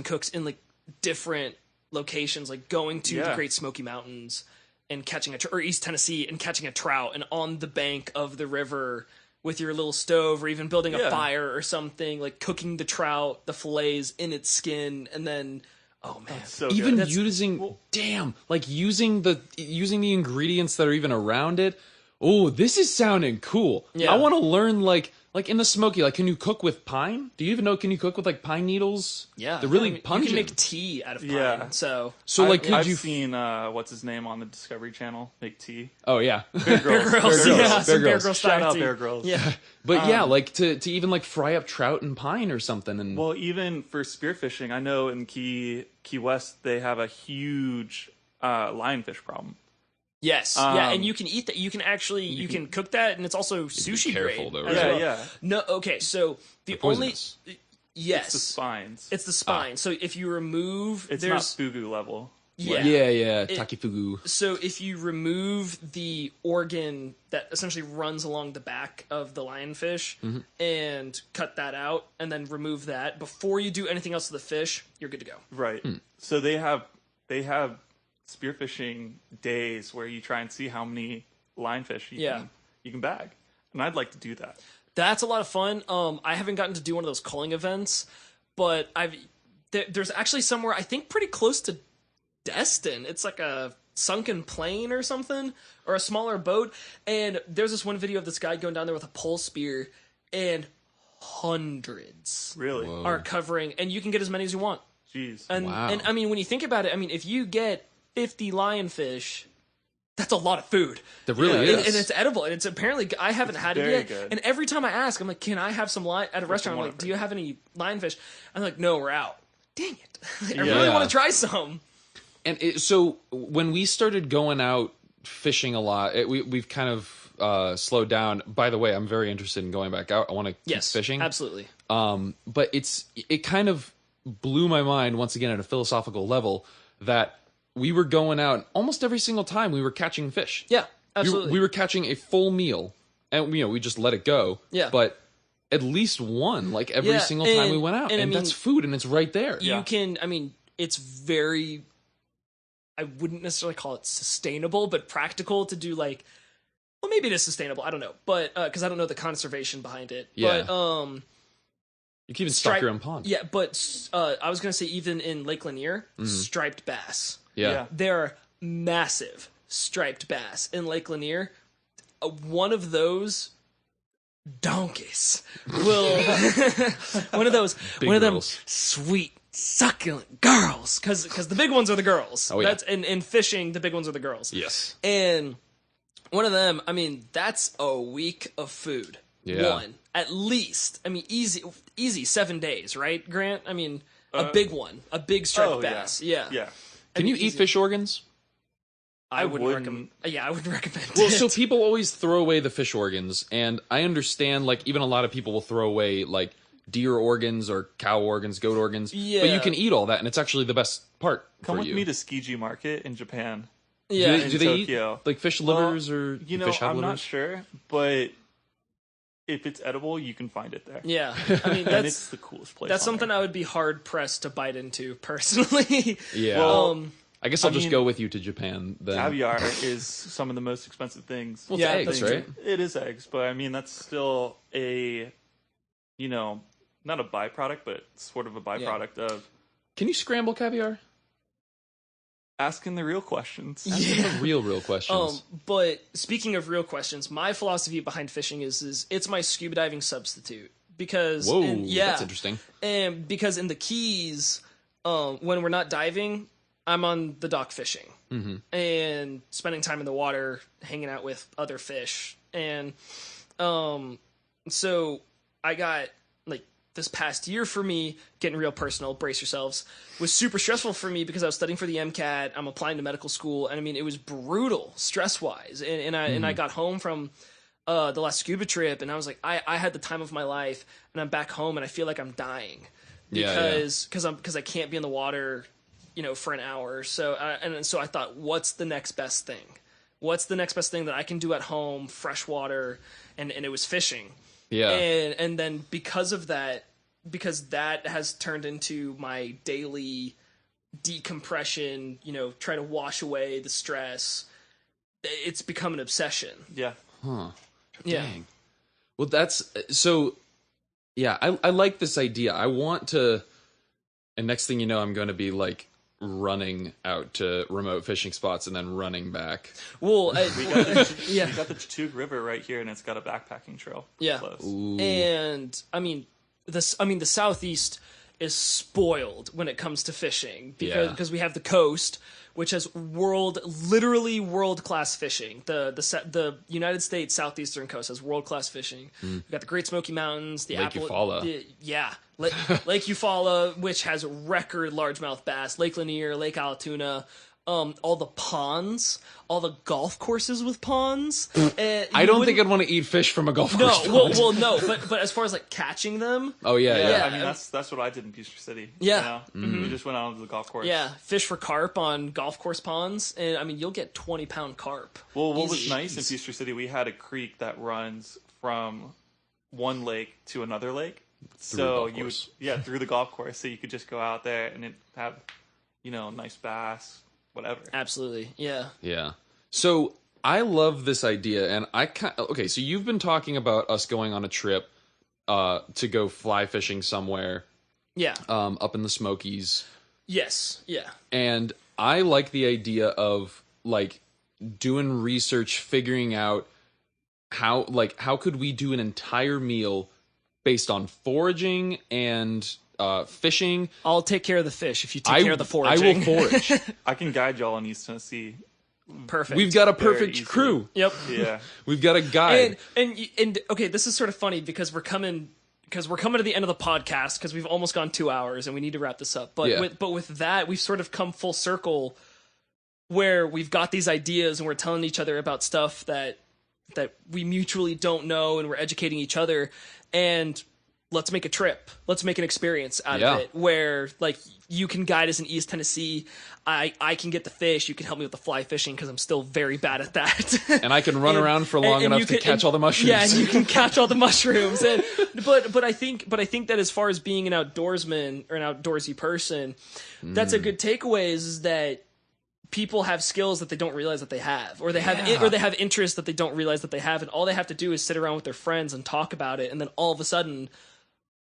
Speaker 3: cooks in like different locations, like going to the Great Smoky Mountains and catching or East Tennessee and catching a trout, and on the bank of the river with your little stove, or even building a fire or something, like cooking the trout, the fillets in its skin, and then
Speaker 2: so even using using the ingredients that are even around it. Oh, this is sounding cool. Yeah. I want to learn like in the Smoky, like can you cook with pine? Do you even know can you cook with like pine needles?
Speaker 3: Yeah.
Speaker 2: They're really pungent.
Speaker 3: You can make tea out of pine. Yeah. So
Speaker 2: like
Speaker 4: I've seen what's his name on the Discovery Channel make tea.
Speaker 2: Oh yeah.
Speaker 3: Bear Grylls. Yeah, Bear Grylls.
Speaker 4: Shout out Bear Grylls.
Speaker 3: Yeah.
Speaker 2: But like to even like fry up trout and pine or something. And
Speaker 4: well, even for spearfishing, I know in Key West they have a huge lionfish problem.
Speaker 3: Yes, and you can eat that. You can actually you can cook that, and it's also sushi grade.
Speaker 2: Though,
Speaker 4: right? Yeah.
Speaker 3: No, okay. So the only
Speaker 4: it's the spines.
Speaker 3: It's the spine. So if you remove,
Speaker 4: it's not fugu level.
Speaker 3: Yeah,
Speaker 2: takifugu.
Speaker 3: So if you remove the organ that essentially runs along the back of the lionfish and cut that out, and then remove that before you do anything else to the fish, you're good to go.
Speaker 4: Right. So they have spearfishing days where you try and see how many lionfish you can bag, and I'd like to do that.
Speaker 3: That's a lot of fun. I haven't gotten to do one of those culling events, but there's actually somewhere I think pretty close to Destin. It's like a sunken plane or something, or a smaller boat, and there's this one video of this guy going down there with a pole spear, and hundreds are covering, and you can get as many as you want.
Speaker 4: Jeez.
Speaker 3: And I mean, when you think about it, I mean, if you get 50 lionfish, that's a lot of food.
Speaker 2: That really is.
Speaker 3: And it's edible. And it's apparently, I haven't had it yet.
Speaker 4: Good.
Speaker 3: And every time I ask, I'm like, can I have some at a restaurant? I'm like, do you have any lionfish? I'm like, no, we're out. Dang it. I really want to try some.
Speaker 2: And so when we started going out fishing a lot, we've kind of slowed down. By the way, I'm very interested in going back out. I want to keep fishing.
Speaker 3: Absolutely.
Speaker 2: But it kind of blew my mind once again at a philosophical level that we were going out almost every single time we were catching fish.
Speaker 3: Yeah, absolutely.
Speaker 2: We were catching a full meal, and we just let it go.
Speaker 3: Yeah.
Speaker 2: But at least one, like every single time we went out, and that's food, and it's right there.
Speaker 3: You can. I mean, it's very. I wouldn't necessarily call it sustainable, but practical to do like. Well, maybe it is sustainable. I don't know, but because I don't know the conservation behind it.
Speaker 2: Yeah.
Speaker 3: But
Speaker 2: you can even stock your own pond.
Speaker 3: Yeah, but I was gonna say even in Lake Lanier, striped bass.
Speaker 2: Yeah.
Speaker 3: There are massive striped bass in Lake Lanier. One of those donkeys will one of them sweet succulent girls because the big ones are the girls.
Speaker 2: Oh, yeah.
Speaker 3: That's in fishing, the big ones are the girls.
Speaker 2: Yes.
Speaker 3: And one of them, I mean, that's a week of food.
Speaker 2: Yeah.
Speaker 3: One at least. I mean, easy 7 days, right, Grant? I mean, a big one, a big striped bass. Yeah.
Speaker 2: Can you eat fish organs?
Speaker 3: I wouldn't recommend. Yeah, I wouldn't recommend.
Speaker 2: Well,
Speaker 3: it.
Speaker 2: so people always throw away the fish organs, and I understand. Like even a lot of people will throw away like deer organs or cow organs, goat organs.
Speaker 3: Yeah.
Speaker 2: But you can eat all that, and it's actually the best part.
Speaker 4: Come
Speaker 2: for
Speaker 4: with
Speaker 2: you.
Speaker 4: me to Skiji Market in Japan.
Speaker 3: Yeah.
Speaker 2: Do they
Speaker 4: Tokyo.
Speaker 2: eat like fish livers or fish head
Speaker 4: I'm
Speaker 2: livers?
Speaker 4: not sure, but if it's edible, you can find it there.
Speaker 3: Yeah, I mean
Speaker 4: And it's the coolest place.
Speaker 3: that's
Speaker 4: on
Speaker 3: something
Speaker 4: Earth.
Speaker 3: I would be hard pressed to bite into personally.
Speaker 2: Yeah.
Speaker 4: Well,
Speaker 2: I guess I'll just
Speaker 4: mean,
Speaker 2: go with you to Japan then.
Speaker 4: caviar is some of the most expensive things.
Speaker 2: Well,
Speaker 3: Yeah,
Speaker 2: it's eggs,
Speaker 3: that's
Speaker 2: right?
Speaker 4: It is eggs, but I mean that's still a, not a byproduct, but sort of a byproduct of
Speaker 2: Can you scramble caviar?
Speaker 4: asking the real questions.
Speaker 2: Ask them the real questions.
Speaker 3: But speaking of real questions, my philosophy behind fishing is it's my scuba diving substitute because
Speaker 2: Whoa, that's interesting.
Speaker 3: And because in the Keys, when we're not diving, I'm on the dock fishing and spending time in the water, hanging out with other fish, and so I got like this past year for me, getting real personal, brace yourselves, was super stressful for me because I was studying for the MCAT. I'm applying to medical school, and I mean it was brutal stress wise. And I got home from the last scuba trip, and I was like, I had the time of my life, and I'm back home, and I feel like I'm dying because I can't be in the water, for an hour. So so I thought, what's the next best thing? What's the next best thing that I can do at home, fresh water, and it was fishing.
Speaker 2: Yeah.
Speaker 3: And then because that has turned into my daily decompression, try to wash away the stress, it's become an obsession.
Speaker 4: Yeah.
Speaker 2: Huh.
Speaker 3: Yeah.
Speaker 2: Dang. Well, that's so. Yeah, I like this idea. I want to, and next thing you know, I'm going to be like running out to remote fishing spots and then running back.
Speaker 3: Well,
Speaker 4: We got the Chattooga River right here, and it's got a backpacking trail.
Speaker 3: Yeah.
Speaker 4: Close.
Speaker 2: Ooh.
Speaker 3: And the Southeast is spoiled when it comes to fishing because we have the coast, which has literally world-class fishing. The United States southeastern coast has world-class fishing. We've got the Great Smoky Mountains, the
Speaker 2: Lake Eufaula.
Speaker 3: Lake Eufaula, which has record largemouth bass, Lake Lanier, Lake Allatoona, all the ponds, all the golf courses with ponds.
Speaker 2: I don't think I'd want to eat fish from a golf course.
Speaker 3: No, but as far as like catching them,
Speaker 2: Oh yeah.
Speaker 4: I mean, that's what I did in Peachtree City.
Speaker 3: Yeah.
Speaker 4: We just went out to the golf course.
Speaker 3: yeah, fish for carp on golf course ponds, and I mean you'll get 20-pound carp.
Speaker 4: Well, what was
Speaker 3: Easy.
Speaker 4: nice in Peachtree City, we had a creek that runs from one lake to another lake. So
Speaker 2: golf course.
Speaker 4: through the golf course. So you could just go out there and it have, nice bass, whatever.
Speaker 3: Absolutely, yeah.
Speaker 2: Yeah. So I love this idea, and okay. So you've been talking about us going on a trip to go fly fishing somewhere,
Speaker 3: Yeah.
Speaker 2: up in the Smokies,
Speaker 3: Yes. Yeah.
Speaker 2: and I like the idea of like doing research, figuring out how could we do an entire meal based on foraging and fishing.
Speaker 3: I'll take care of the fish if you take care of the foraging.
Speaker 2: I will forage.
Speaker 4: I can guide y'all in East Tennessee.
Speaker 3: Perfect.
Speaker 2: We've got a
Speaker 4: Very
Speaker 2: perfect
Speaker 4: easily.
Speaker 2: crew.
Speaker 3: Yep.
Speaker 4: Yeah.
Speaker 2: We've got a guide.
Speaker 3: And okay, this is sort of funny because we're coming to the end of the podcast because we've almost gone 2 hours and we need to wrap this up. But
Speaker 2: Yeah.
Speaker 3: with that, we've sort of come full circle where we've got these ideas and we're telling each other about stuff that we mutually don't know, and we're educating each other, and let's make a trip. Let's make an experience out of it where like you can guide us in East Tennessee. I can get the fish. You can help me with the fly fishing because I'm still very bad at that.
Speaker 2: And I can run around for long enough to catch all the mushrooms.
Speaker 3: Yeah, and you can catch all the mushrooms. But I think that as far as being an outdoorsman or an outdoorsy person, that's a good takeaway is that people have skills that they don't realize that they have, or they have interests that they don't realize that they have, and all they have to do is sit around with their friends and talk about it, and then all of a sudden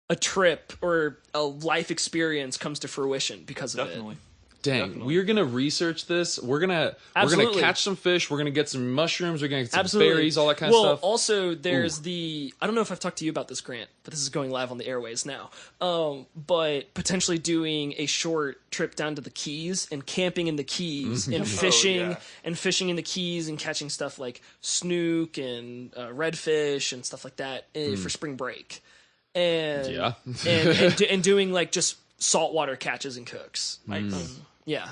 Speaker 3: a trip or a life experience comes to fruition because of it.
Speaker 2: Dang, we're gonna research this. We're gonna catch some fish. We're gonna get some mushrooms. We're gonna get some berries, all that kind of stuff.
Speaker 3: Well, also there's I don't know if I've talked to you about this, Grant, but this is going live on the airways now. But potentially doing a short trip down to the Keys and camping in the Keys and fishing in the Keys and catching stuff like snook and redfish and stuff like that for spring break. And and doing like just saltwater catches and cooks.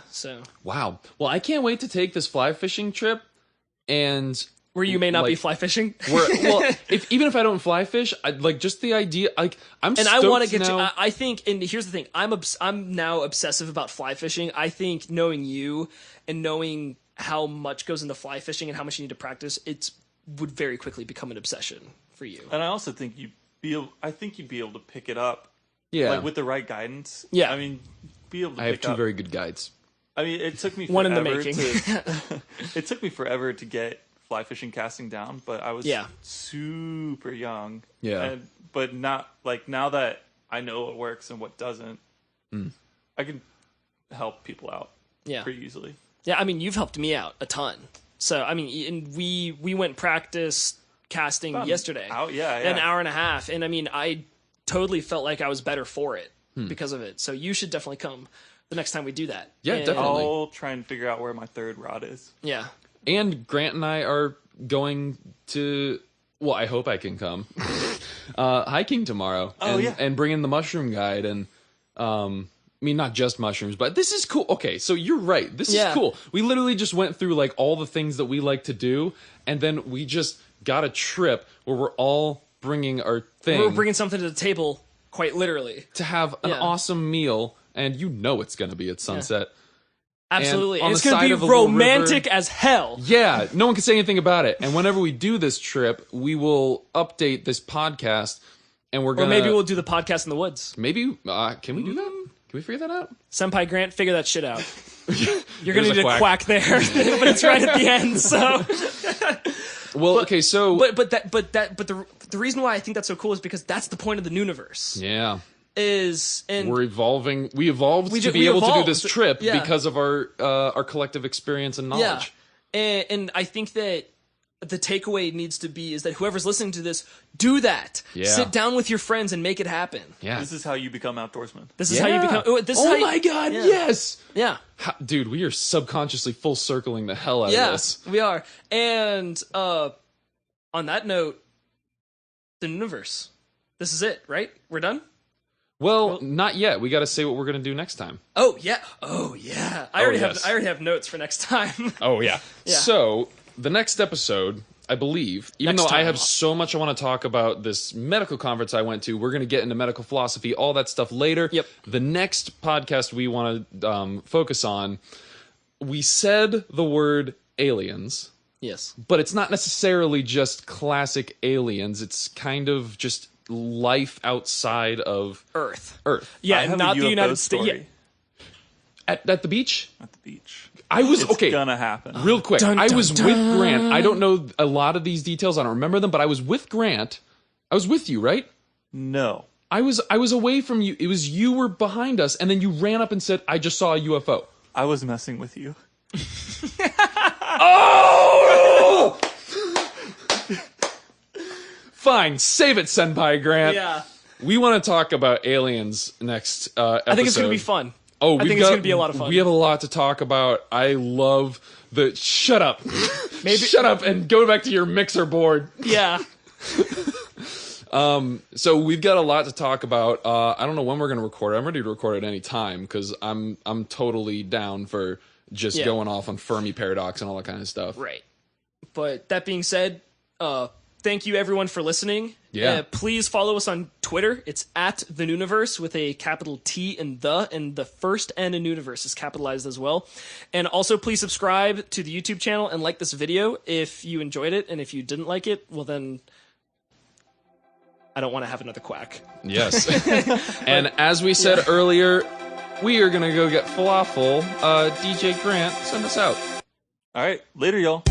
Speaker 3: So
Speaker 2: wow. Well, I can't wait to take this fly fishing trip, and
Speaker 3: where you may not be fly fishing.
Speaker 2: Even if I don't fly fish, just the idea. I
Speaker 3: want to get to. I think, and here's the thing: I'm now obsessive about fly fishing. I think knowing you and knowing how much goes into fly fishing and how much you need to practice, it would very quickly become an obsession for you.
Speaker 4: And I also think you'd be able to pick it up.
Speaker 2: Yeah,
Speaker 4: like with the right guidance.
Speaker 3: Yeah,
Speaker 4: I mean, be able to.
Speaker 2: I have two very good guides.
Speaker 4: I mean, it took me
Speaker 3: one in the making.
Speaker 4: It took me forever to get fly fishing casting down, but I was super young.
Speaker 2: Yeah,
Speaker 4: but not like now that I know what works and what doesn't, I can help people out. Pretty easily.
Speaker 3: Yeah, I mean, you've helped me out a ton. So I mean, and we went practice casting yesterday. An hour and a half, and I mean, I totally felt like I was better for it because of it. So you should definitely come the next time we do that.
Speaker 2: Yeah, definitely.
Speaker 4: I'll try and figure out where my third rod is.
Speaker 3: Yeah.
Speaker 2: And Grant and I are going to, well, I hope I can come, hiking tomorrow. And bring in the mushroom guide. And, I mean, not just mushrooms, but this is cool. Okay, so you're right. This is cool. We literally just went through, like, all the things that we like to do. And then we just got a trip where we're all bringing our thing.
Speaker 3: We're bringing something to the table, quite literally.
Speaker 2: To have an awesome meal, and you know it's going to be at sunset.
Speaker 3: Absolutely. And it's going to be romantic as hell.
Speaker 2: Yeah, no one can say anything about it. And whenever we do this trip, we will update this podcast, and we're going to...
Speaker 3: Or maybe we'll do the podcast in the woods.
Speaker 2: Maybe, can we do that? Can we figure that out?
Speaker 3: Senpai Grant, figure that shit out. You're going to need a quack there, but it's right at the end, so...
Speaker 2: Well, okay, so...
Speaker 3: But the reason why I think that's so cool is because that's the point of the Nooniverse.
Speaker 2: Yeah.
Speaker 3: We're
Speaker 2: evolving. We evolved to be able to do this trip because of our collective experience and knowledge.
Speaker 3: Yeah. And I think that the takeaway needs to be is that whoever's listening to this, do that. Yeah. Sit down with your friends and make it happen.
Speaker 2: Yeah.
Speaker 4: This is how you become outdoorsman.
Speaker 3: This is how you become...
Speaker 2: Oh my God, yes!
Speaker 3: Yeah.
Speaker 2: Dude, we are subconsciously full circling the hell out of this.
Speaker 3: Yeah, we are. And on that note, the Nooniverse. This is it, right? We're done?
Speaker 2: Well, not yet. We got to say what we're going to do next time.
Speaker 3: Oh yeah. I already have notes for next time.
Speaker 2: Oh yeah. So the next episode, I believe, even though I have so much I want to talk about this medical conference I went to, we're going to get into medical philosophy, all that stuff later.
Speaker 3: Yep.
Speaker 2: The next podcast we want to focus on, we said the word aliens.
Speaker 3: Yes.
Speaker 2: But it's not necessarily just classic aliens. It's kind of just life outside of
Speaker 3: Earth.
Speaker 4: Yeah, not the United States. Yeah.
Speaker 2: At the beach?
Speaker 4: At the beach.
Speaker 2: It's
Speaker 4: gonna happen.
Speaker 2: Real quick. I was with Grant. I don't know a lot of these details. I don't remember them, but I was with Grant. I was with you, right?
Speaker 4: No.
Speaker 2: I was away from you. It was you were behind us, and then you ran up and said, I just saw a UFO.
Speaker 4: I was messing with you.
Speaker 2: Oh! Fine, save it, Senpai Grant.
Speaker 3: Yeah.
Speaker 2: We want to talk about aliens next episode.
Speaker 3: I think it's going to be fun.
Speaker 2: Oh,
Speaker 3: I think it's going to be a lot of fun.
Speaker 2: We have a lot to talk about. I love the... Shut up. Shut up and go back to your mixer board.
Speaker 3: Yeah.
Speaker 2: So we've got a lot to talk about. I don't know when we're going to record it. I'm ready to record it any time because I'm totally down for just going off on Fermi paradox and all that kind of stuff.
Speaker 3: Right. But that being said, Thank you, everyone, for listening.
Speaker 2: Yeah.
Speaker 3: Please follow us on Twitter. It's at the Nooniverse with a capital T and the first N in Nooniverse is capitalized as well. And also, please subscribe to the YouTube channel and like this video if you enjoyed it. And if you didn't like it, well, then I don't want to have another quack.
Speaker 2: Yes. And as we said earlier, we are going to go get falafel. DJ Grant, send us out.
Speaker 4: All right. Later, y'all.